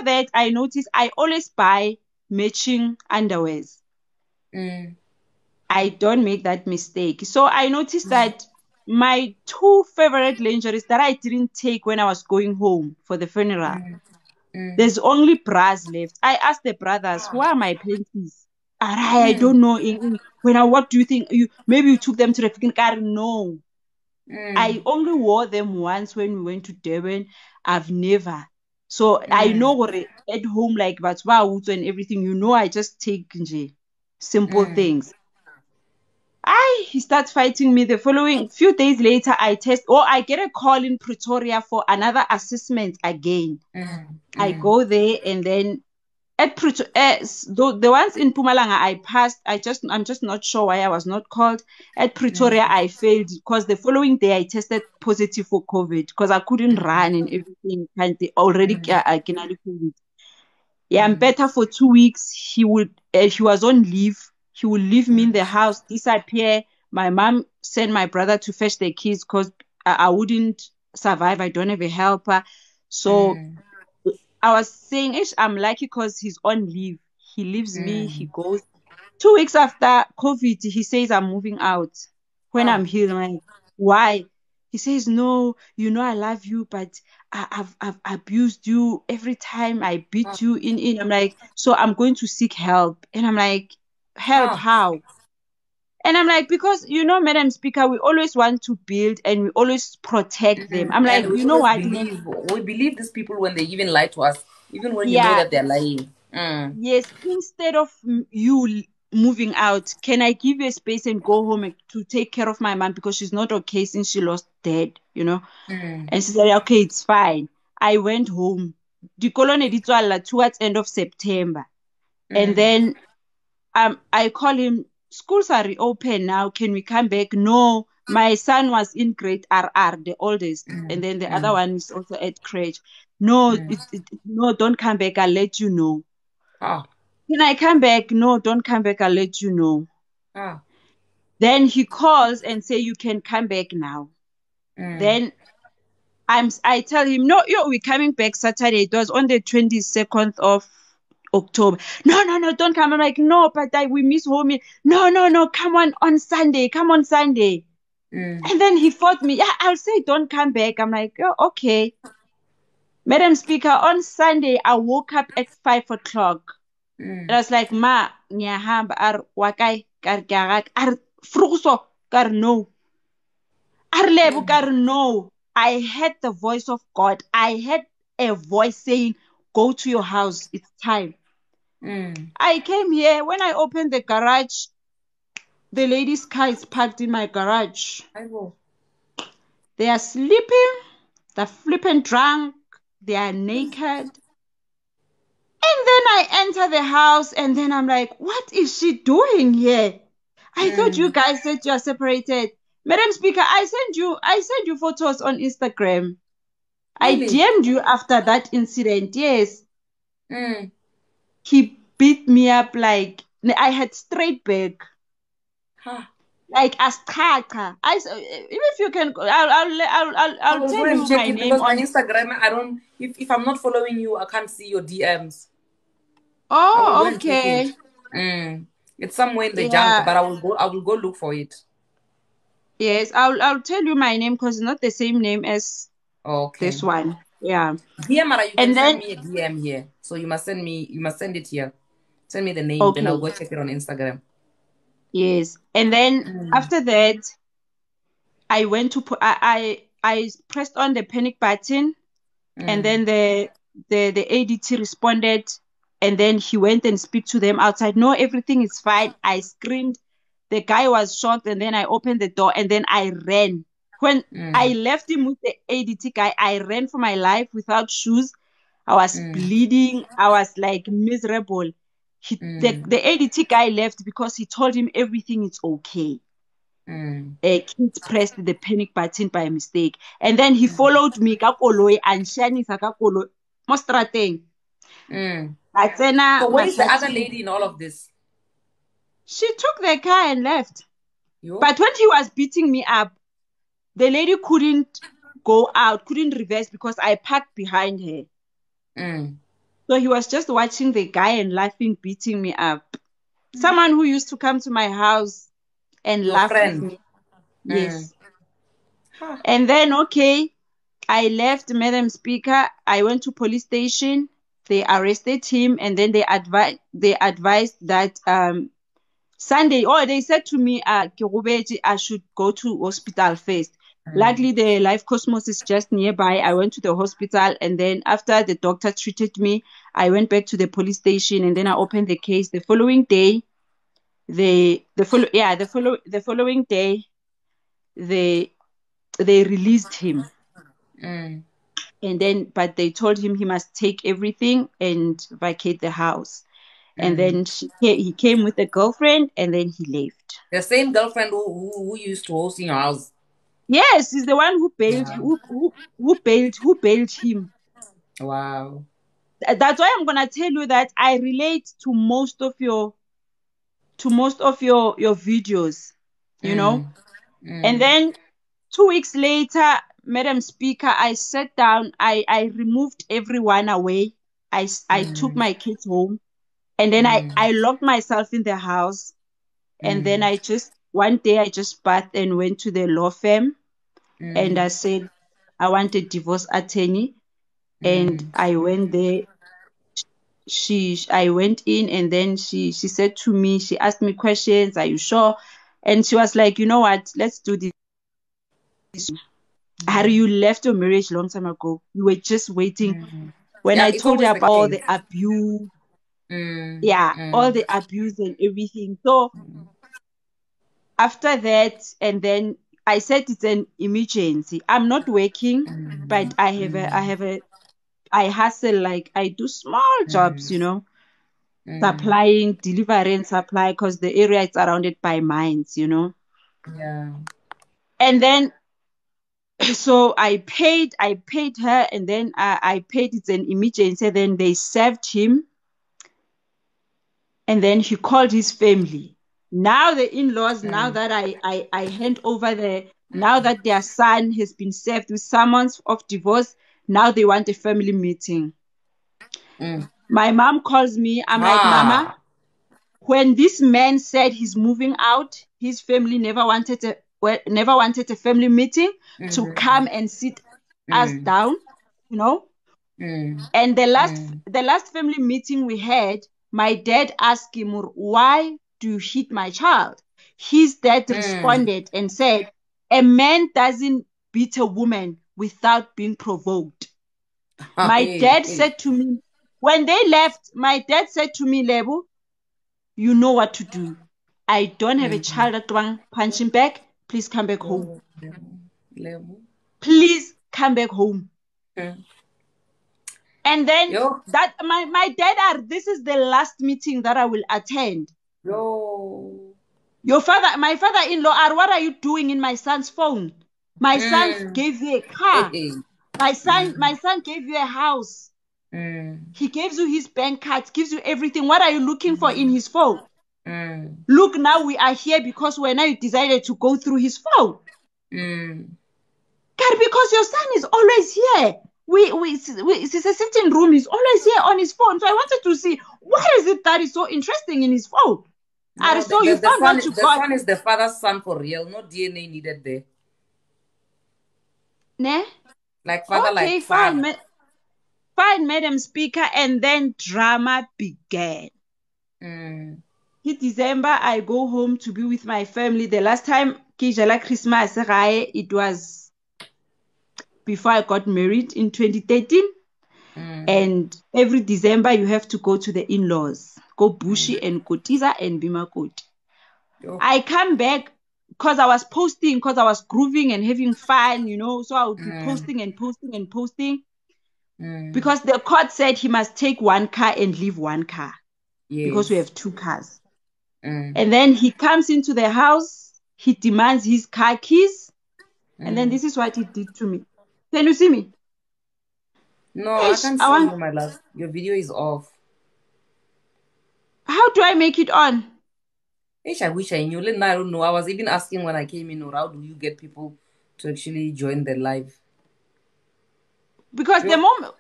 that, I noticed I always buy matching underwears. I don't make that mistake. So I noticed that my 2 favorite lingeries that I didn't take when I was going home for the funeral, there's only bras left. I asked the brothers, who are my panties? I don't know. What do you think? Maybe you took them to the freaking car? No. I only wore them once when we went to Durban. I've never. So I know what at home, like that's and everything, I just take simple things. He starts fighting me. The following few days later, I get a call in Pretoria for another assessment again. I go there, and then at the ones in Mpumalanga I passed. I'm just not sure why I was not called. At Pretoria I failed because the following day I tested positive for COVID because I couldn't run and everything. Already I can COVID. Yeah, I'm better for 2 weeks. He was on leave. He would leave me in the house, disappear. My mom sent my brother to fetch the kids because I wouldn't survive. I don't have a helper. So I was saying, I'm lucky because he's on leave. He leaves me, he goes. 2 weeks after COVID, he says, I'm moving out. When I'm here, I'm like, why? He says, no, I love you, but I've abused you every time I beat you in. I'm like, so I'm going to seek help. And I'm like, help how? And I'm like, because, Madam Speaker, we always want to build and we always protect them. I'm like, we believe these people when they even lie to us, even when you know that they're lying. Yes, instead of you moving out, can I give you a space and go home to take care of my mom because she's not okay since she lost dad, And she said, okay, it's fine. I went home. The colony towards end of September. And then I call him, schools are reopened now. Can we come back? No, my son was in grade RR, the oldest. And then the other one is also at crèche. No, no, don't come back. I'll let you know. Can I come back? No, don't come back. I'll let you know. Then he calls and say, you can come back now. Then I tell him, no, we're coming back Saturday. It was on the 22nd of October. No, don't come. I'm like, no, but we miss home. No, come on Sunday. Come on Sunday. And then he fought me. Yeah, I'll say don't come back. I'm like, oh, okay. Madam Speaker, on Sunday, I woke up at 5 o'clock. And I was like, ma, nyahamba ar wakai ar fruso kar no. Ar lebu kar no. I heard the voice of God. I heard a voice saying, go to your house. It's time. I came here. When I opened the garage, the ladies' car is parked in my garage. They are sleeping. They're flipping drunk. They are naked. And then I enter the house and then I'm like, what is she doing here? I thought you guys said you are separated. Madam Speaker, I sent you photos on Instagram. Really? I DM'd you after that incident. Yes. He beat me up like I had straight back. Like as kaka. If you can, I'll tell you my name because on Instagram. I don't. If I'm not following you, I can't see your DMs. Oh, okay. It's somewhere in the junk, but I will go look for it. Yes, I'll tell you my name because it's not the same name as this one. Yeah. Here, Mara, you can send me a DM here. So you must send it here. Send me the name, then I'll go check it on Instagram. Yes. And then after that, I went to I pressed on the panic button, and then the ADT responded, and then he went and speak to them outside. No, everything is fine. I screamed. The guy was shocked, and then I opened the door, and then I ran. When I left him with the ADT guy, I ran for my life without shoes. I was bleeding. I was like miserable. The ADT guy left because he told him everything is okay. Kids pressed the panic button by mistake. And then he followed me, kakoloy, and Shani Sakakolo, Mostrateng. Mm. Atsena So where is the other mahlatheng. lady in all of this? She took the car and left. Yo. But when he was beating me up, the lady couldn't go out, couldn't reverse because I parked behind her. Mm. So he was just watching the guy and laughing, beating me up. Someone who used to come to my house and Your laugh with friend. me. Yes. Huh. And then, okay, I left Madam Speaker. I went to police station. They arrested him, and then they advised that Sunday. Oh, they said to me, I should go to hospital first. Luckily, the Life Cosmos is just nearby. I went to the hospital, and then after the doctor treated me, I went back to the police station, and then I opened the case. The following day, the following day, they released him. Mm. And then, but they told him he must take everything and vacate the house. And then he came with a girlfriend, and then he left. The same girlfriend who used to host in your house. Yes, he's the one who bailed who bailed him. Wow. That's why I'm gonna tell you that I relate to most of your videos, you know. And then 2 weeks later, Madam Speaker, I sat down, I removed everyone away. I took my kids home, and then I locked myself in the house. And then one day I just bathed and went to the law firm, and I said, I want a divorce attorney. And I went there. I went in, and then she said to me, she asked me questions, are you sure? And she was like, you know what, let's do this. Harry, you left your marriage long time ago. You were just waiting. When I told you about all the abuse, all the abuse and everything. So after that, and then I said it's an emergency. I'm not working, but I hustle, like I do small jobs, you know, supplying, delivery and supply, because the area is surrounded by mines, you know. Yeah. And then so I paid her, and then I paid, it's an emergency. Then they served him, and then he called his family. Now the in-laws, now that I hand over now that their son has been served with summons of divorce, now they want a family meeting. My mom calls me. I'm like, Mama, when this man said he's moving out, his family never wanted a family meeting to come and sit us down, you know. And the last family meeting we had, my dad asked him, why do you hit my child? His dad responded and said, a man doesn't beat a woman without being provoked. My dad said to me, when they left, my dad said to me, Lebu, you know what to do. I don't have a child that one punching back. Please come back home. Please come back home. And then that my dad, this is the last meeting that I will attend. My father-in-law, what are you doing in my son's phone? My son gave you a car. My son gave you a house. He gives you his bank cards, gives you everything. What are you looking for in his phone? Look, now we are here because when I decided to go through his phone. God, because your son is always here. It's a sitting room. He's always here on his phone. So I wanted to see, what is it that is so interesting in his phone? No, the son is the father's son for real. No DNA needed there. Ne? Like father, okay, like father. Fine, Madam Speaker, and then drama began. In December, I go home to be with my family. The last time Kijala Christmas, it was before I got married in 2013. And every December, you have to go to the in-laws. Go Bushi and Kotiza and Bimakoti. I come back because I was posting, because I was grooving and having fun, you know. So I would be posting and posting and posting. Because the court said he must take one car and leave one car. Because we have two cars. And then he comes into the house, he demands his car keys, and then this is what he did to me. Can you see me? No, I can't I see want. you, my love. Your video is off. How do I make it on? I wish I knew. I don't know. I was even asking when I came in, or how do you get people to actually join the live? Because the moment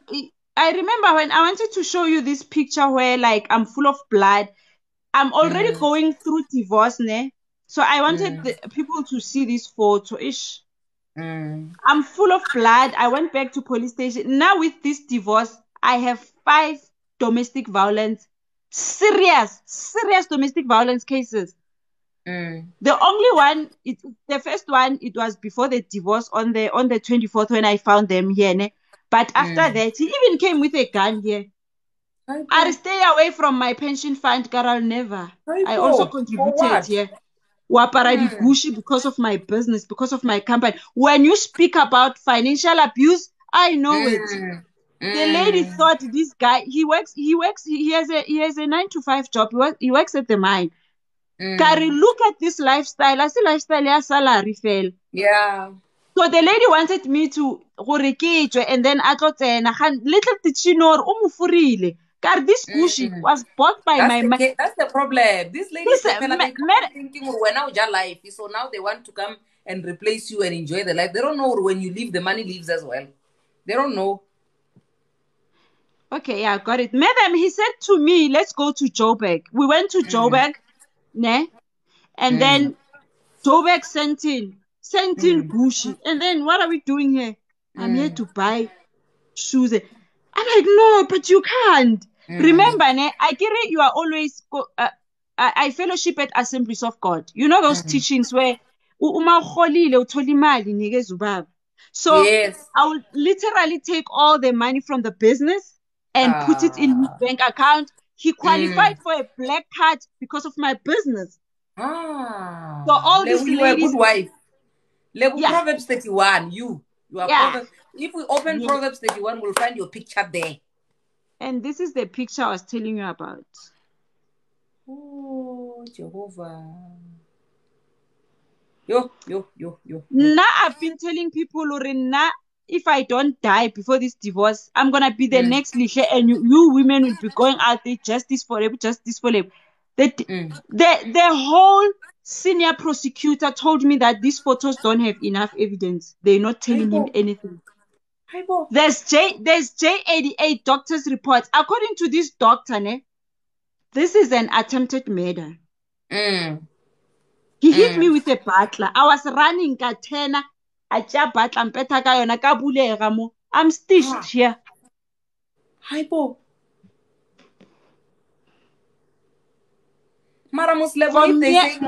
I remember when I wanted to show you this picture where like I'm full of blood. I'm already going through divorce, ne? So I wanted the people to see this photo. Ish. I'm full of blood. I went back to police station. Now with this divorce, I have 5 domestic violence, serious domestic violence cases. The only one, the first one, it was before the divorce on the 24th when I found them here, ne? But after that, he even came with a gun here. I'll stay away from my pension fund, Carol, never. I also contributed here. Waparadi Gushi because of my business, because of my company. When you speak about financial abuse, I know it. The lady thought this guy, he has a 9 to 5 job. He works at the mine. Kari, look at this lifestyle. I see lifestyle, yeah, salary fail. Yeah. So the lady wanted me to and then I thought, little did she know, this Gushi was bought by my man. That's the problem. These ladies, they thinking when out your life. So now they want to come and replace you and enjoy the life. They don't know when you leave, the money leaves as well. They don't know. Okay, yeah, got it. Madam, he said to me, let's go to Joburg. We went to Joburg, ne? And then Joburg sent in Gucci. And then what are we doing here? I'm here to buy shoes. I'm like, no, but you can't. Remember, ne? I get it. You are always I fellowship at Assemblies of God. You know those teachings where so yes. I would literally take all the money from the business and put it in his bank account. He qualified for a black card because of my business. So all these ladies, you are a good wife. Proverbs 31. You are Proverbs. If we open Proverbs 31, we'll find your picture there. And this is the picture I was telling you about. Oh, Jehovah. Yo. Now I've been telling people, Lorena, if I don't die before this divorce, I'm gonna be the next Lisha, and you women will be going out there, justice for them. The whole senior prosecutor told me that these photos don't have enough evidence. They're not telling him anything. There's J88 doctor's reports. According to this doctor, this is an attempted murder. He hit me with a butler. I was running katena. I'm stitched here. Mara Muslim, if they say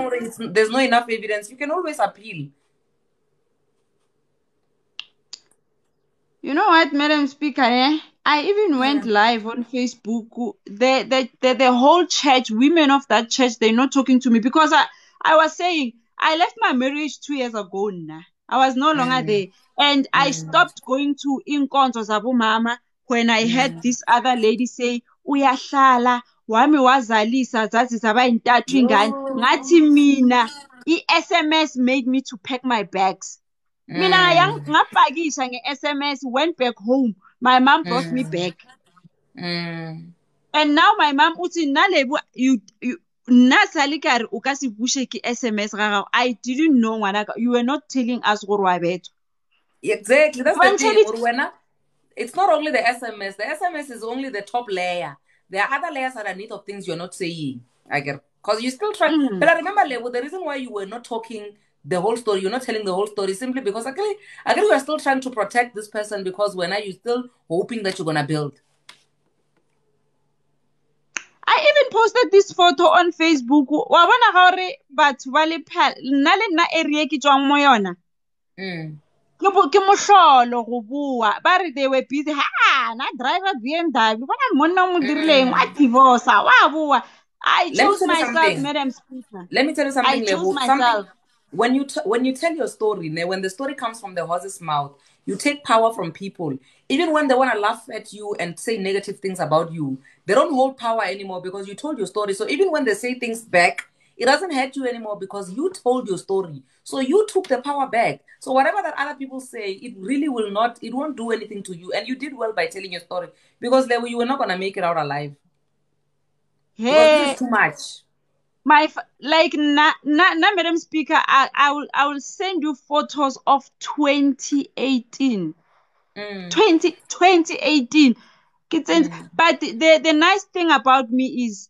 there's no enough evidence, you can always appeal. You know what, Madam Speaker? I even went live on Facebook. The whole church, women of that church, they're not talking to me because I was saying I left my marriage 2 years ago now. I was no longer there. And I stopped going to Inkonzo Zabu Mama when I heard this other lady say, Uyahlala, wami wazalisa zazi zabayintathu ingane. Ngathi mina, SMS made me to pack my bags. Mina ngapakisha nge-SMS, went back home. My mom brought me back. And now my mom uthi nalebu you nasalikari ukasibushe ki SMS gaga. I didn't know ngwanaka. You were not telling us gore wa betho. Exactly. That's the thing. It's not only the SMS. The SMS is only the top layer. There are other layers underneath of things you're not saying. I get, because you still try. But I remember, Lebu, the reason why you were not talking the whole story, you're not telling the whole story, simply because I agree you are still trying to protect this person, because when are you still hoping that you're gonna build? I even posted this photo on Facebook. Wabona gore batho ba lephalale nna le nna area ke tswang mo yona. Ke mohlolo go bua ba re they were busy. Na driver BMW bona monna mo dirileng wa divorce wa bua. I chose myself, Madam Speaker. Let me tell you something. I chose myself. When you tell your story, when the story comes from the horse's mouth, you take power from people. Even when they want to laugh at you and say negative things about you, they don't hold power anymore because you told your story. So even when they say things back, it doesn't hurt you anymore because you told your story. So you took the power back. So whatever that other people say, it really will not, it won't do anything to you. And you did well by telling your story because you were not going to make it out alive. Because this is too much. Madam Speaker, I will send you photos of 2018. 2018. But the nice thing about me is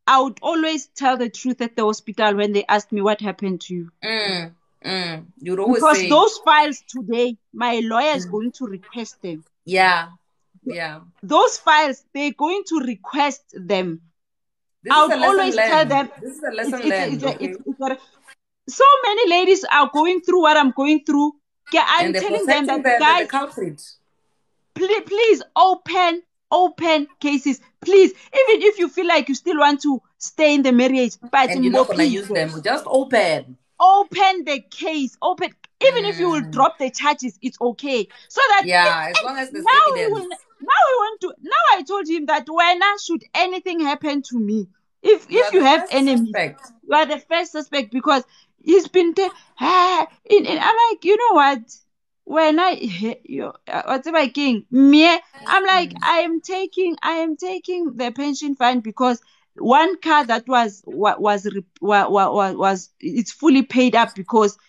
I would always tell the truth at the hospital when they asked me what happened to you. You'd always because say, those files today, my lawyer is going to request them. Yeah. Those files, they're going to request them. This I is would a lesson always learned. tell them. This is a lesson learned. So many ladies are going through what I'm going through. I'm telling them that, guys, the culprit. Please open cases. Please, even if you feel like you still want to stay in the marriage, but and you're not going to use them, just open the case. Even if you will drop the charges, it's okay. So that as long as there's evidence. Now I told him that should anything happen to me, if you have enemies, you are the first suspect, because he's been I'm like, you know what? When whatever king me, I'm like, I am taking the pension fund because one car that was it's fully paid up because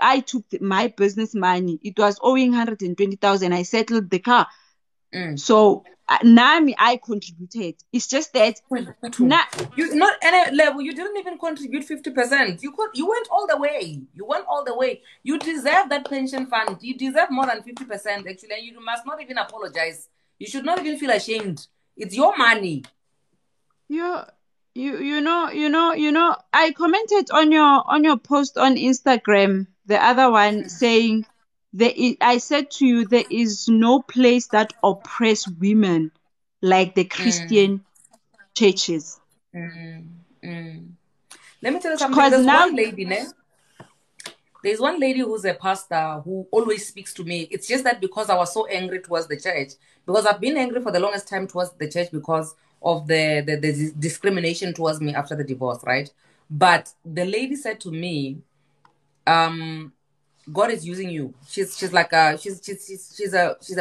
I took my business money. It was owing 120,000. I settled the car. So now I contributed. It's just that you not any level. You didn't even contribute 50%. You went all the way. You deserve that pension fund. You deserve more than 50% actually, and you must not even apologize. You should not even feel ashamed. It's your money. You know. I commented on your post on Instagram, the other one, saying I said to you, there is no place that oppress women like the Christian churches. Let me tell you something. There's one lady who's a pastor who always speaks to me. It's just that because I was so angry towards the church, because I've been angry for the longest time towards the church because of the discrimination towards me after the divorce, right? But the lady said to me, God is using you. She's a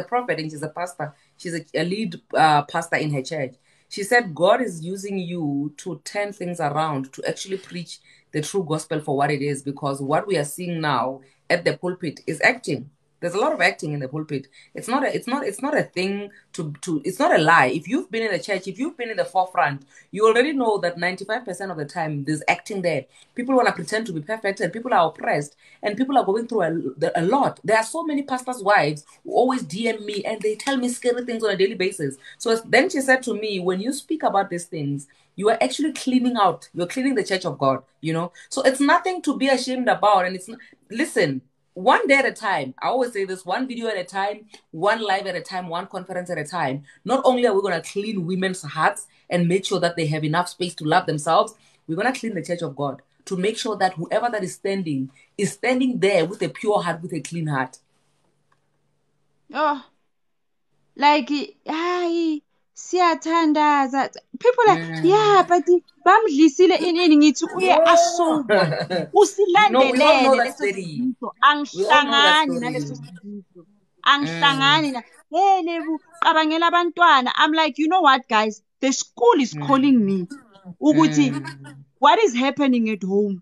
prophet and she's a pastor. She's a lead pastor in her church. She said God is using you to turn things around, to actually preach the true gospel for what it is, because what we are seeing now at the pulpit is acting. There's a lot of acting in the pulpit. It's not a thing it's not a lie. If you've been in the church, if you've been in the forefront, you already know that 95% of the time there's acting there. People want to pretend to be perfect, and people are oppressed, and people are going through a lot. There are so many pastors' wives who always DM me and they tell me scary things on a daily basis. So then she said to me, when you speak about these things, you are actually you're cleaning the church of God, So it's nothing to be ashamed about. And listen, one day at a time. I always say this: one video at a time, one live at a time, one conference at a time. Not only are we going to clean women's hearts and make sure that they have enough space to love themselves, we're going to clean the church of God to make sure that whoever that is standing there with a pure heart, with a clean heart. Oh, like, siyathandaza. People are but bamdlisile ini ngithi uye asober usilandelele leso sibizo, angihlangani naleso sibizo, angihlangani na lebu qabangela abantwana. I'm like, you know what, guys, the school is calling me ukuthi what is happening at home.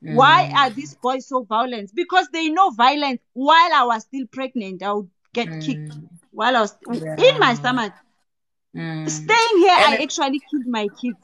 Why are these boys so violent? Because they know violence. While I was still pregnant, I would get kicked while I was in my stomach. Staying here, I actually killed my kids.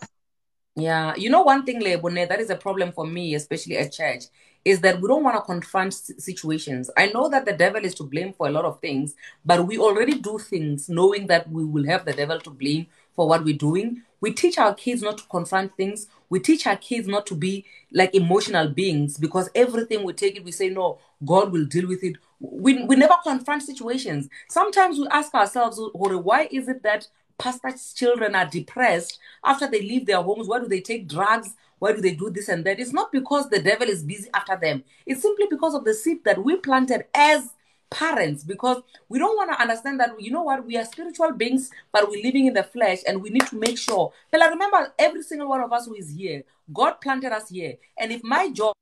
Yeah, one thing, Lebone, that is a problem for me, especially at church, is that we don't want to confront situations. I know that the devil is to blame for a lot of things, but we already do things knowing that we will have the devil to blame for what we're doing. We teach our kids not to confront things. We teach our kids not to be like emotional beings, because everything we take it, we say, no, God will deal with it. We never confront situations. Sometimes we ask ourselves, why is it that pastors' children are depressed after they leave their homes? Why do they take drugs? Why do they do this and that? It's not because the devil is busy after them. It's simply because of the seed that we planted as parents, because we don't want to understand that, you know what, we are spiritual beings, but we're living in the flesh, and we need to make sure. But I remember, every single one of us who is here, God planted us here. And if my job,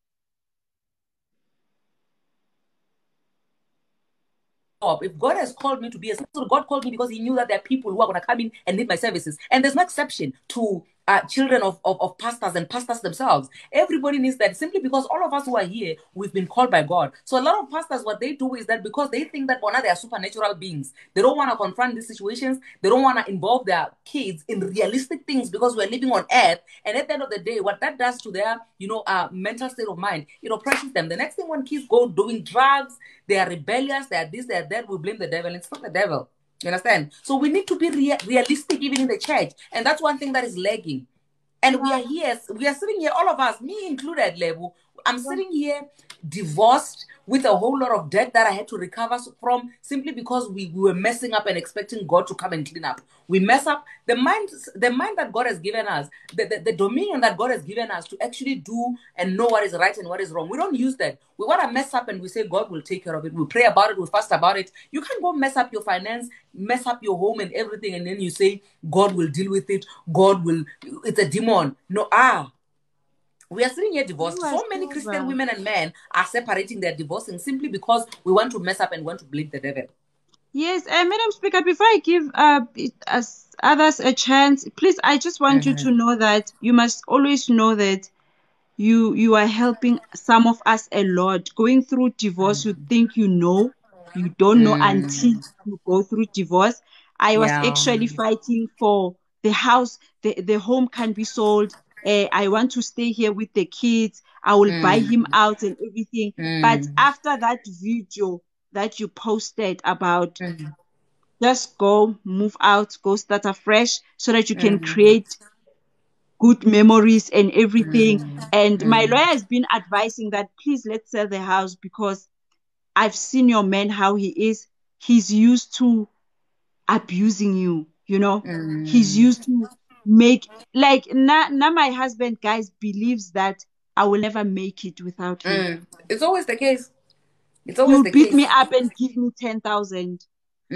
if God has called me to be a spiritual, God called me because he knew that there are people who are going to come in and need my services. And there's no exception to children of pastors and pastors themselves. Everybody needs that, simply because all of us who are here, we've been called by God. So a lot of pastors, what they do is that because they think that they are supernatural beings, they don't want to confront these situations. They don't want to involve their kids in realistic things, because we're living on earth. And at the end of the day, what that does to their, mental state of mind, it oppresses them. The next thing, when kids go doing drugs, they are rebellious, they are this, they are that, we blame the devil. It's not the devil. You understand? So we need to be realistic even in the church. And that's one thing that is lagging. And we are sitting here, all of us, me included, Lebu. I'm sitting here divorced with a whole lot of debt that I had to recover from, simply because we were messing up and expecting God to come and clean up. We mess up the mind that God has given us, the dominion that God has given us to actually do and know what is right and what is wrong. We don't use that. We want to mess up and we say God will take care of it. We pray about it, we fast about it. You can't go mess up your finance, mess up your home and everything, and then you say God will deal with it. It's a demon. No, we are sitting here divorced. So many Christian women and men are separating, they're divorcing simply because we want to mess up and want to blame the devil. Yes, Madam Speaker, before I give others a chance, please, I just want you to know that you must always know that you are helping some of us a lot. Going through divorce, you think you don't know until you go through divorce. I was actually fighting for the house, the home can be sold. I want to stay here with the kids. I will buy him out and everything. But after that video that you posted about just go, move out, go start afresh so that you can create good memories and everything. And my lawyer has been advising that please, let's sell the house, because I've seen your man, how he is. He's used to abusing you, He's used to make, like, now my husband, guys, believes that I will never make it without him. It's always the case. He'll beat me up and give me 10,000.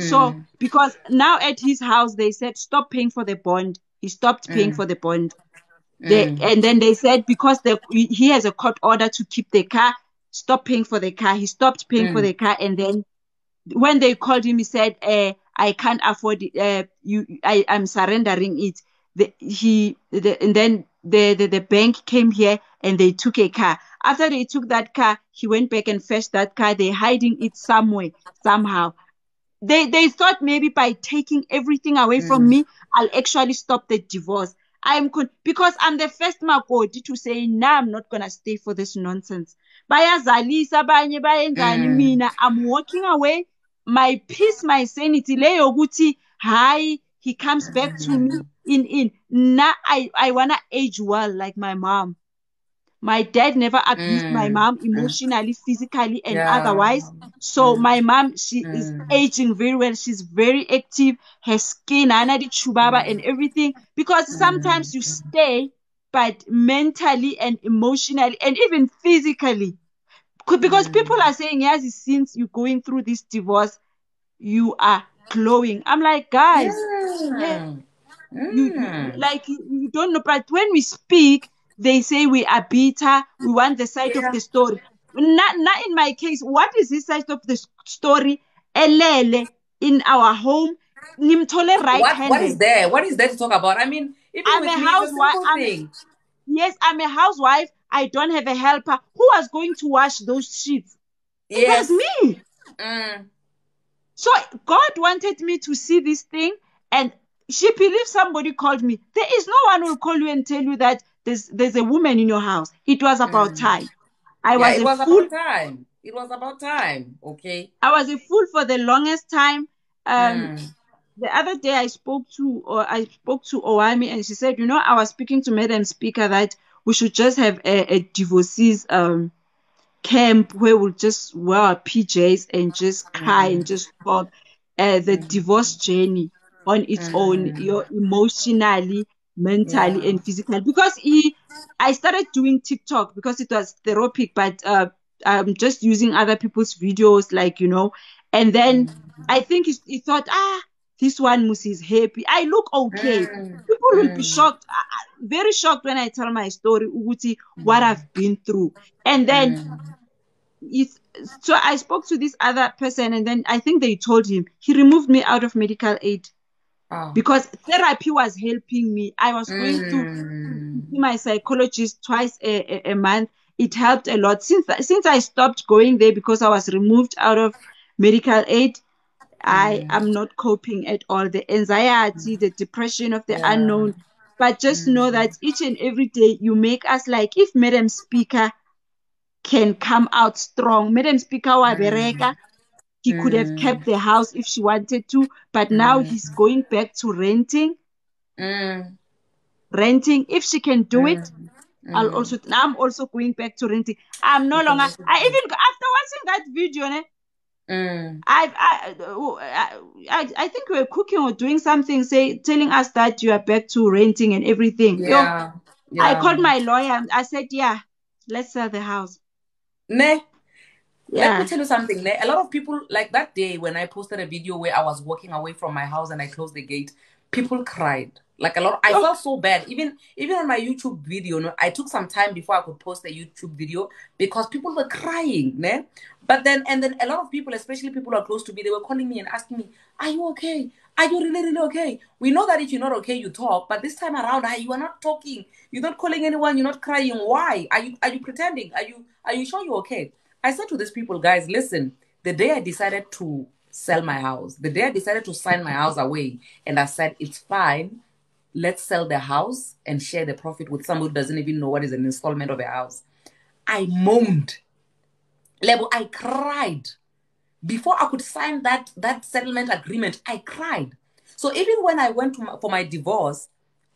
So, because now at his house, they said, stop paying for the bond. He stopped paying for the bond. And then they said, because he has a court order to keep the car, stop paying for the car. He stopped paying for the car. And then when they called him, he said, I can't afford it. I'm surrendering it. And then the bank came here and they took a car. After they took that car, he went back and fetched that car. They're hiding it somewhere, somehow. They thought maybe by taking everything away from me, I'll actually stop the divorce. Because I'm the first Makoti to say, nah, I'm not gonna stay for this nonsense. Bayazalisa banye bayenzani mina. I'm walking away. My peace, my sanity. Leyo guti, hi, he comes back to me in. Now I wanna age well like my mom. My dad never abused my mom emotionally, physically, and otherwise. So my mom, she is aging very well. She's very active. Her skin, chubaba and everything. Because sometimes you stay, but mentally and emotionally and even physically. Because people are saying, yes, since you're going through this divorce, you are glowing. I'm like, guys, you don't know. But when we speak, they say we are bitter. We want the side of the story. Not in my case. What is this side of the story? Elele in our home. What is there? What is there to talk about? I mean, even I'm with a me, housewife. Yes, I'm a housewife. I don't have a helper. Who was going to wash those sheets? Yes. It was me. So God wanted me to see this thing, and she believes somebody called me. There is no one who will call you and tell you that there's a woman in your house. It was about time. It was about time. Okay. I was a fool for the longest time. The other day I spoke to Owami, and she said, I was speaking to Madam Speaker that we should just have a divorcees camp where we'll just wear our PJs and just cry and just talk. The divorce journey on its own, emotionally, mentally, and physically. Because I started doing TikTok because it was therapeutic, but I'm just using other people's videos, And then I think he thought, this one Musi is happy. I look okay. People will be shocked, very shocked when I tell my story, Uguti, what I've been through. And then so I spoke to this other person, and then I think they told him he removed me out of medical aid because therapy was helping me. I was going to see my psychologist twice a month. It helped a lot. Since I stopped going there because I was removed out of medical aid, I am not coping at all. The anxiety, the depression of the unknown. But just know that each and every day you make us like, if Madam Speaker can come out strong. Madam Speaker wa bereka, he could have kept the house if she wanted to, but now he's going back to renting. Renting. If she can do it, I'm also going back to renting. I'm no longer. After watching that video, I think we were cooking or doing something, telling us that you are back to renting and everything. I called my lawyer and I said, let's sell the house. Let me tell you something. A lot of people, like that day when I posted a video where I was walking away from my house and I closed the gate, people cried. Like a lot. I felt so bad. Even on my YouTube video, I took some time before I could post a YouTube video because people were crying. But then a lot of people, especially people who are close to me, they were calling me and asking me, "Are you okay? Are you really, really okay?" We know that if you're not okay, you talk. But this time around, you are not talking. You're not calling anyone. You're not crying. Why? Are you pretending? Are you sure you're okay? I said to these people, guys, listen. The day I decided to sell my house, the day I decided to sign my house away, and I said it's fine. Let's sell the house and share the profit with someone who doesn't even know what is an installment of a house. I moaned. I cried. Before I could sign that settlement agreement, I cried. So even when I went for my divorce,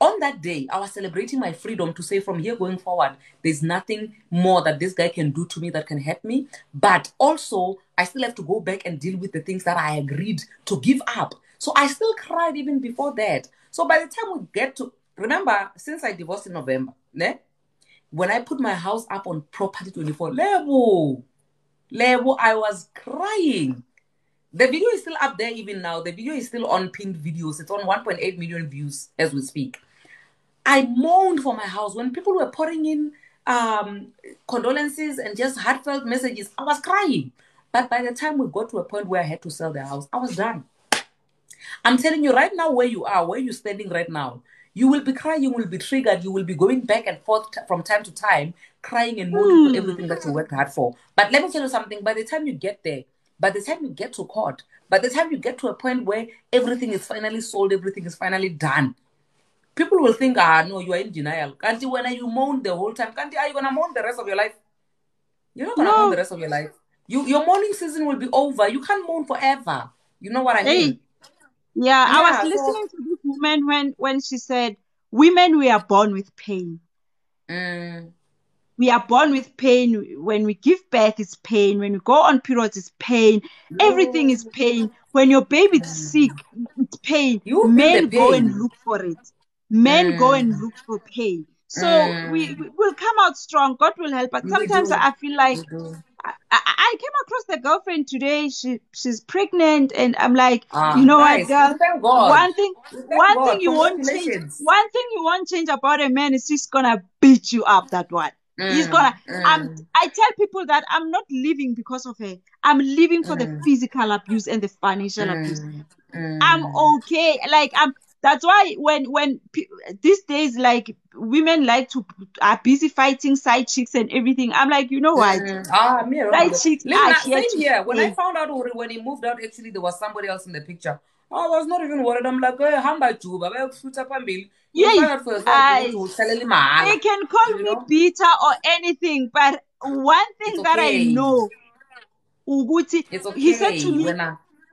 on that day, I was celebrating my freedom to say from here going forward, there's nothing more that this guy can do to me that can hurt me. But also, I still have to go back and deal with the things that I agreed to give up. So I still cried even before that. So by the time we get to, remember, since I divorced in November, when I put my house up on Property 24, Lebo, I was crying. The video is still up there even now. The video is still on pinned videos. It's on 1.8 million views as we speak. I moaned for my house. When people were pouring in condolences and just heartfelt messages, I was crying. But by the time we got to a point where I had to sell the house, I was done. I'm telling you right now where you are, where you're standing right now, you will be crying, you will be triggered, you will be going back and forth from time to time, crying and moaning for everything that you worked hard for. But let me tell you something, by the time you get there, by the time you get to court, by the time you get to a point where everything is finally sold, everything is finally done, people will think, no, you are in denial. Can't you, when you moan the whole time, are you going to moan the rest of your life? You're not going to moan the rest of your life. Your mourning season will be over. You can't moan forever. You know what I mean? Yeah, I was listening to this woman when she said, women, we are born with pain. We are born with pain. When we give birth, it's pain. When we go on periods, it's pain. Everything is pain. When your baby's sick, it's pain. Men go and look for it. Men go and look for pain. So we will come out strong. God will help us. Sometimes I feel like I came across the girlfriend today. She's pregnant, and I'm like, you know what, girl? One thing you won't change about a man is he's gonna beat you up. That one. He's gonna. I tell people that I'm not living because of her. I'm living for the physical abuse and the financial abuse. I'm okay. That's why when these days, like, women are busy fighting side chicks and everything. I'm like, you know what? Side chicks are here to stay. When I found out when he moved out, actually there was somebody else in the picture. I was not even worried. I'm like, hey, they can call me bitter or anything, but one thing that I know, Uguti, he said to me,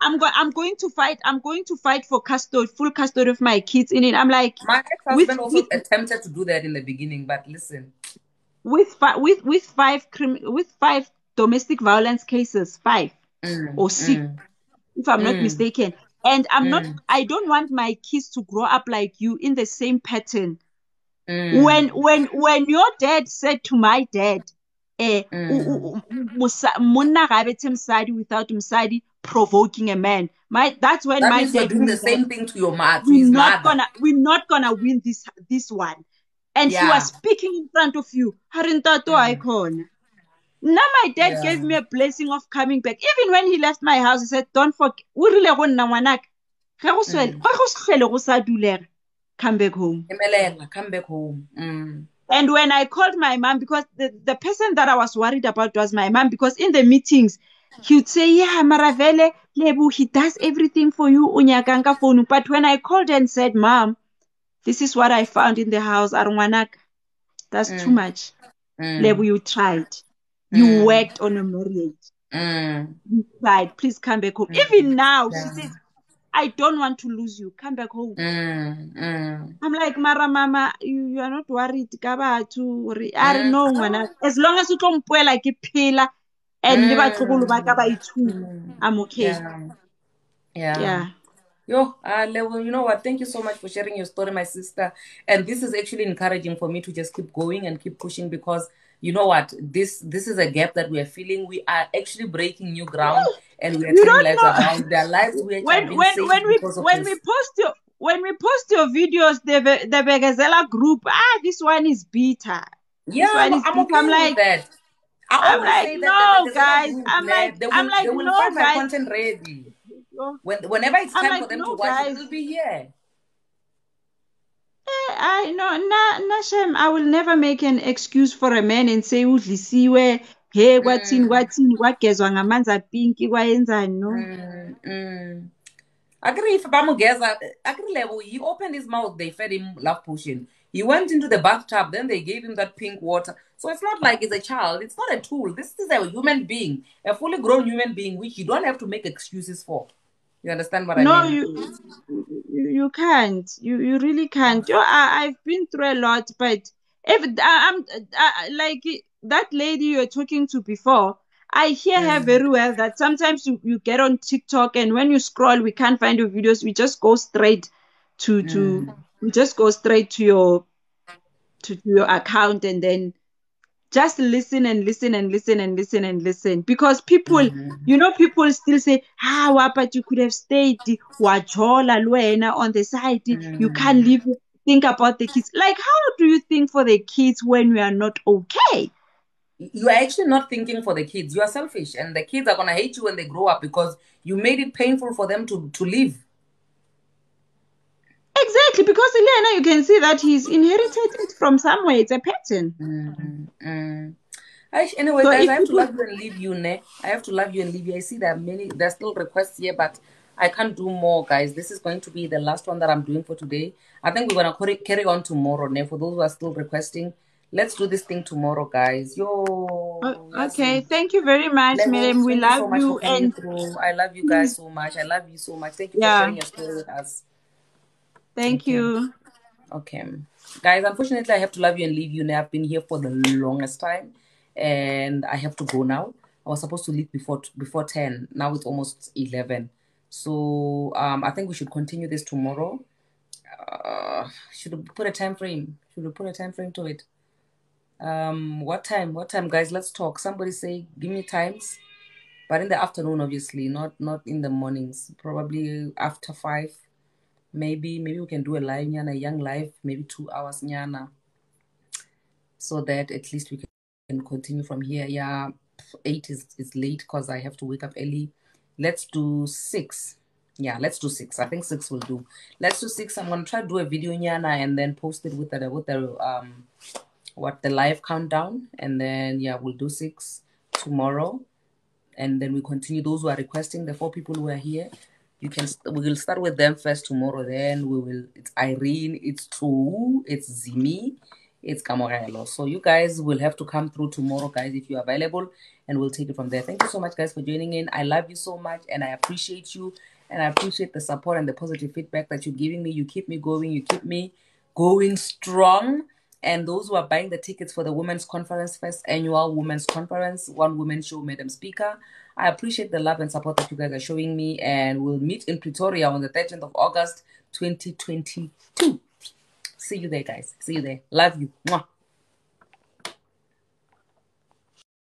I'm going to fight. I'm going to fight for full custody of my kids. In it, I'm like, my ex-husband also attempted to do that in the beginning, but listen, with five domestic violence cases, 5 or 6, if I'm not mistaken. And I don't want my kids to grow up like you in the same pattern. When your dad said to my dad, monna ga betse msadi without msadi provoking a man. That's when That my means you're dad doing knew the that same thing to your mother, to his mother. we're not gonna win this one. And he was speaking in front of you. Now my dad gave me a blessing of coming back. Even when he left my house, he said, "Don't forget, come back home." Come back home. And when I called my mom, because the person that I was worried about was my mom, because in the meetings, he would say, "Yeah, Maravele, Lebu, he does everything for you, unyakanga phone." But when I called and said, "Mom, this is what I found in the house, Arwanak, that's too much. Lebu, you tried. You worked on a marriage. You tried. Please come back home." Even now, she says, "I don't want to lose you. Come back home." I'm like, "Mara mama, you are not worried. I know, ngwana. As long as you don't play like a pillar and I'm okay." Yeah. Yo, Level, you know what? Thank you so much for sharing your story, my sister. And this is actually encouraging for me to just keep going and keep pushing, because you know what? This is a gap that we are feeling. We are actually breaking new ground, and we are You turning don't lives know. around. Their lives which have been saved because of when this. we post your videos, the Begazela group, this one is bitter. Yeah, I'm okay with that. I always say that no, the guys. group, I'm like, they will no, find my guys. content ready. Whenever it's I'm time like, for them no, to watch guys. it, it'll be here. I know, Nashem, I will never make an excuse for a man and say, "Udlisiwe, hey, what's in, what gezwa ngamanzi pinki, kwayenzani." No. Agree if Bamugeza, agree level, he opened his mouth, they fed him love potion. He went into the bathtub, then they gave him that pink water. So it's not like it's a child, it's not a tool. This is a human being, a fully grown human being, which you don't have to make excuses for. You understand what I No, mean? you can't. You really can't. I've been through a lot, but if I'm like that lady you're talking to before, I hear her very well. That sometimes you get on TikTok, and when you scroll, we can't find your videos. We just go straight we just go straight to your account, and then just listen and listen and listen and listen and listen, because people people still say, but you could have stayed wajola luena on the side, you can't leave, think about the kids. Like, how do you think for the kids when we are not okay? You are actually not thinking for the kids. You are selfish, and the kids are gonna hate you when they grow up because you made it painful for them to live. Exactly, because Eliana, you can see that he's inherited it from somewhere. It's a pattern. Anyway, So guys, if I have to people, love you and leave you, ne? I have to love you and leave you. I see there are there's still requests here, but I can't do more, guys. This is going to be the last one that I'm doing for today. I think we're gonna carry on tomorrow, ne? For those who are still requesting, let's do this thing tomorrow, guys. okay, thank you very much, madam. We Thank you love so much for you, coming and through. I love you guys please, so much. I love you so much. Thank you for yeah, sharing your story with us. thank you. Okay. Guys, unfortunately, I have to love you and leave you. Now, I've been here for the longest time, and I have to go now. I was supposed to leave before 10. Now it's almost 11. So I think we should continue this tomorrow. Should we put a time frame? Should we put a time frame to it? What time? What time, guys? Let's talk. Somebody say, give me times. But in the afternoon, obviously, not in the mornings. Probably after 5. Maybe we can do a live nyana, a young live, maybe 2 hours nyana, so that at least we can continue from here. Yeah, 8 is late because I have to wake up early. Let's do 6. Yeah, let's do 6. I think 6 will do. Let's do 6. I'm gonna try to do a video nyana and then post it with the live countdown, and then yeah, we'll do 6 tomorrow, and then we continue. Those who are requesting, the 4 people who are here, we will start with them first tomorrow. Then it's Irene, it's True, it's Zimi, it's Kamorelo. So you guys will have to come through tomorrow, guys, if you're available, and we'll take it from there. Thank you so much, guys, for joining in. I love you so much, and I appreciate you, and I appreciate the support and the positive feedback that you're giving me. You keep me going, you keep me going strong. And those who are buying the tickets for the Women's Conference, first annual Women's Conference, One Woman Show, Madam Speaker, I appreciate the love and support that you guys are showing me. And we'll meet in Pretoria on the 13th of August, 2022. See you there, guys. See you there. Love you. Mwah.